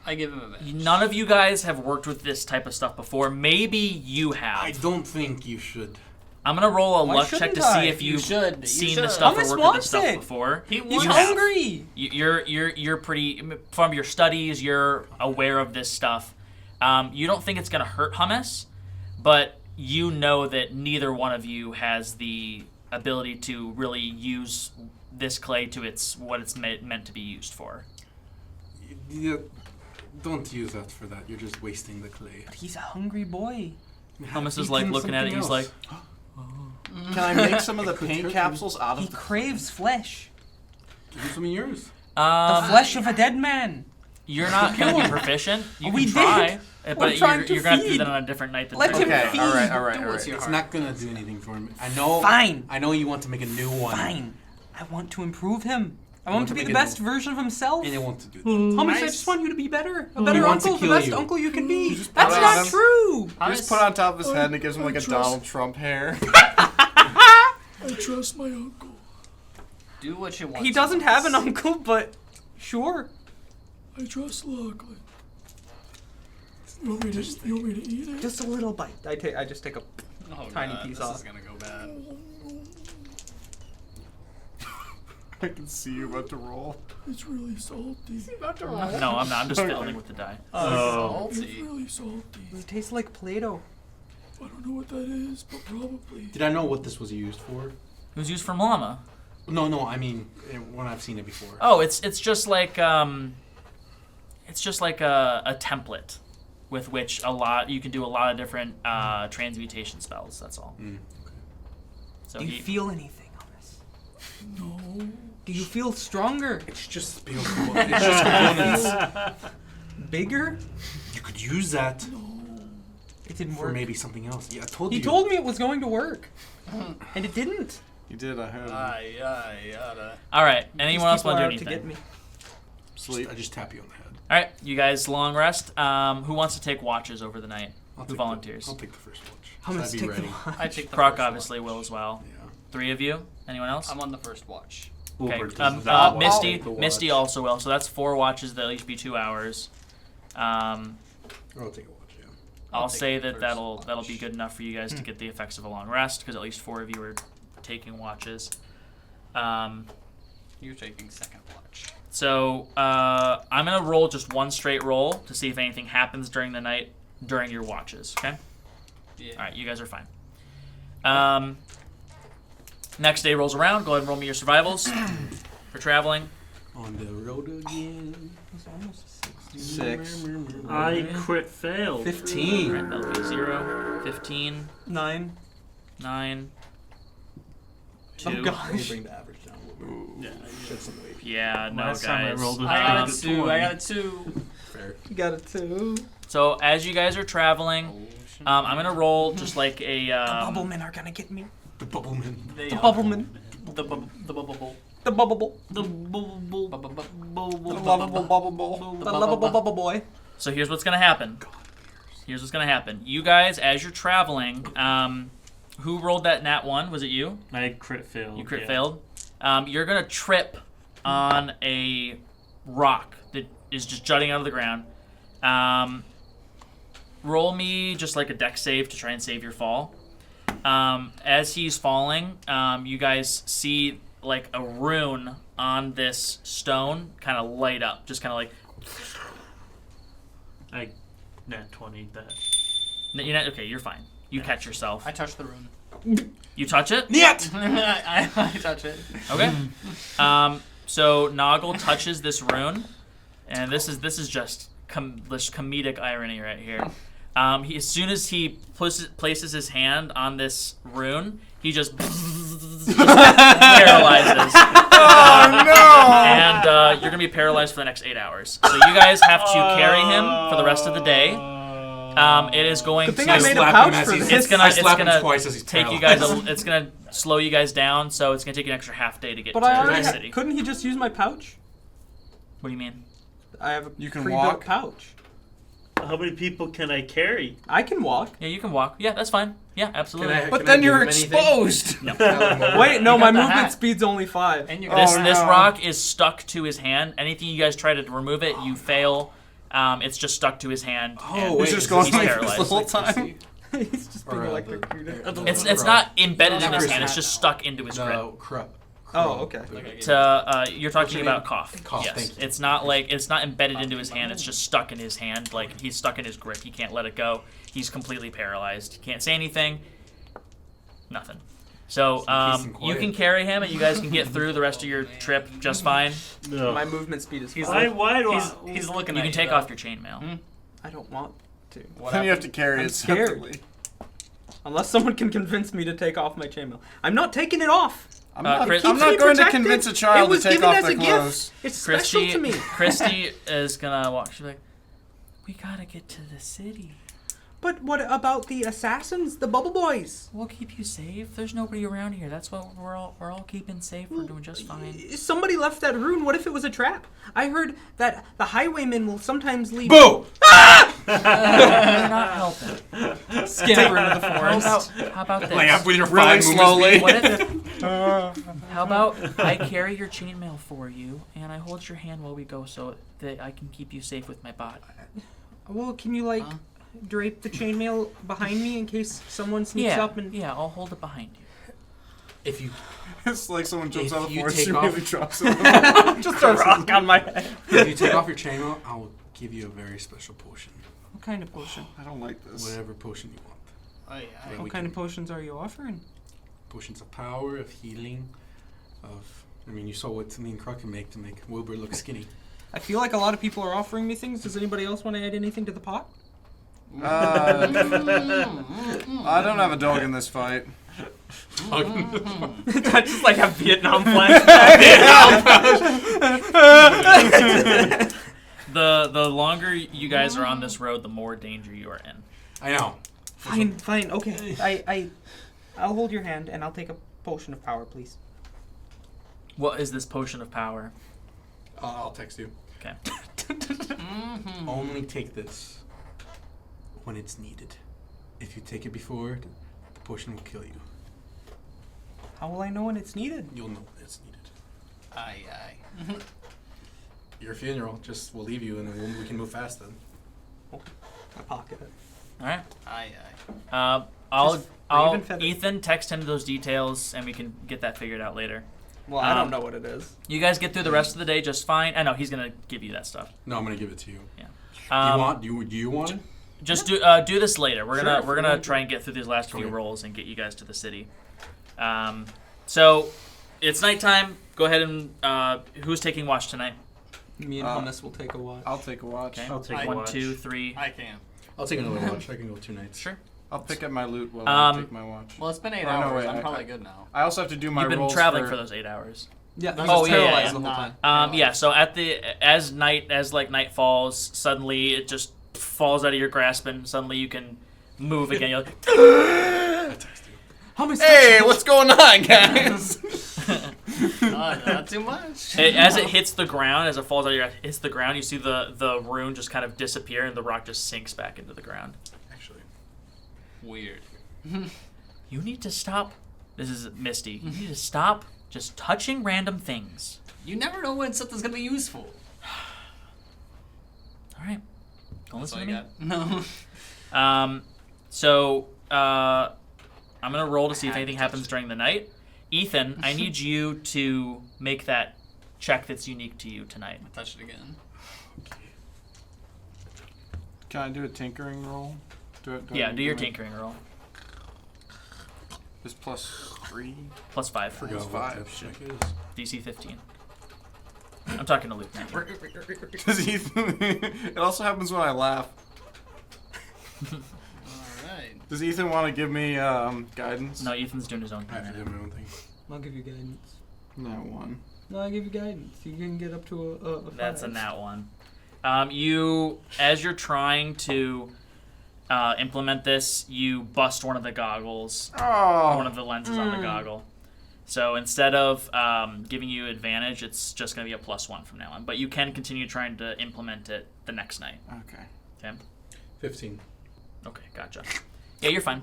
I give him advantage. None of you guys have worked with this type of stuff before. Maybe you have. I don't think you should. I'm gonna roll a Why luck check to shouldn't I? see if You you've should. You seen should. this stuff or Hummus worked with this wants stuff it. before. He He's wants have. hungry. You're pretty from your studies. You're aware of this stuff. You don't think it's gonna hurt hummus, but you know that neither one of you has the ability to really use this clay to what it's meant to be used for. Yeah, don't use that for that. You're just wasting the clay. He's a hungry boy. Hummus is Feed like him looking at it. something He's like, else. Can I make some of the Could paint hurt capsules out He of the craves flesh. Give him some of yours. The flesh of a dead man. You're not gonna be proficient. You We can try, did. but trying to you're gonna have to do feed. that on a different night than Let him Thursday. Okay, feed. all right. Do what's your It's heart. not gonna do anything for him. I know. Fine. I know you want to make a new one. Fine. I want to improve him. I You want want him to to be make the it- best version of himself. And you want to do that. Hummus, I Nice. just want you to be better. A He better wants to uncle, the kill best you. uncle you can be. Just That's put not on him. true. Just put on top of his head and it gives him like a trust- Donald Trump hair. I trust my uncle. Do what you want. He doesn't have an uncle, but sure. I trust Lochlann. You want me to eat it? Just a little bite. I just take a Oh, tiny God, piece this off. is gonna go bad. I can see you about to roll. It's really salty. No, I'm not. I'm just fiddling with the die. Oh. It's Salty. really salty. It tastes like Play-Doh. I don't know what that is, but probably. Did I know what this was used for? It was used from llama. No. I mean, when I've seen it before. Oh, it's just like a template with which you can do a lot of different transmutation spells. That's all. Mm. So Do you he, feel anything on this? No. Do you feel stronger? It's just it's just components. Bigger? You could use that It didn't for work. maybe something else. Yeah, I told He you. told me it was going to work. And it didn't. You did, I heard. Yada. all right. These Anyone else people want to are do out to anything? get me. Sleep. I just tap you on the head. All right, you guys long rest. Who wants to take watches over the night? I'll Who take volunteers? I'll take the first watch. I'm gonna I'd be take ready. the I take the Croc first obviously will as well. Yeah. 3 of you. Anyone else? I'm on the first watch. Okay. Uber does not want Misty. to Misty watch. also will. So that's 4 watches. That'll each be 2 hours. I'll take a watch. Yeah. I'll take say the that first that'll be watch. good enough for you guys to get the effects of a long rest, because at least 4 of you are taking watches. You're taking second watch. So I'm gonna roll just one straight roll to see if anything happens during the night during your watches. Okay. Yeah. All right, you guys are fine. Next day rolls around. Go ahead and roll me your survivals for traveling. On the road again. It's almost 6. I crit failed. 15. Alright, that'll be 0, 15, 9. 9, 2. Oh, gosh. Let me bring the average down a little bit. Yeah. Shed some weight. Yeah, no, Last guys. time I rolled a I got a 20. 2. I got a 2. Fair. You got it too. So as you guys are traveling, I'm gonna roll just like a. Bubblemen are gonna get me. The bubbleman. They The are. bubblemen. The bubble. The bubble. The The lovable bubble boy. So here's what's gonna happen. You guys, as you're traveling, who rolled that nat 1? Was it you? I crit failed. You crit yeah. failed. You're gonna trip on a rock that is just jutting out of the ground. Roll me just like a dex save to try and save your fall. As he's falling, you guys see like a rune on this stone kind of light up, just kind of like. I nat 20 that. You're not okay. You're fine. You catch yourself. I touched the rune. You touch it. Niet! I touch it. Okay. So Noggle touches this rune, and this is just this comedic irony right here. As soon as he places his hand on this rune, he just paralyzes. Oh no! And you're gonna be paralyzed for the next 8 hours. So you guys have to carry him for the rest of the day. It is going Good thing to. I made a slap pouch him as for he's- this. It's gonna. I It's slap him gonna twice as he's take you guys. paralyzed. It's gonna slow you guys down. So it's gonna take you an extra half day to get But to I the already city. couldn't he just use my pouch? What do you mean? I have a You can pre-built walk? pouch. How many people can I carry? I can walk. Yeah, you can walk. Yeah, that's fine. Yeah, absolutely. But then you're exposed. Wait, no, You my got the movement hat. speed's only 5. And you This Oh, this no. rock is stuck to his hand. Anything you guys try to remove it, you fail. It's just stuck to his hand. and wait, He's just is going he's like paralyzed. this the whole time. He's just being Or, electrocuted. It's not embedded in his hand. It's No. just stuck into his grip. No, Krupp. Oh, okay. You're talking your about name? cough. Cough, Yes, thank you. it's not embedded into his hand. It's just stuck in his hand. Like he's stuck in his grip. He can't let it go. He's completely paralyzed. He can't say anything. Nothing. So peace and you quiet. can carry him, and you guys can get through the rest of your trip just fine. No. My movement speed is 5. Why do He's looking You at can take though. off your chainmail. I don't want to. What Then you have to happened? carry I'm it scared. separately. Unless someone can convince me to take off my chainmail. I'm not taking it off. I'm Chris- I'm Keeps not me going to protected. convince a It child to was take given off as their a clothes. gift. It's special to me. Christy is gonna walk. She's like, "We gotta get to the city. But what about the assassins, the bubble boys? We'll keep you safe. There's nobody around here. That's what we're all keeping safe. We're doing just fine." Somebody left that rune. What if it was a trap? I heard that the highwaymen will sometimes leave. Boo! You're not helping. Scamper into the forest. How about this? Like up with your Really 5 movement slowly. speed. What if? How about I carry your chainmail for you, and I hold your hand while we go, so that I can keep you safe with my bot. Well, can you like drape the chainmail behind me in case someone sneaks up and? Yeah, I'll hold it behind you. If you It's like someone jumps If out of the you forest take and off- really drops it. Just a rock on my head. if you take off your chainmail, I will give you a very special potion. What kind of potion? I don't like this. Whatever potion you want. Aye, aye. We What kind can- of potions are you offering? Potions of power, of healing, of... I mean, you saw what me and Kruk can make to make Wilbur look skinny. I feel like a lot of people are offering me things. Does anybody else want to add anything to the pot? I don't have a dog in this fight. That's just like a Vietnam flashback. The longer you guys are on this road, the more danger you are in. I know. Fine, okay. I'll hold your hand and I'll take a potion of power, please. What is this potion of power? I'll text you. Okay. Only take this when it's needed. If you take it before, the potion will kill you. How will I know when it's needed? You'll know when it's needed. Aye, aye. Your funeral, we'll leave you and then we can move fast then. I pocket it. All right. Aye. Just I'll raven feather. Ethan text him those details, and we can get that figured out later. Well, I don't know what it is. You guys get through the rest of the day just fine. I know he's gonna give you that stuff. No, I'm gonna give it to you. Yeah. Do you want it? Just do this later. We're gonna try and get through these last few rolls and get you guys to the city. So it's nighttime. Go ahead and who's taking watch tonight? Me and Hummus will take a watch. I'll take a watch. Okay. I'll take I- a 1, watch. 2, 3. I can. I'll take another watch. I can go 2 nights. Sure. I'll pick up my loot while I take my watch. Well, it's been 8 Oh, no, hours. wait, I'm I- probably good now. I also have to do my You've been rolls traveling for those 8 hours. Yeah. Oh, He was yeah, yeah, paralyzed yeah. the whole time. Yeah. So as night falls, suddenly it just falls out of your grasp, and suddenly you can move again. You're like, I text you. Hey, what's going on, guys? Not too much. as it hits the ground, as it falls out of your hits the ground, you see the rune just kind of disappear, and the rock just sinks back into the ground. Actually, Weird. You need to stop. This is Misty. You need to stop just touching random things. You never know when something's gonna be useful. All right. Don't That's listen all to you me. got. No. So I'm gonna roll to see if I had anything to touch happens it. during the night. Ethan, I need you to make that check that's unique to you tonight. Touch it again. Can I do a tinkering roll? Do your tinkering roll. It's +3. Plus 5. forgot what 5. type of check it is. DC 15. I'm talking to Luke now. Does Ethan? It also happens when I laugh. Alright. Does Ethan want to give me guidance? No, Ethan's doing his own I have to thing. do my own thing. I'll give you guidance. No one. No, I give you guidance. You can get up to a That's a 5. nat 1. As you're trying to implement this, you bust one of the goggles, Oh. one of the lenses on the goggle. So instead of giving you advantage, it's just going to be a +1 from now on. But you can continue trying to implement it the next night. Okay. Okay? 15. Okay, gotcha. Yeah, you're fine.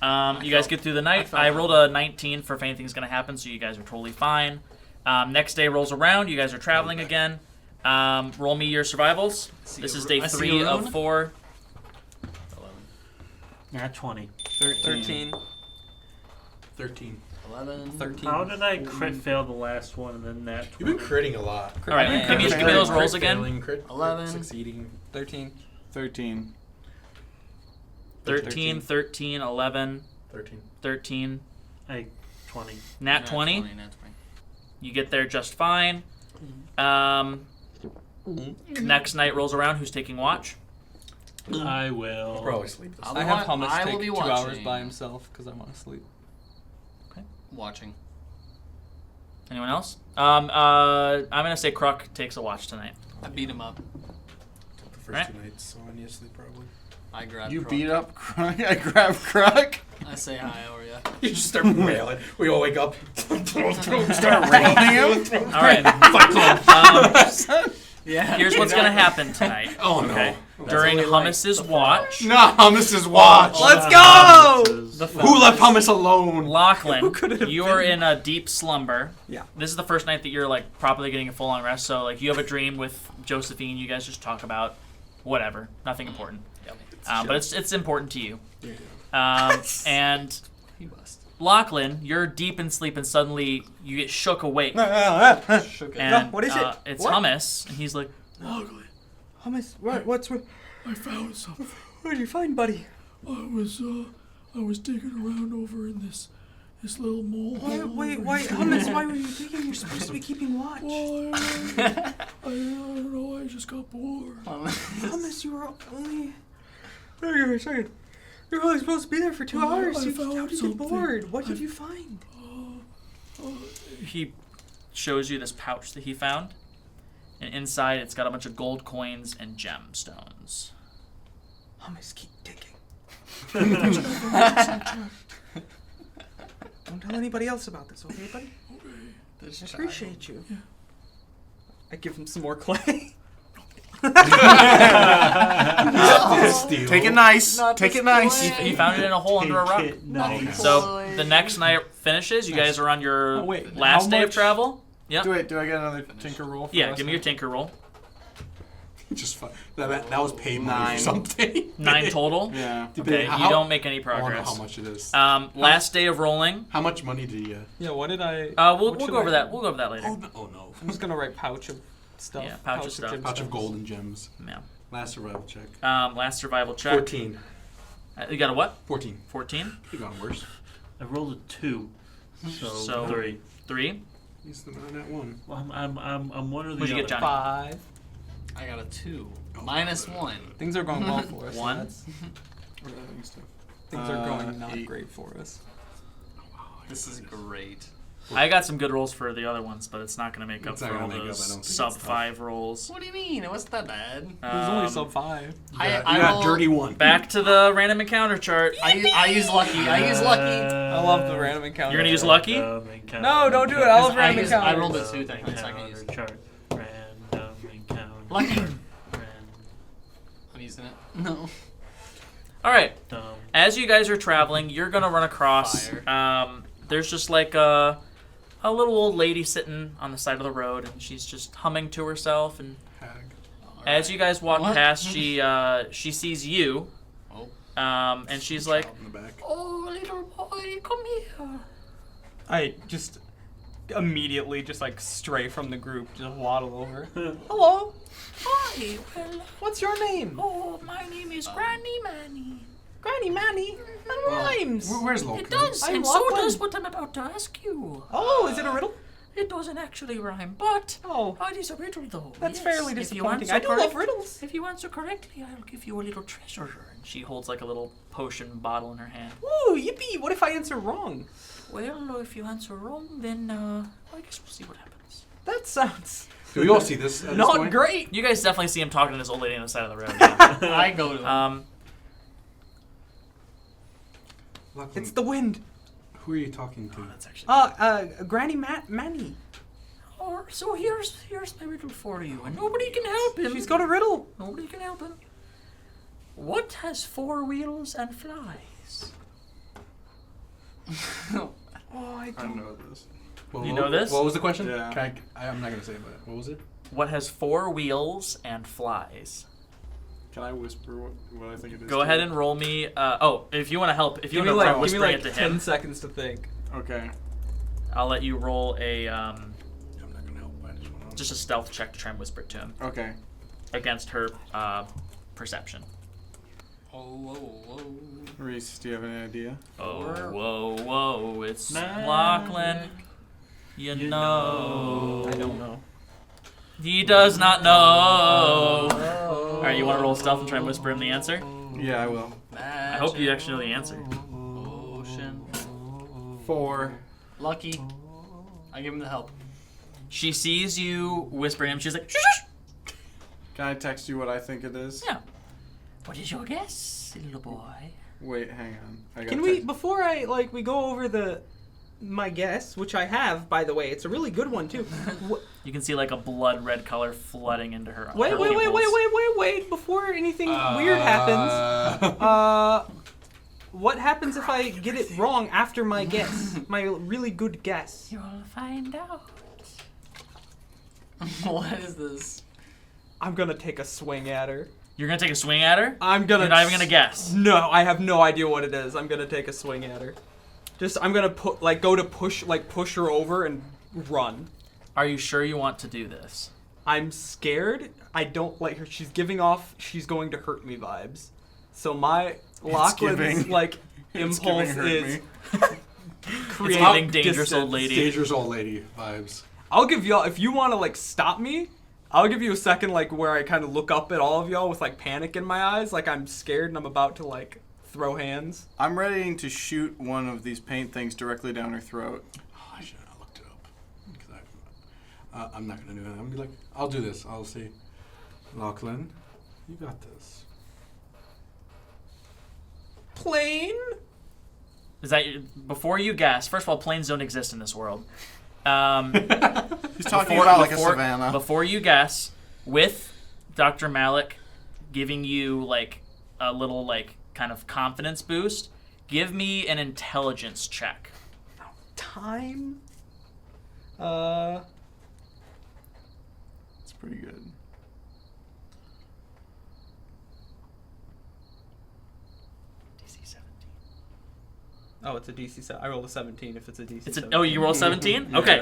You guys get through the night. I rolled a 19 for if anything's going to happen, so you guys are totally fine. Next day rolls around. You guys are traveling again. Roll me your survivals. This is day I see 3 a of rune. 4. Nat 20. 13. 13. 11. 13. How did I crit fail the last one and then that? You've been critting a lot. All right, give me those rolls Crit again. failing, crit 11. succeeding. 13. 13. 13, 13, 11, 13. 13. 20. Nat 20. Nat 20. You get there just fine. Next night rolls around. Who's taking watch? I I'll will. probably sleep this. I have Hummus I will take be 2 hours watching. by himself because I want to sleep. Watching. Anyone else? I'm gonna say Kruk takes a watch tonight. I beat him up. The first Right. 2 nights, so I need to sleep probably. I grabbed You Croc. beat up Kruk. I grabbed Kruk. I say hi, how are ya? You just start wailing. We all wake up. Start railing him. All right. Yeah. Here's what's gonna happen tonight. Oh no. Okay. During Hummus's watch, No, Hummus's watch. Let's go! Who left hummus alone? Lochlann, you're in a deep slumber. Yeah. This is the first night that you're like properly getting a full-on rest. So like you have a dream with Josephine. You guys just talk about whatever, nothing important. But it's important to you. And He bust. Lochlann, you're deep in sleep, and suddenly you get shook awake. Shook it. And what is it? It's What? Hummus, and he's like, Lochlann, Hummus, what's I found something. what did you find, buddy? I was digging around over in this little mole. hole over Hummus, here. why were you thinking you're supposed to be keeping watch? Well, I don't know. I just got bored. Hummus, you were only... Wait a second. You're only supposed to be there for 2 hours. I How found did you something. get bored? What did you find? he shows you this pouch that he found, and inside it's got a bunch of gold coins and gemstones. Hummus, keep digging. Don't tell anybody else about this, okay, buddy? I appreciate you. Yeah. I give him some more clay. Take it nice. Not Take this it nice. way. He found it in a hole under a rock. Nice. So the next night finishes. You guys are on your Oh, wait, last how day of much- travel. Yep. Do I get another tinker roll? For Yeah, last give me your night? tinker roll. Just that was paid money 9. or something. 9 total. Yeah. Okay, you don't make any I want to know progress. how much it is. Last day of rolling. How much money did you? Yeah, what did I? We'll what should go over I- that. We'll go over that later. Oh no. I'm just gonna write pouch of stuff. Yeah, pouch of stuff. Pouch of gemstones. gold and gems. Yeah. Last survival check. Last survival check. 14. You got a what? 14. 14. Could have gone worse. I rolled a 2. So 3. 3. He's the man at 1. Well, I'm one or the What'd you other. get, Johnny? 5. I got a 2. -1. Things are going well for us. so 1. that's- Things are going not 8. great for us. This is great. I got some good rolls for the other ones, but it's not going to make up It's for not all gonna make up, I those don't think sub it's tough. 5 rolls. What do you mean? It wasn't that bad. It was only Um, sub 5. You I got roll- dirty 1. Back to the random encounter chart. I use lucky. I use lucky. I love the random encounter. You're gonna use lucky? No, don't do it. I love random I encounters. rolled a 2 technically, so I can use it. Chart. Random encounter. Lucky. Random. I'm using it. No. All right. Dumb. As you guys are traveling, you're gonna run across. Fire. There's just like a little old lady sitting on the side of the road, and she's just humming to herself. And Hag. as you guys walk What? past, she sees you, Oh. and she's like, Child in the back. Oh, little boy, come here. I just immediately just like stray from the group, just waddle over. Hello, Hi, well, what's your name? oh, my name is Granny Manny. Granny Manny. That rhymes. Where's Lochlann? It does, I'm and so Lochlann. does what I'm about to ask you. Oh, is it a riddle? It doesn't actually rhyme, but Oh, it is a riddle, though. that's Yes, fairly if you disappointing. answer I do love correct- riddles. If you answer correctly, I'll give you a little treasure. and she holds like a little potion bottle in her hand. Ooh, yippee! What if I answer wrong? Well, if you answer wrong, then I guess we'll see what happens. That sounds Do we all see this at this not point? great. You guys definitely see him talking to this old lady on the side of the road. Yeah. I go to him. Lochlann, It's the wind. who are you talking to? That's actually. Granny Manny. So here's my riddle for you, and nobody can help him. She's got a riddle. Nobody can help him. What has 4 wheels and flies? Oh, I I know this. You know this? What was the question? Yeah. I'm not gonna say it, but what was it? What has 4 wheels and flies? Can I whisper what I think it is? Go ahead and roll me. If you want to help, if you Give me want to like, whisper it to 10 him, seconds to think. Okay. I'll let you roll a I'm not gonna help. I just wanna. just a stealth check to try and whisper it to him Okay. against her perception. Oh, whoa, whoa. Reese, do you have any idea? Oh, whoa, it's Magic. Lochlann. You You know. I don't know. He does not know. Alright, you want to roll stealth and try and whisper him the answer? Yeah, I will. I hope you actually know the answer. Ocean. 4. Lucky. I give him the help. She sees you whispering him. She's like, shush, shush. Can I text you what I think it is? Yeah. What is your guess, little boy? Wait, hang on. I got Can we, before we go over my guess, which I have, by the way, it's a really good one too. You can see like a blood red color flooding into her. Wait, her wait, wait, pupils. wait, wait, wait, wait! Before anything weird happens, what happens if I get it wrong after my guess? My really good guess. You'll find out. What is this? I'm gonna take a swing at her. You're gonna take a swing at her? I'm gonna. You're not even gonna guess. No, I have no idea what it is. I'm gonna take a swing at her. I'm gonna push her over and run. Are you sure you want to do this? I'm scared. I don't like her. She's giving off she's going to hurt me vibes. So my Lachlan's giving- like It's impulse giving hurt is It's create giving dangerous distance. old lady. Dangerous old lady vibes. I'll give y'all, if you want to like stop me, I'll give you a second like where I kind of look up at all of y'all with like panic in my eyes, like I'm scared and I'm about to like throw hands. I'm ready to shoot one of these paint things directly down her throat. Oh, I should have looked it up. Because I'm not gonna do it. I'm gonna be like, I'll do this. I'll say, Lochlann, you got this. Plane? Is that before you guess? First of all, planes don't exist in this world. He's talking about like a savannah. Before you guess, with Dr. Malik giving you like a little like kind of confidence boost, give me an intelligence check. Time? It's pretty good. Oh, it's a DC set. I rolled a 17 if it's a DC. It's a, 17. oh, you roll 17? Yeah. Okay.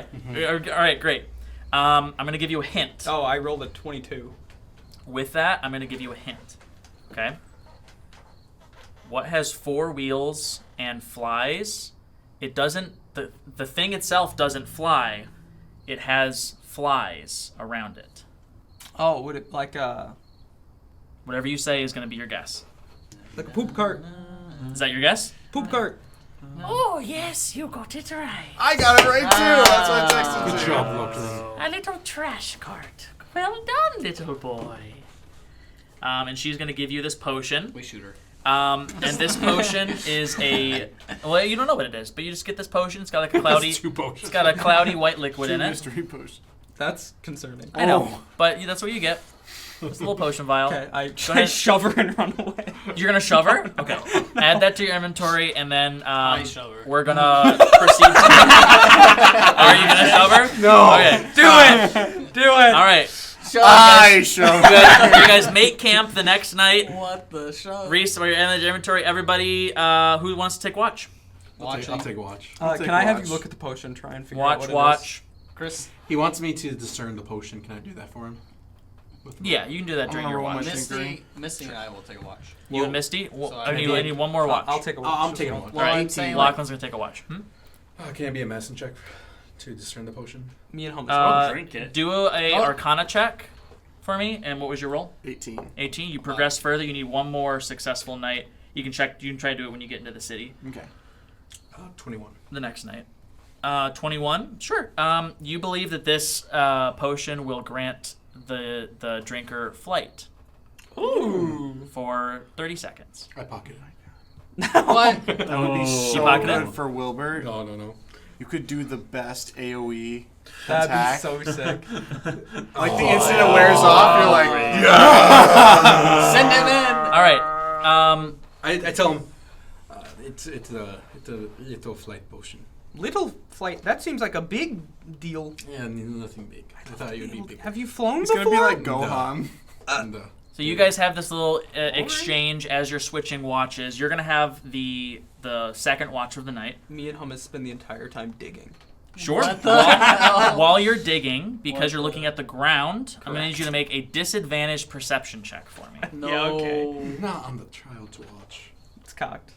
All right, great. I'm going to give you a hint. Oh, I rolled a 22. With that, I'm going to give you a hint. Okay? What has 4 wheels and flies? It doesn't... The thing itself doesn't fly. It has flies around it. Oh, would it like Whatever you say is going to be your guess. a poop cart? Is that your guess? Poop cart. Oh, yes, you got it right. I got it right too. That's what I texted Good you. job, Lochlann. A little trash cart. Well done, little boy. And she's going to give you this potion. We shoot her. And this potion is a... Well, you don't know what it is, but you just get this potion. It's got like a cloudy... That's 2 potions. It's got a cloudy white liquid in it. Mystery potion. That's concerning. I know, but that's what you get. It's a little potion vial. Okay, I ahead. shove her and run away. You're gonna shove her? Okay. Add that to your inventory, and then shove her. we're gonna proceed. Are you gonna shove her? No. Okay. Do it! Do it! All right. I shove. You guys make camp the next night. What the shove? Reese, while you're in the inventory, everybody who wants to take watch? I'll take watch. Can I have you look at the potion and try and figure out what Watch. Chris, He wants me to discern the potion. Can I do that for him? Yeah, you can do that during your roll my watch. Misty and I will take a watch. You and Misty? So I need one more watch. I'll take a watch. I'm taking a watch. Well, I'm saying like, Lachlan's gonna take a watch. Can I be a medicine check to discern the potion? Me and Hummus. I'll drink it. Do a Arcana check for me. And what was your roll? 18. 18. You progress further. You need one more successful night. You can check. You can try to do it when you get into the city. Okay. 21. The next night. 21. Sure. You believe that this potion will grant the drinker flight. Ooh. For 30 seconds. I pocket it. what? That would be so pocket good it? for Wilbur. No. You could do the best AoE That'd attack. be so sick. Like the instant it wears off, you're like, Send him in. All right. I tell him it's a little flight potion. Little flight. That seems like a big deal. Yeah, nothing big. I thought it would be big. Have you flown it's before? gonna be like Gohan. And, So you guys have this little exchange as you're switching watches. You're gonna have the second watch of the night. Me and Hummus spend the entire time digging. Sure. What the hell? While you're digging, because What you're the- looking at the ground, I'm gonna need you to make a disadvantaged perception check for me. No. Yeah, okay. not on the trial to watch. It's cocked.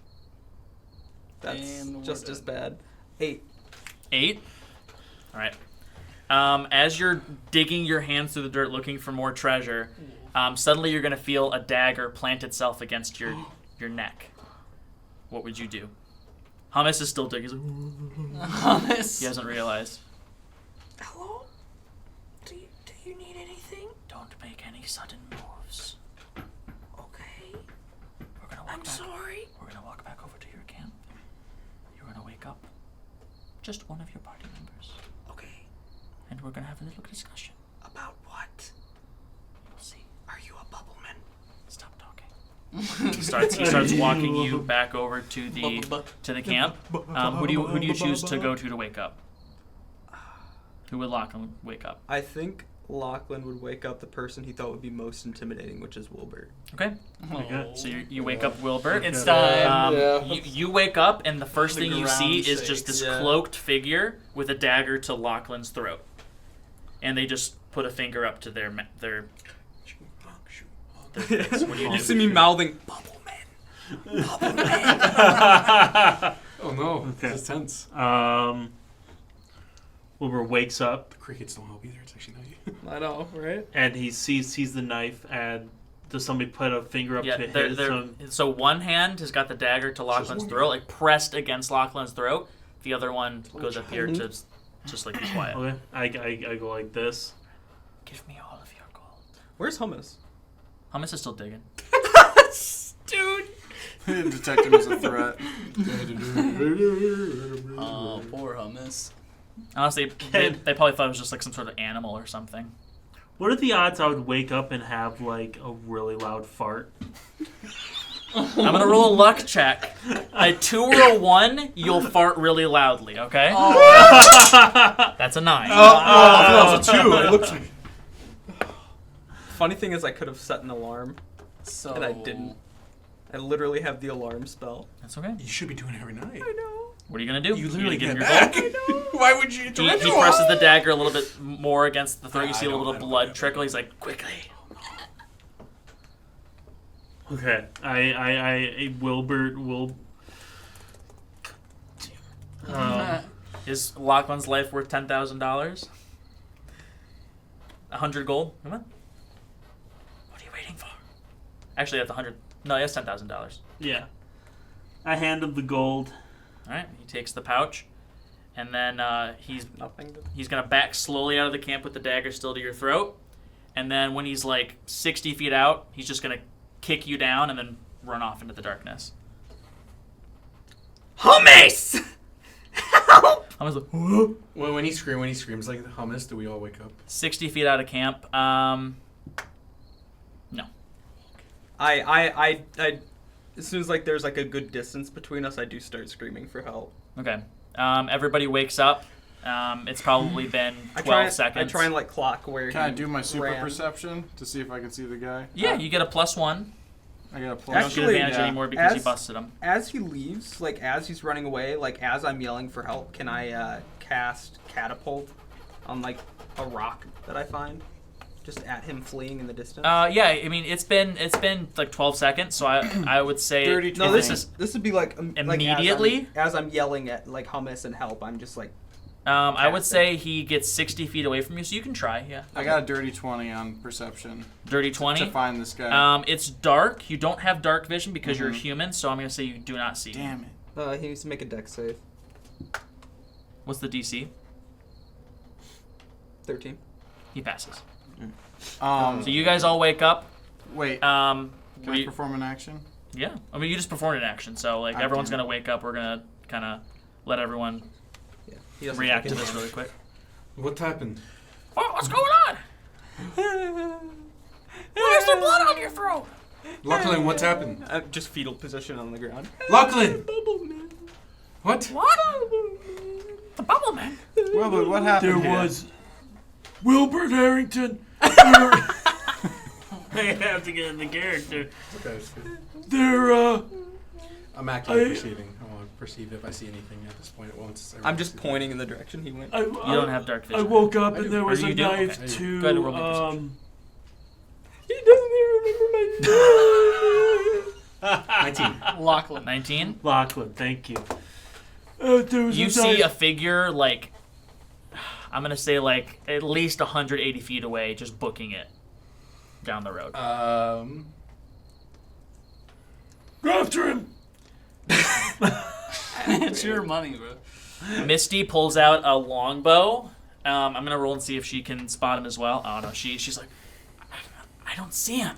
That's And we're just done. as bad. 8. 8. All right. As you're digging your hands through the dirt looking for more treasure, suddenly you're gonna feel a dagger plant itself against your neck. What would you do? Hummus is still digging. He's like, Hummus. he hasn't realized. Hello? Do you need anything? Don't make any sudden moves. Okay. We're gonna walk I'm back. sorry. We're gonna walk back over to your camp. You're gonna wake up just one of your party members, Okay. and we're gonna have a little discussion. About what? You'll see. Are you a bubble man? Stop talking. He starts walking you back over to the camp. Who do you choose to go to wake up? Who would Lochlann wake up? I think Lochlann would wake up the person he thought would be most intimidating, which is Wilbur. Okay. Oh. So you wake up Wilbur. It's time. You wake up, and the first The thing you ground see is just this shakes. cloaked figure with a dagger to Lachlan's throat, and they just put a finger up to their face. What do you You do? see me mouthing, Bubble man. Oh no, Okay. this is tense. Wilbur wakes up The crickets don't help either. It's actually night. I know, right? and he sees the knife, and does somebody put a finger up Yeah, to his? so one hand has got the dagger to Lachlan's throat, like pressed against Lachlan's throat. The other one goes up here to just like be quiet. Okay, I go like this. Give me all of your gold. Where's Hummus? Hummus is still digging. Dude. Didn't detect him as a threat. Oh, poor Hummus. Honestly, they probably thought it was just like some sort of animal or something. What are the odds I would wake up and have like a really loud fart? I'm gonna roll a luck check. A 2 or a 1, you'll fart really loudly. Okay. That's a 9. that was a 2. It looked Funny thing is, I could have set an alarm, So and I didn't. I literally have the alarm spell. That's okay. You should be doing it every night. I know. What are you gonna do? You literally gonna get give him your back. Why would you? gold? He presses the dagger a little bit more against the throat. You see a little bit of blood trickle. He's like, quickly. Okay, Wilbert will. Is Lochlan's life worth $10,000? 100 gold? Come on. What are you waiting for? Actually, that's 100. No, that's $10,000. Yeah. I hand him the gold. All right. He takes the pouch, and then he's Nothing. gonna back slowly out of the camp with the dagger still to your throat, and then when he's like 60 feet out, he's just gonna kick you down and then run off into the darkness. Hummus! I was like, whoa. When he screams like the hummus, do we all wake up? 60 feet out of camp. No. I as soon as like there's like a good distance between us, I do start screaming for help. Okay. Everybody wakes up. It's probably been 12 seconds. I try and like clock where Can I he do my super ran. perception to see if I can see the guy? Yeah, you get a +1. I got a You don't plus. get advantage yeah. anymore because you as- busted him. As he leaves, like as he's running away, like as I'm yelling for help, can I cast catapult on like a rock that I find, just at him fleeing in the distance? Yeah, I mean it's been like 12 seconds, so I would say 30 no, this this is this would be like Immediately? as I'm yelling at like hummus and help. I'm just like I would say he gets 60 feet away from you, so you can try. Yeah. I got a dirty 20 on perception Dirty 20. to find this guy. It's dark. You don't have dark vision because you're a human, so I'm gonna say you do not see. Damn it. he needs to make a dex save. What's the DC? 13. He passes. So So you guys all wake up. wait. Can Can I perform an action? Yeah. I mean, you just performed an action, so like everyone's damn it. gonna wake up. We're gonna kind of let everyone Yeah. He doesn't react take to it. this really quick. What happened? What's going on? Why is there blood on your throat? Lochlann, what's happened? Just fetal position on the ground. Lochlann! What? What? The bubble man. Well, but what happened There here? was Wilbert Harrington. I have to get in the character. Okay. There, I'm actively perceiving. I want to perceive if I see anything at this point at once. I'm just pointing in the direction he went. You don't have dark I vision. woke up I and do. there Or was you a do? knife Okay. to. Go ahead and roll me perception. He doesn't even remember my 19. Lochlann. 19. Lochlann, thank you. There was You a see a knife. figure like I'm gonna say like at least 180 feet away, just booking it down the road. Go after him. It's your money, bro. Misty pulls out a longbow. I'm gonna roll and see if she can spot him as well. Oh no, she's like, I don't see him.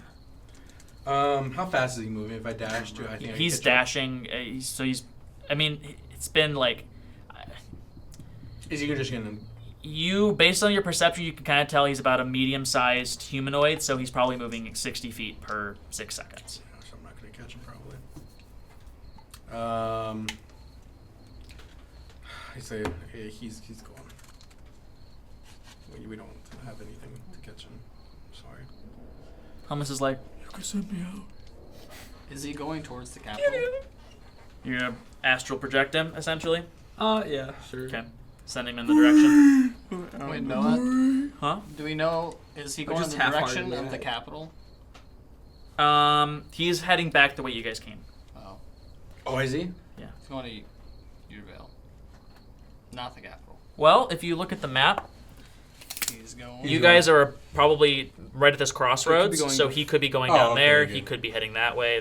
How fast is he moving? If I dash, I think He's I can catch up? dashing. I mean, it's been like Is he just gonna? you, based on your perception, you can kind of tell he's about a medium-sized humanoid, so he's probably moving 60 feet per 6 seconds. So I'm not gonna catch him probably. I say he's gone. We don't have anything to catch him. Sorry. Hummus is like, You can send me out. Is he going towards the capital? you're gonna astral project him, essentially. Yeah, sure. Okay. Send him in the direction. Wait, no. Huh? Do we know? Is he Or going in just the direction half-heartedly, of the yeah. capital? He's heading back the way you guys came. Oh, Oh, is he? he's going to Urvale, not the capital. Well, if you look at the map, He's going. you guys are probably right at this crossroads, going so to- he could be going Oh, down okay, there. okay. He could be heading that way.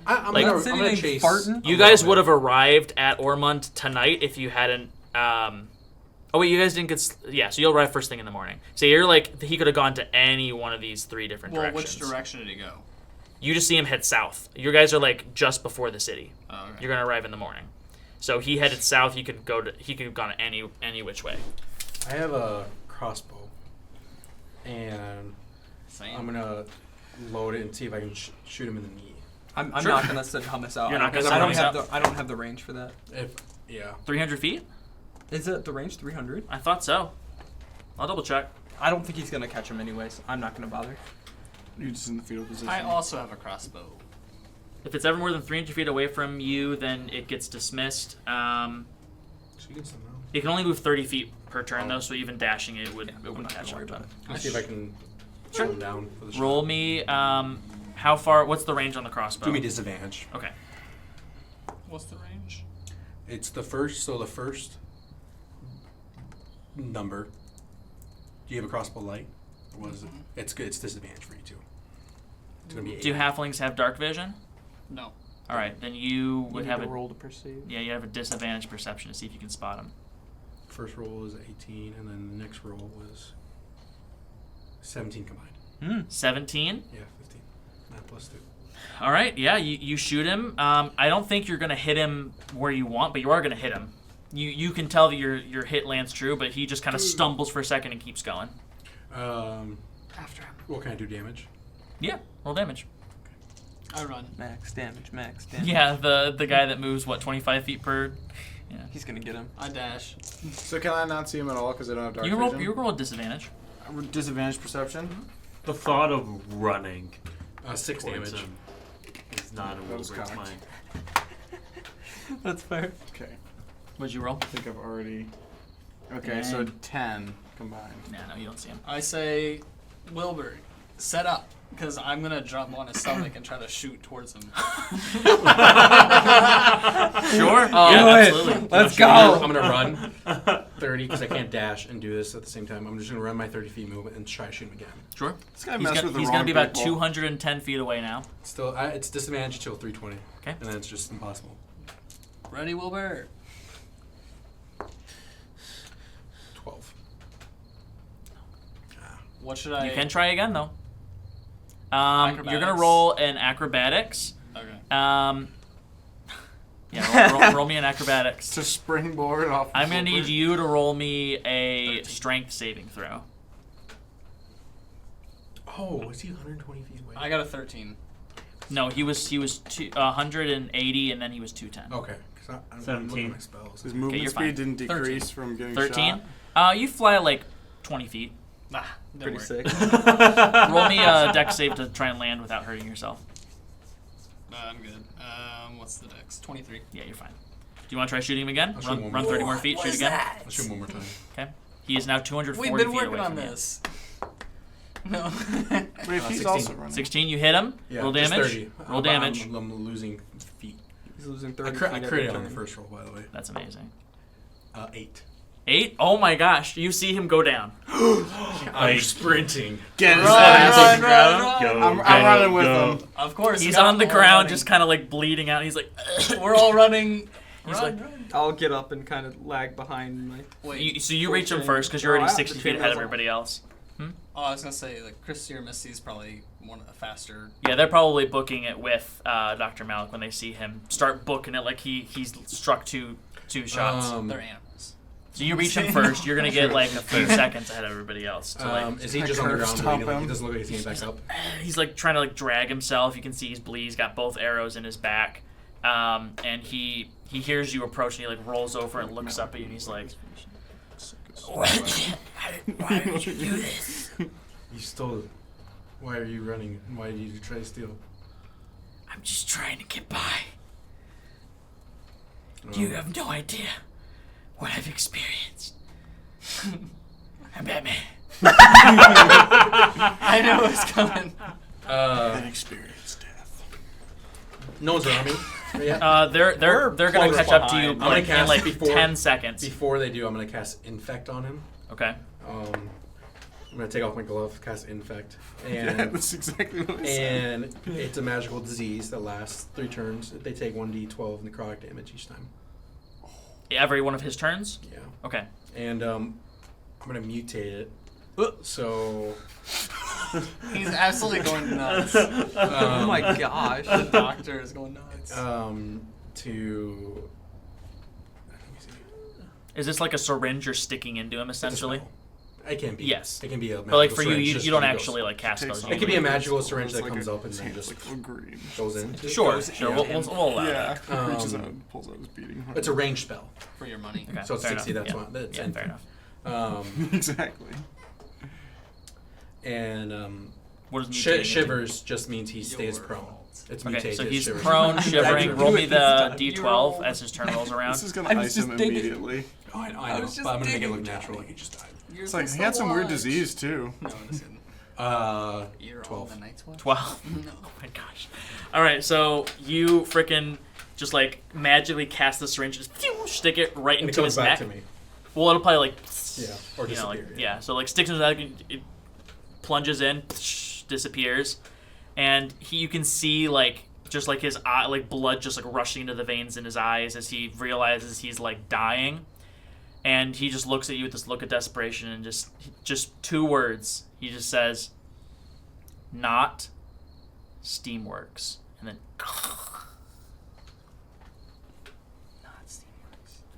I'm Like- gonna, City I'm gonna named chase. Spartan? You guys would have arrived at Oremond tonight if you hadn't. Oh wait, you guys didn't get. Yeah, so you'll arrive first thing in the morning. So you're like, he could have gone to any one of these 3 different Well, directions. which direction did he go? You just see him head south. You guys are like just before the city. Oh, okay. You're gonna arrive in the morning. So he headed south. He could have gone any which way. I have a crossbow, and Same. I'm gonna load it and see if I can shoot him in the knee. I'm Sure. not gonna send hummus out. You're not gonna I send don't hummus have out? I don't have the range for that. Yeah. 300 feet? Is it the range 300? I thought so. I'll double check. I don't think he's gonna catch him anyways. I'm not gonna bother. You're just in the fetal position. I also have a crossbow. If it's ever more than 300 feet away from you, then it gets dismissed. She gets them now. You can only move 30 feet per turn, though, so even dashing it wouldn't catch up. But Let's see if I can slow them down for the shot. roll me. How far? What's the range on the crossbow? Give me disadvantage. Okay. What's the range? It's the first, so the first number. Do you have a crossbow light? Or what is it? It's good. It's disadvantage for you too. It's gonna be 8. Do halflings have dark vision? No. All right, then you would You have need to a roll to perceive. yeah. You have a disadvantage perception to see if you can spot him. First roll was 18, and then the next roll was 17 combined. 17. Yeah, 15. 9 plus 2. All right, yeah, you shoot him. I don't think you're gonna hit him where you want, but you are gonna hit him. You can tell that your hit lands true, but he just kind of stumbles for a second and keeps going. After him. What can I do damage? Yeah, roll damage. I run. Max damage, max damage. Yeah, the guy that moves 25 feet per. Yeah. He's gonna get him. I dash. So can I not see him at all because I don't have dark You roll. vision? You roll a disadvantage. Disadvantage perception. The thought of running 6 towards damage. him is not in That was Wilbert's cocked. mind. That's fair. Okay. What'd you roll? I think I've already. Okay, so 10 combined. Nah, no, you don't see him. I say, Wilbur, set up, because I'm gonna jump on his stomach and try to shoot towards him. Sure. Do Yeah, it. absolutely. Let's I'm go. gonna run 30 because I can't dash and do this at the same time. I'm just gonna run my 30 feet movement and try to shoot him again. Sure. This guy He's messed gonna, with the he's wrong gonna be about people. 210 feet away now. Still, it's disadvantage until 320. Okay. And then it's just impossible. Ready, Wilbur? 12. What should I... You can try again though. You're gonna Acrobatics. roll an acrobatics. Okay. Yeah, roll me an acrobatics. To springboard off. I'm gonna need you to roll me a strength saving throw. Oh, is he 120 feet away? I got a 13. No, he was 180 and then he was 210. Okay. Because I'm 17. looking at my spells. His movement you're speed fine. didn't 13. decrease from getting 13. shot. You fly like 20 feet. Nah, Pretty sick. Roll me a dex save to try and land without hurting yourself. I'm good. What's the dex? 23. Yeah, you're fine. Do you want to try shooting him again? I'll shoot Run, one run more. 30 more feet. Shoot again. Let's shoot him one more time. Okay. He is now 240 We've been feet working away on from you. this. No. Wait, he's 16. also running. 16. You hit him. Yeah, Roll just damage. 30. Roll damage. I'm losing feet. He's losing I 30 crit feet it every on the turn. first roll, by the way. That's amazing. 8. 8. Oh my gosh! You see him go down. I'm sprinting. Get his Run, ass. run, run, run. Go, I'm go, running with go. him. Of course. He's we got on the all ground, running. just kind of like bleeding out. He's like, We're all running. He's Run, like- run. I'll get up and kind of lag behind my. Wait. so you reach him Fortune. first because you're already Oh, 60 the feet ahead of female's on. everybody else. Oh, I was gonna say like Christy or Misty's probably one of the faster. Yeah, they're probably booking it with Dr. Malik when they see him start booking it like he's struck two shots. They're animals. So you reach him first. You're gonna get like a few seconds ahead of everybody else. To, like, Is he just on the ground Stop bleeding? Like, him. he doesn't look like he's getting back up. he's like trying to like drag himself. You can see he's bleeding. He's got both arrows in his back, and he hears you approach and he like rolls over and looks up at you and he's like, Why would you do this? You stole. Why are you running? Why did you try to steal? I'm just trying to get by. You have no idea what I've experienced. I'm Batman. I know it's coming. Experience death. No one's around me. Yeah. they're gonna close catch up to you behind. I'm gonna like, in cast like before- 10 seconds. Before they do, I'm gonna cast Infect on him. Okay. I'm gonna take off my glove, cast Infect, Yeah, and that's exactly what I said. and it's a magical disease that lasts 3 turns. They take 1d12 necrotic damage each time. Every one of his turns. Yeah. Okay. And I'm gonna mutate it. So He's absolutely going nuts. Oh my gosh. The doctor is going nuts. to let me see. Is this like a syringe you're sticking into him essentially? It can be. Yes. It can be a magical But like for you, syringe, you just don't goes- actually like cast Takes those. all It could be a the magical it's syringe that like comes a- up and then just like green. goes in. Sure, Goes- sure. yeah. We'll allow Yeah, that. reaches Um, out and pulls out his beating heart. It's a ranged spell. For your money. Okay, So it's fair 60, enough. that's Yeah. fine. That's Yeah, fair enough. exactly. And What does mutating into? shivers just means he stays Your prone. fault. shots. It's Okay, mutated. so he's shivers. prone, shivering. can Roll do me it the this time. d12 as his turn rolls around. This is gonna I was ice just him digging. immediately. Oh, I know, I was but just I'm gonna make it look digging, natural, Johnny. like he just died. You're It's like supposed he had to some weird watch. disease too. No, listen. Uh, You're 12. on the night's watch. 12. No. Oh my gosh. All right, so you freaking just like magically cast the syringe, just stick it right and it into comes his back neck. to me. Well, it'll probably like, Yeah, or you know, like disappear. yeah. So like sticks into his neck, it plunges in, disappears, and you can see like just like his eye, like blood just like rushing into the veins in his eyes as he realizes he's like dying, and he just looks at you with this look of desperation and just 2 words. He just says, "Not Steamworks," and then.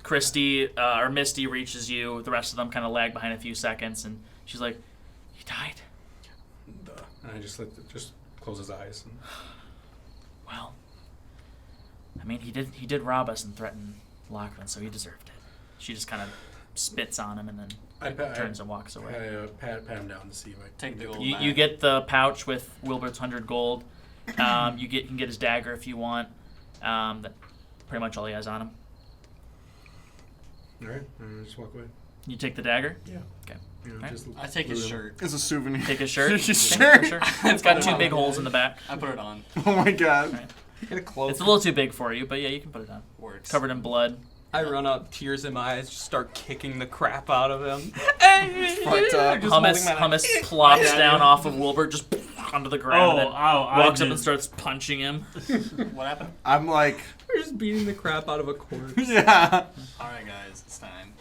Christy or Misty reaches you. The rest of them kind of lag behind a few seconds, and she's like, "He died." And I just just close his eyes. And Well, I mean, he did rob us and threaten Lochlann, so he deserved it. She just kind of spits on him and then turns and walks away. I pat him down to see if I Take the gold You get the pouch with Wilbert's 100 gold. You can get his dagger if you want. That's pretty much all he has on him. All right, and I just walk away. You take the dagger. Yeah. Okay. You know, Alright. just I take his lure him. shirt. It's a souvenir. Take his shirt. His Okay, shirt? It's got 2 big holes in the back. I put it on. Oh my god. Right. Get a cloak. It's a little too big for you, but yeah, you can put it on. Works. Covered in blood. I run up, tears in my eyes, just start kicking the crap out of him. Fucked up. Just holding my Hummus plops down off of Wilbert, just onto the ground, and then I walks up did. and starts punching him. What happened? I'm like, We're just beating the crap out of a corpse. yeah. Alright, guys, it's time.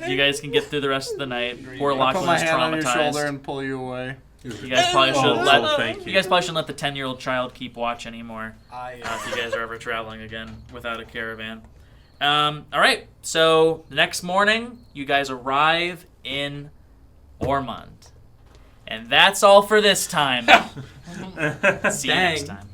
You guys can get through the rest of the night. Poor I'll put Lochlann my is hand on your shoulder traumatized. and pull you away. You guys probably should Oh, let. thank You guys probably shouldn't let the 10-year-old child keep watch anymore. I, If you guys are ever traveling again without a caravan. All right. So the next morning, you guys arrive in Oremond, and that's all for this time. See you next Dang. time.